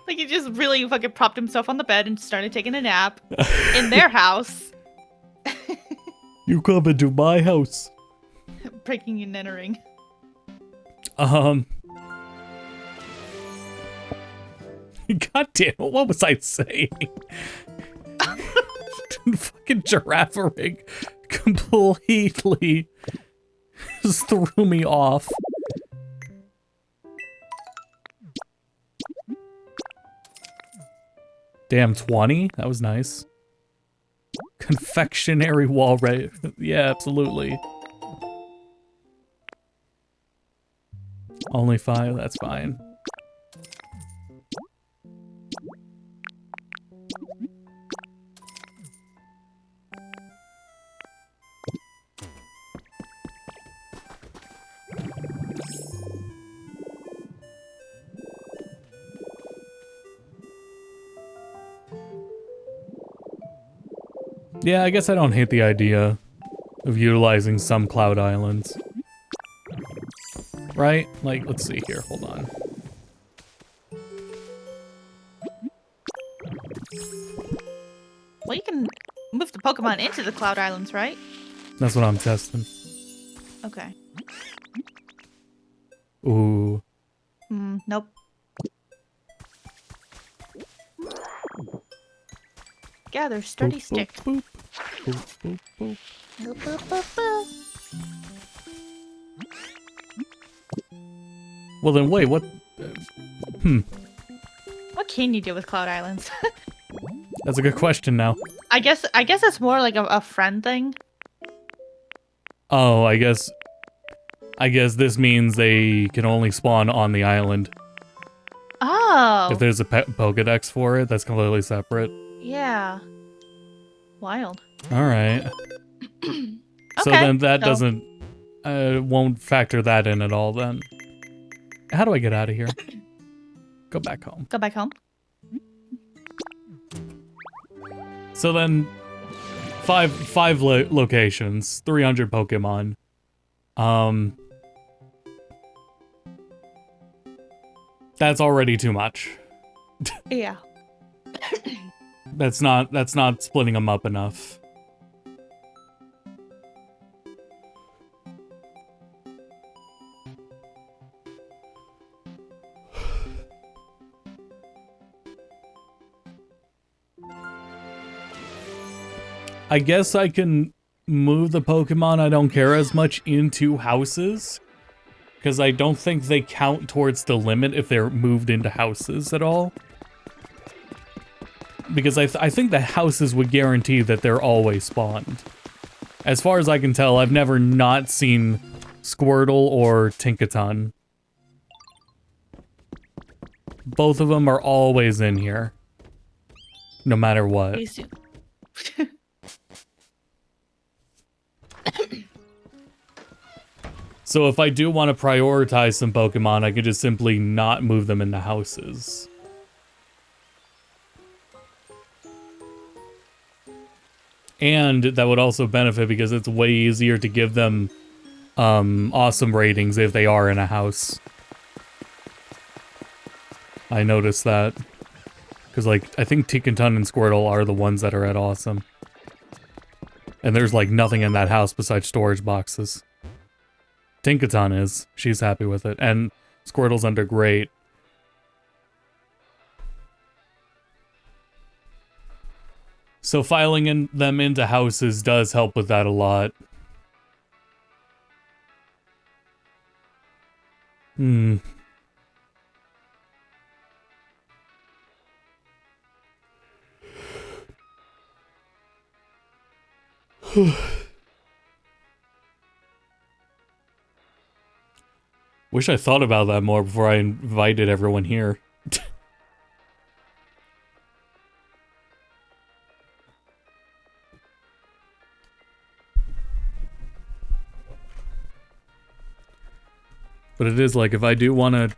Like he just really fucking propped himself on the bed and started taking a nap in their house. You come into my house. Breaking and entering. God damn it, what was I saying? Fucking giraffe rig completely just threw me off. Damn, 20? That was nice. Confectionery wall, right? Yeah, absolutely. Only 5, that's fine. Yeah, I guess I don't hate the idea of utilizing some cloud islands. Right? Like, let's see here, hold on. Well, you can move the Pokemon into the Cloud Islands, right? That's what I'm testing. Okay. Ooh. Nope. Gather sturdy sticks. Boop, boop, boop, boop. Boop, boop, boop, boop. Well then, wait, what? What can you do with Cloud Islands? That's a good question now. I guess it's more like a friend thing. Oh, I guess this means they can only spawn on the island. Oh. If there's a Pokedex for it, that's completely separate. Yeah. Wild. All right. So then that doesn't won't factor that in at all then. How do I get out of here? Go back home. Go back home. So then, five locations, 300 Pokemon. That's already too much. Yeah. That's not splitting them up enough. I guess I can move the Pokemon I don't care as much into houses. because I don't think they count towards the limit if they're moved into houses at all. Because I think the houses would guarantee that they're always spawned. As far as I can tell, I've never not seen Squirtle or Tinkaton. Both of them are always in here. No matter what. Please do. So if I do want to prioritize some Pokemon, I could just simply not move them into houses. And that would also benefit because it's way easier to give them awesome ratings if they are in a house. I noticed that. Because, like, I think Tinkaton and Squirtle are the ones that are at awesome. And there's, like, nothing in that house besides storage boxes. Tinkaton is. She's happy with it. And Squirtle's under great. So filing them into houses does help with that a lot. Wish I thought about that more before I invited everyone here. But it is like, if I do want to...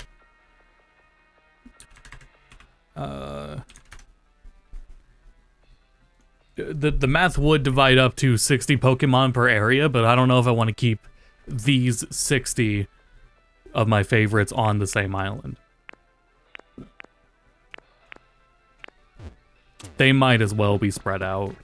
The math would divide up to 60 Pokemon per area, but I don't know if I want to keep these 60 of my favorites on the same island. They might as well be spread out.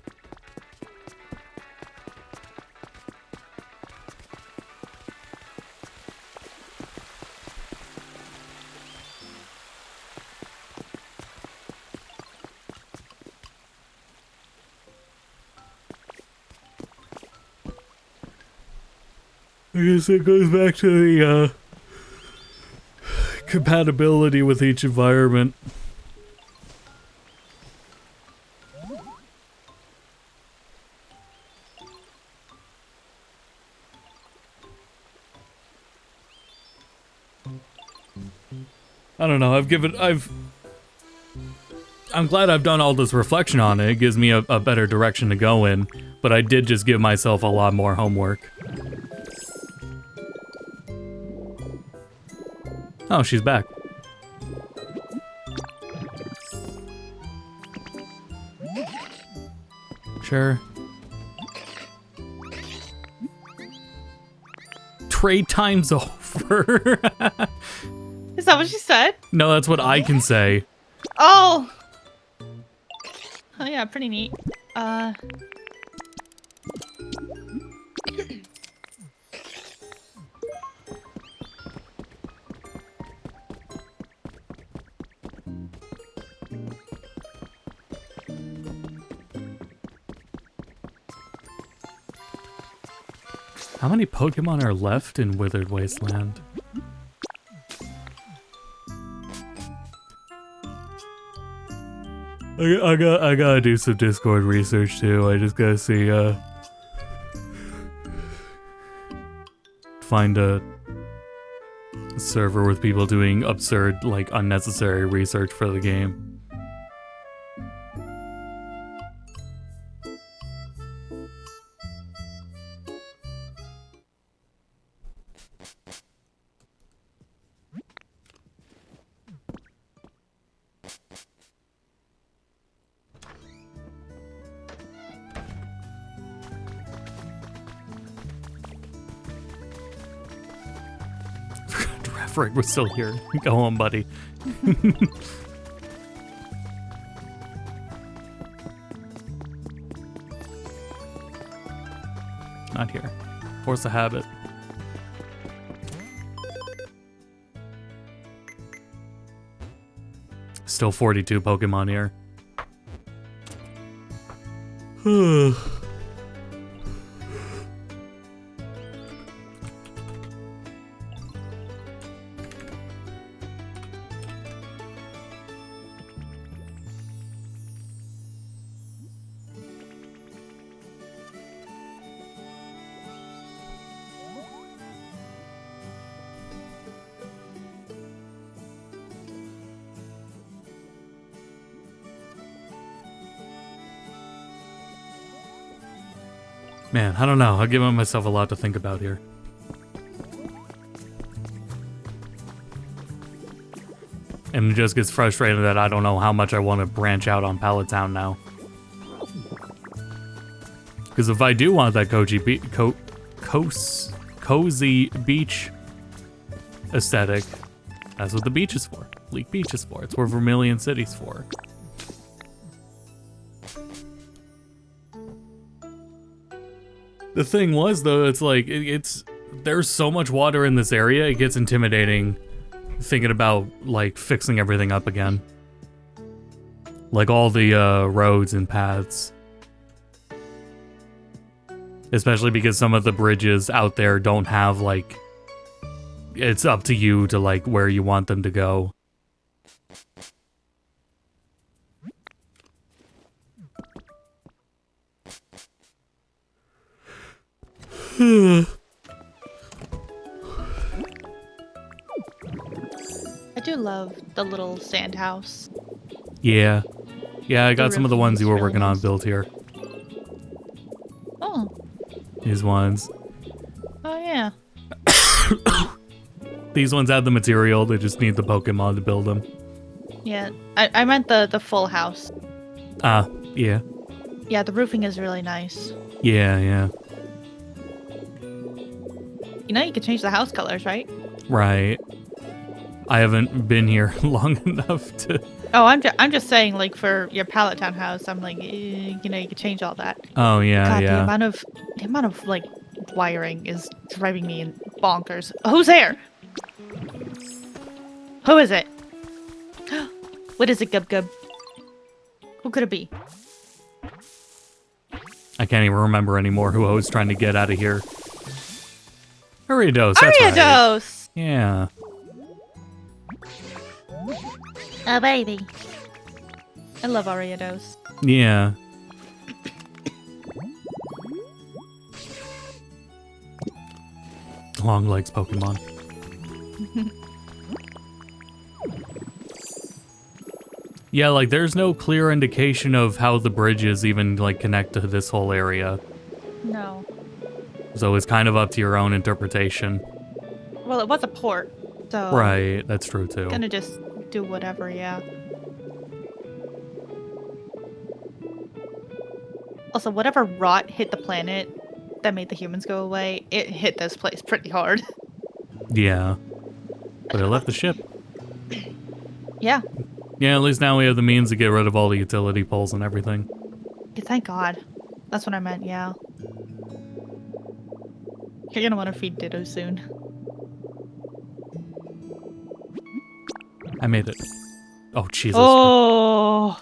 I guess it goes back to the compatibility with each environment. I don't know, I'm glad I've done all this reflection on it. It gives me a better direction to go in, but I did just give myself a lot more homework. Oh, she's back. Sure. Trade time's over. Is that what she said? No, that's what I can say. Oh! Oh yeah, pretty neat. How many Pokemon are left in Withered Wasteland? I gotta do some Discord research too. I just gotta see, find a server with people doing absurd, like, unnecessary research for the game. Frig was still here. Go on, buddy. Not here. Force a habit. Still 42 Pokemon here. Man, I don't know. I've given myself a lot to think about here. And it just gets frustrating that I don't know how much I want to branch out on Pallet Town now. Because if I do want that cozy beach aesthetic, that's what the beach is for. Bleak Beach is for. It's what Vermilion City's for. The thing was, though, it's like, there's so much water in this area, it gets intimidating thinking about, like, fixing everything up again. Like, all the roads and paths. Especially because some of the bridges out there don't have, like, it's up to you to, like, where you want them to go. I do love the little sand house. Yeah. Yeah, I got The some of the ones you were really working on nice. built here. Oh. These ones. Oh, yeah. These ones have the material, they just need the Pokemon to build them. Yeah. I meant the full house. Ah, yeah. Yeah, the roofing is really nice. Yeah, yeah. You know you can change the house colors, right? Right. I haven't been here long enough to... Oh, I'm just saying, like, for your Pallet Town house, I'm like, you know, you could change all that. Oh, yeah, God, yeah. the amount of, like, wiring is driving me bonkers. Who's there? Who is it? What is it, Gub Gub? Who could it be? I can't even remember anymore who I was trying to get out of here. Ariados, that's right. Ariados! Yeah. Oh, baby. I love Ariados. Yeah. Long legs Pokemon. Yeah, like, there's no clear indication of how the bridges even, like, connect to this whole area. No. So it's kind of up to your own interpretation. Well, it was a port, so... Right, that's true, too. Gonna just do whatever, yeah. Also, whatever rot hit the planet that made the humans go away, it hit this place pretty hard. Yeah. But it left the ship. Yeah. Yeah, at least now we have the means to get rid of all the utility poles and everything. Yeah, thank God. That's what I meant, yeah. You're gonna want to feed Ditto soon. I made it. Oh, Jesus. Oh!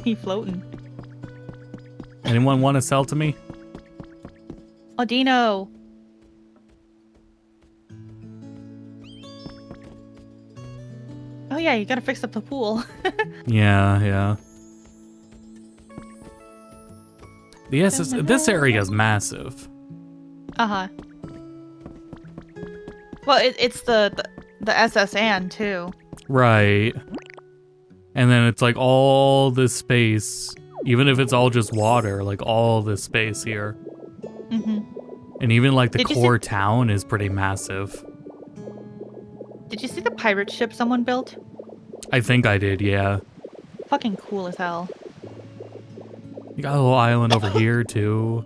He floating. Anyone want to sell to me? Oh, Dino! Oh yeah, you gotta fix up the pool. Yeah, yeah. This area is massive. Uh-huh. Well, it's the SS Anne, too. Right. And then it's like all this space, even if it's all just water, like all this space here. Mm-hmm. And even like the Did you core town is pretty massive. Did you see the pirate ship someone built? I think I did, yeah. Fucking cool as hell. You got a little island over here too.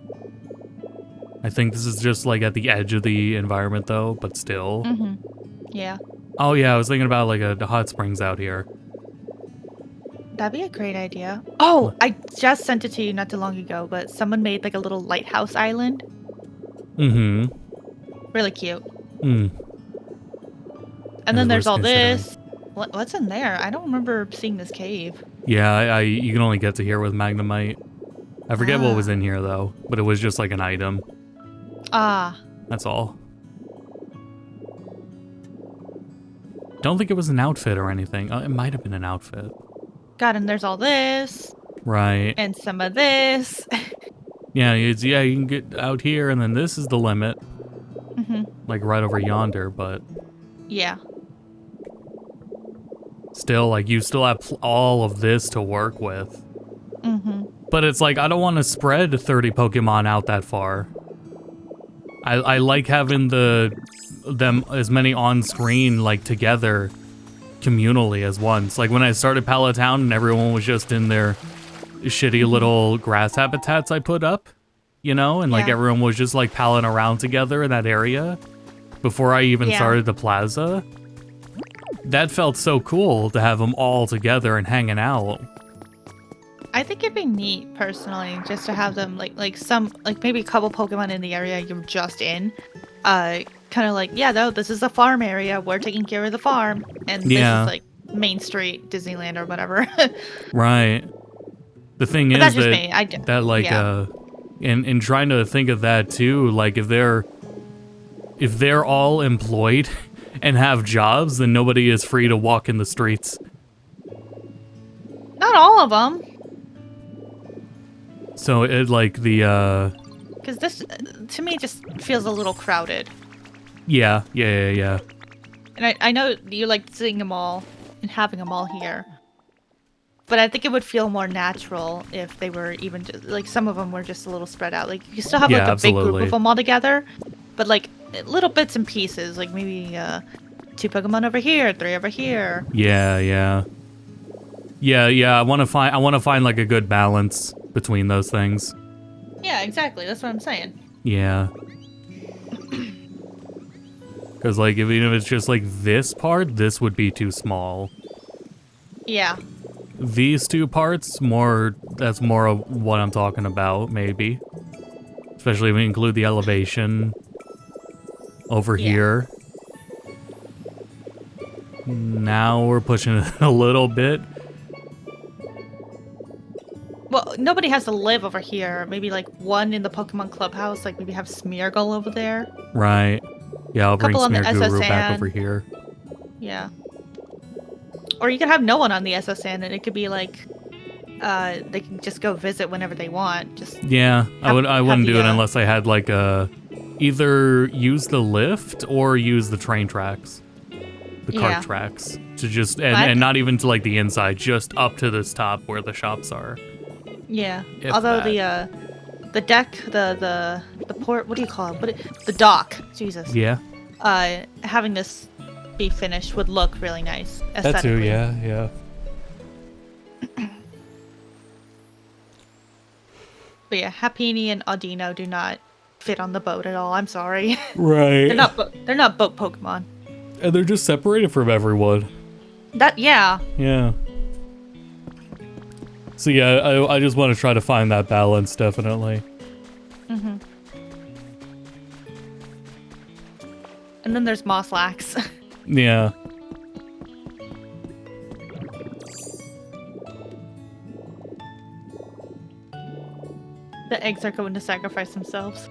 I think this is just like at the edge of the environment though, but still. Mm-hmm. Yeah. Oh yeah, I was thinking about like the hot springs out here. That'd be a great idea. Oh, I just sent it to you not too long ago, but someone made like a little lighthouse island. Mm-hmm. Really cute. Mm. And then there's worth all considering. this. What's in there? I don't remember seeing this cave. Yeah, you can only get to here with Magnemite. I forget what was in here though, but it was just like an item. Ah. That's all. Don't think it was an outfit or anything. It might have been an outfit. God, and there's all this. Right. And some of this. Yeah, you can get out here, and then this is the limit. Mm-hmm. Like right over yonder, but Yeah. still, like you still have all of this to work with. Mm-hmm. But it's like, I don't want to spread 30 Pokemon out that far. I like having them as many on screen, like, together communally as once. Like, when I started Pallet Town and everyone was just in their shitty little grass habitats I put up, you know? And, like, everyone was just, like, palling around together in that area before I even started the plaza. That felt so cool to have them all together and hanging out. I think it'd be neat, personally, just to have them, like maybe a couple Pokemon in the area you're just in. Kind of like, yeah, though, this is the farm area. We're taking care of the farm. And this is, like, Main Street, Disneyland, or whatever. Right. The thing is that's just me. in trying to think of that, too, like, if they're all employed and have jobs, then nobody is free to walk in the streets. Not all of them. So it like the because this to me just feels a little crowded. Yeah. And I know you like seeing them all and having them all here, but I think it would feel more natural if they were even just, like, some of them were just a little spread out. Like, you still have like a big group of them all together, but like little bits and pieces. Like maybe 2 Pokemon over here, 3 over here. Yeah. I want to find like a good balance between those things. Yeah, exactly. That's what I'm saying. Yeah. Because, like, even if it's just, like, this part, this would be too small. Yeah. These 2 parts, that's more of what I'm talking about, maybe. Especially if we include the elevation over here. Now we're pushing it a little bit. Well, nobody has to live over here. Maybe, like, one in the Pokemon Clubhouse. Like, maybe have Smeargle over there. Right. Yeah, I'll bring Smeargle back SSN. over here. Yeah. Or you could have no one on the SSN, and it could be, like, they can just go visit whenever they want. I wouldn't do it unless I had, like, either use the lift or use the train tracks. The cart tracks. To just, and not even to, like, the inside, just up to this top where the shops are. Yeah. Although the deck, the port, what do you call it? The dock. Jesus. Yeah. Having this be finished would look really nice. That too, yeah. But yeah, Happiny and Audino do not fit on the boat at all. I'm sorry. Right. They're not boat Pokemon. And they're just separated from everyone. Yeah. So yeah, I just want to try to find that balance, definitely. Mm-hmm. And then there's Mosslax. Yeah. The eggs are going to sacrifice themselves.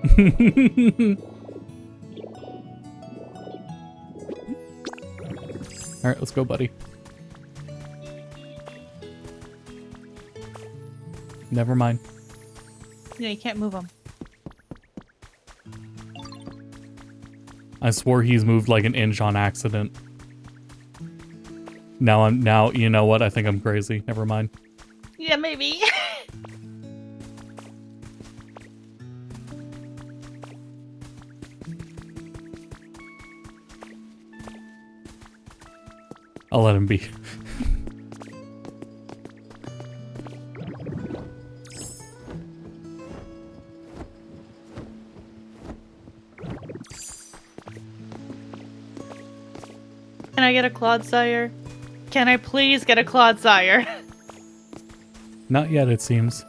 Alright, let's go, buddy. Never mind. Yeah, you can't move them. I swore he's moved like an inch on accident. Now, you know what? I think I'm crazy. Never mind. Yeah, maybe. I'll let him be. Can I get a Clodsire? Can I please get a Clodsire? Not yet, it seems.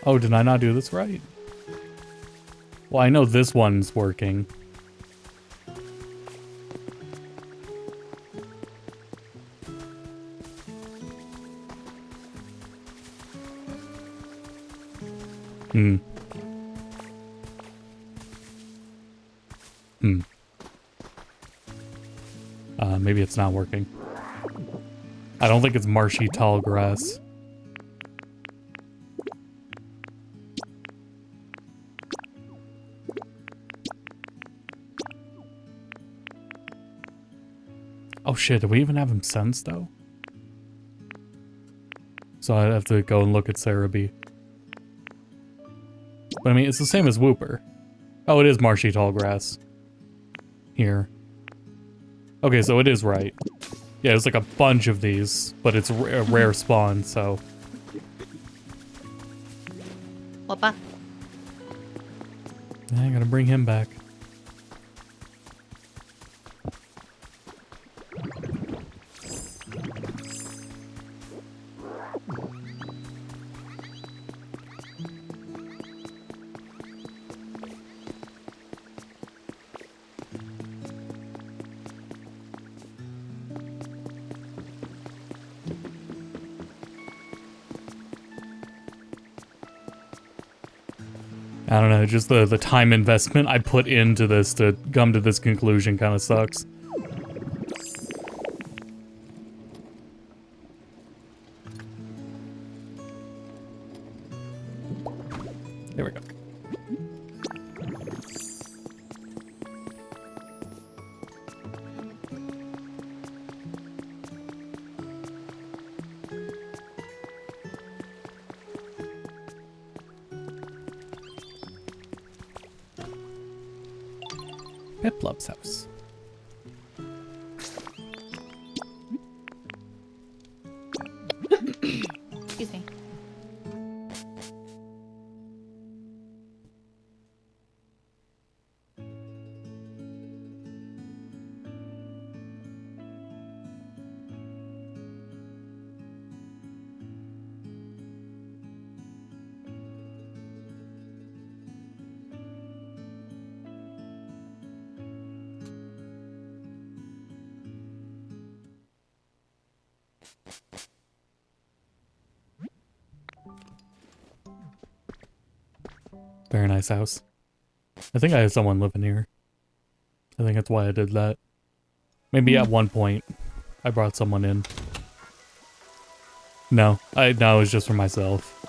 Oh, did I not do this right? Well, I know this one's working. Maybe it's not working. I don't think it's marshy tall grass. Oh shit, do we even have him sensed though? So I'd have to go and look at Cerebi. But I mean, it's the same as Wooper. Oh, it is marshy tall grass. Here. Okay, so it is right. Yeah, there's like a bunch of these, but it's a rare spawn, so... Opa. I gotta bring him back. I don't know, just the time investment I put into this to come to this conclusion kind of sucks. There we go. Piplup's house. Excuse me. Very nice house. I think I had someone living here. I think that's why I did that. Maybe at one point I brought someone in. No, it was just for myself.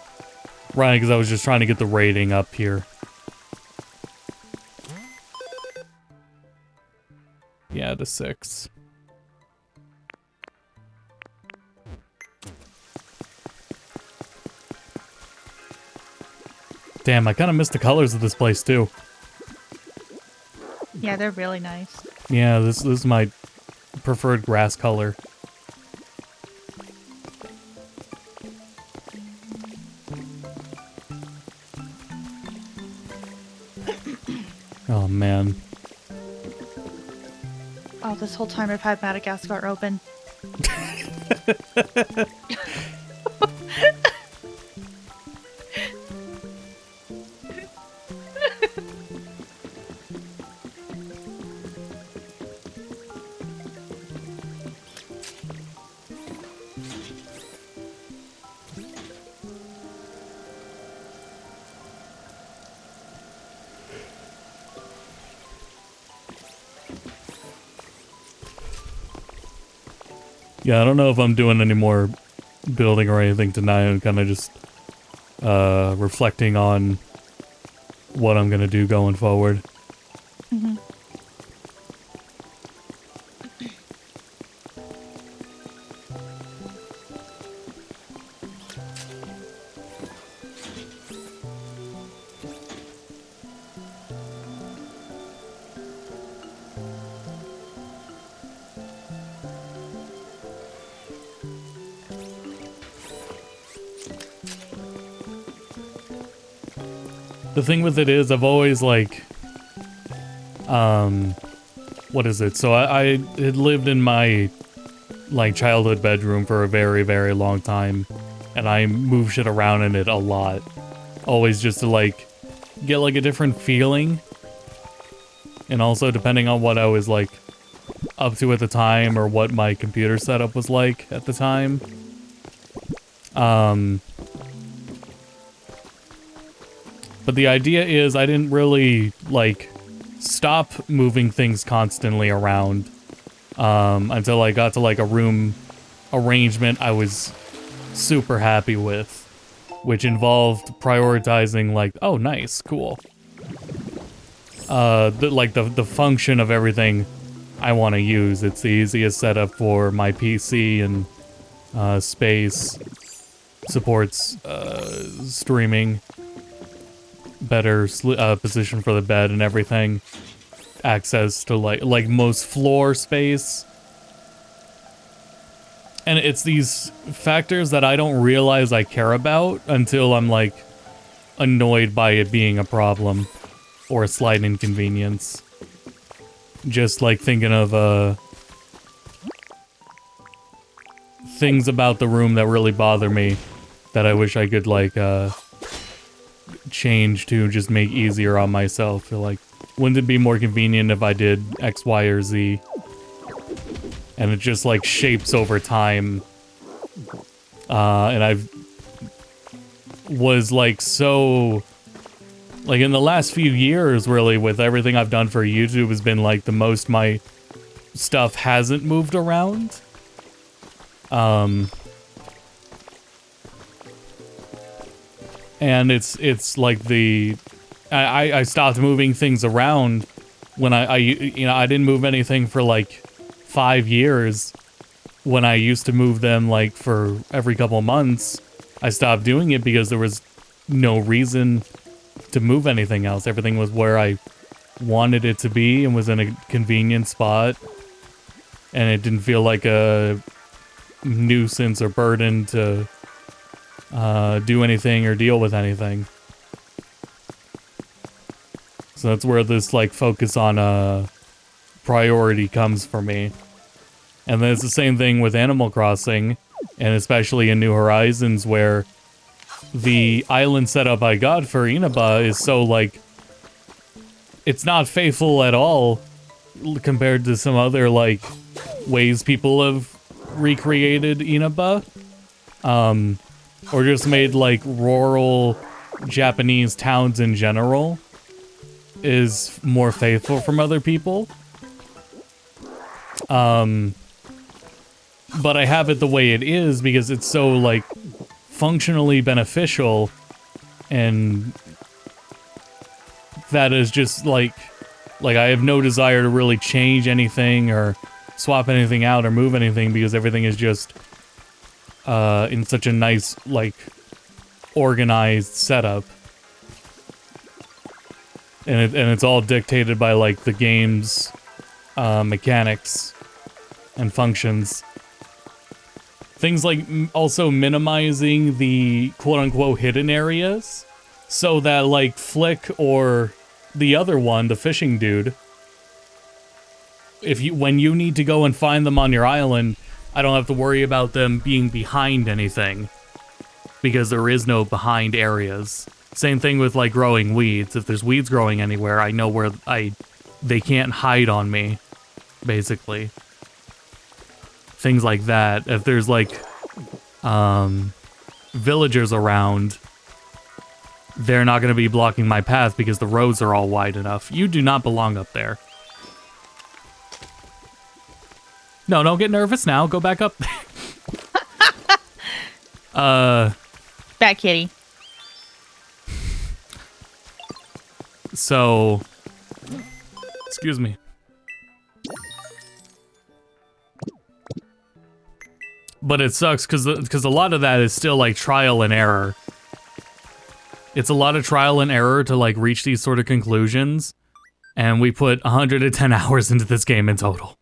Right, because I was just trying to get the rating up here. Yeah, to 6. Damn, I kind of missed the colors of this place too. Yeah, they're really nice. Yeah, this is my preferred grass color. Oh man. Oh, this whole time I've had Madagascar open. Yeah, I don't know if I'm doing any more building or anything tonight. I'm kind of just reflecting on what I'm gonna do going forward. Mm-hmm. The thing with it is, I've always, like, what is it? So I had lived in my, like, childhood bedroom for a very, very long time, and I move shit around in it a lot. Always just to, like, get, like, a different feeling. And also, depending on what I was, like, up to at the time, or what my computer setup was like at the time. But the idea is I didn't really, like, stop moving things constantly around until I got to, like, a room arrangement I was super happy with, which involved prioritizing, like, oh, nice, cool. The function of everything I want to use. It's the easiest setup for my PC and space. Supports streaming. Better position for the bed and everything. Access to like most floor space. And it's these factors that I don't realize I care about until I'm like annoyed by it being a problem or a slight inconvenience. Just like thinking of things about the room that really bother me that I wish I could like change to just make easier on myself. Feel like, wouldn't it be more convenient if I did X, Y, or Z? And it just like shapes over time. And I've was like so like in the last few years really with everything I've done for YouTube has been like the most my stuff hasn't moved around. And it's like the I stopped moving things around when I you know I didn't move anything for like 5 years when I used to move them like for every couple months. I stopped doing it because there was no reason to move anything else. Everything was where I wanted it to be and was in a convenient spot. And it didn't feel like a nuisance or burden to do anything or deal with anything. So that's where this like focus on priority comes for me. And then it's the same thing with Animal Crossing, and especially in New Horizons, where the island setup I got for Inaba is so like it's not faithful at all compared to some other like ways people have recreated Inaba, or just made like rural Japanese towns in general is more faithful from other people. But I have it the way it is because it's so like functionally beneficial, and that is just like I have no desire to really change anything or swap anything out or move anything because everything is just in such a nice like organized setup. And it's all dictated by like the game's mechanics and functions. Things like also minimizing the quote-unquote hidden areas so that like Flick or the other one, the fishing dude, when you need to go and find them on your island, I don't have to worry about them being behind anything because there is no behind areas. Same thing with like growing weeds. If there's weeds growing anywhere, I know where they can't hide on me, basically. Things like that. If there's like villagers around, they're not going to be blocking my path because the roads are all wide enough. You do not belong up there. No, don't get nervous now. Go back up there. Back kitty. So, excuse me. But it sucks because a lot of that is still like trial and error. It's a lot of trial and error to like reach these sort of conclusions, and we put 110 hours into this game in total.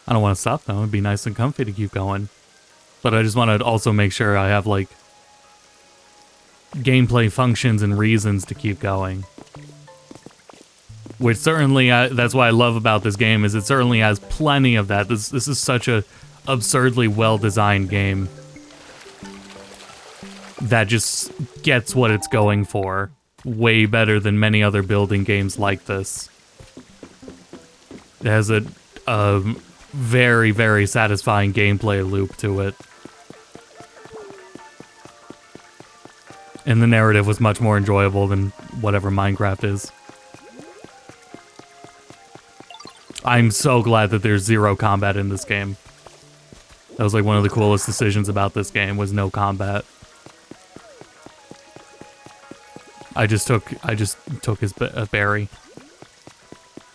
I don't want to stop though. It'd be nice and comfy to keep going. But I just want to also make sure I have, like, gameplay functions and reasons to keep going. Which certainly, that's what I love about this game, is it certainly has plenty of that. This is such a absurdly well-designed game that just gets what it's going for way better than many other building games like this. It has a very, very satisfying gameplay loop to it. And the narrative was much more enjoyable than whatever Minecraft is. I'm so glad that there's zero combat in this game. That was like one of the coolest decisions about this game, was no combat. I just took his berry.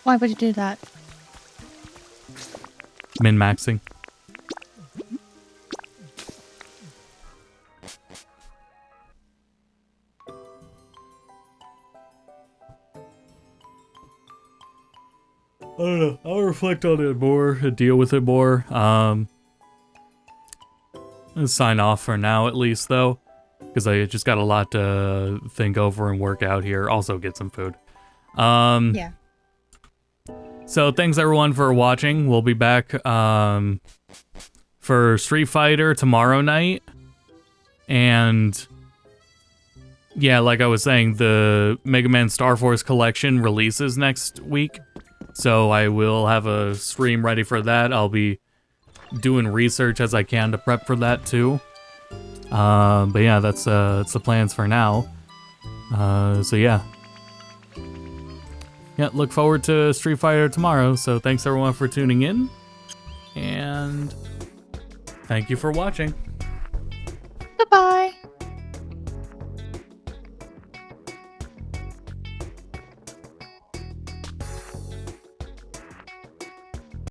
Why would you do that? Min-maxing. I don't know. I'll reflect on it more and deal with it more. Let's sign off for now, at least, though, because I just got a lot to think over and work out here. Also, get some food. Yeah. So thanks everyone for watching. We'll be back for Street Fighter tomorrow night, and yeah, like I was saying, the Mega Man Star Force collection releases next week. So I will have a stream ready for that. I'll be doing research as I can to prep for that too. But yeah, that's the plans for now. So yeah. Yeah, look forward to Street Fighter tomorrow. So thanks everyone for tuning in. And thank you for watching. Goodbye.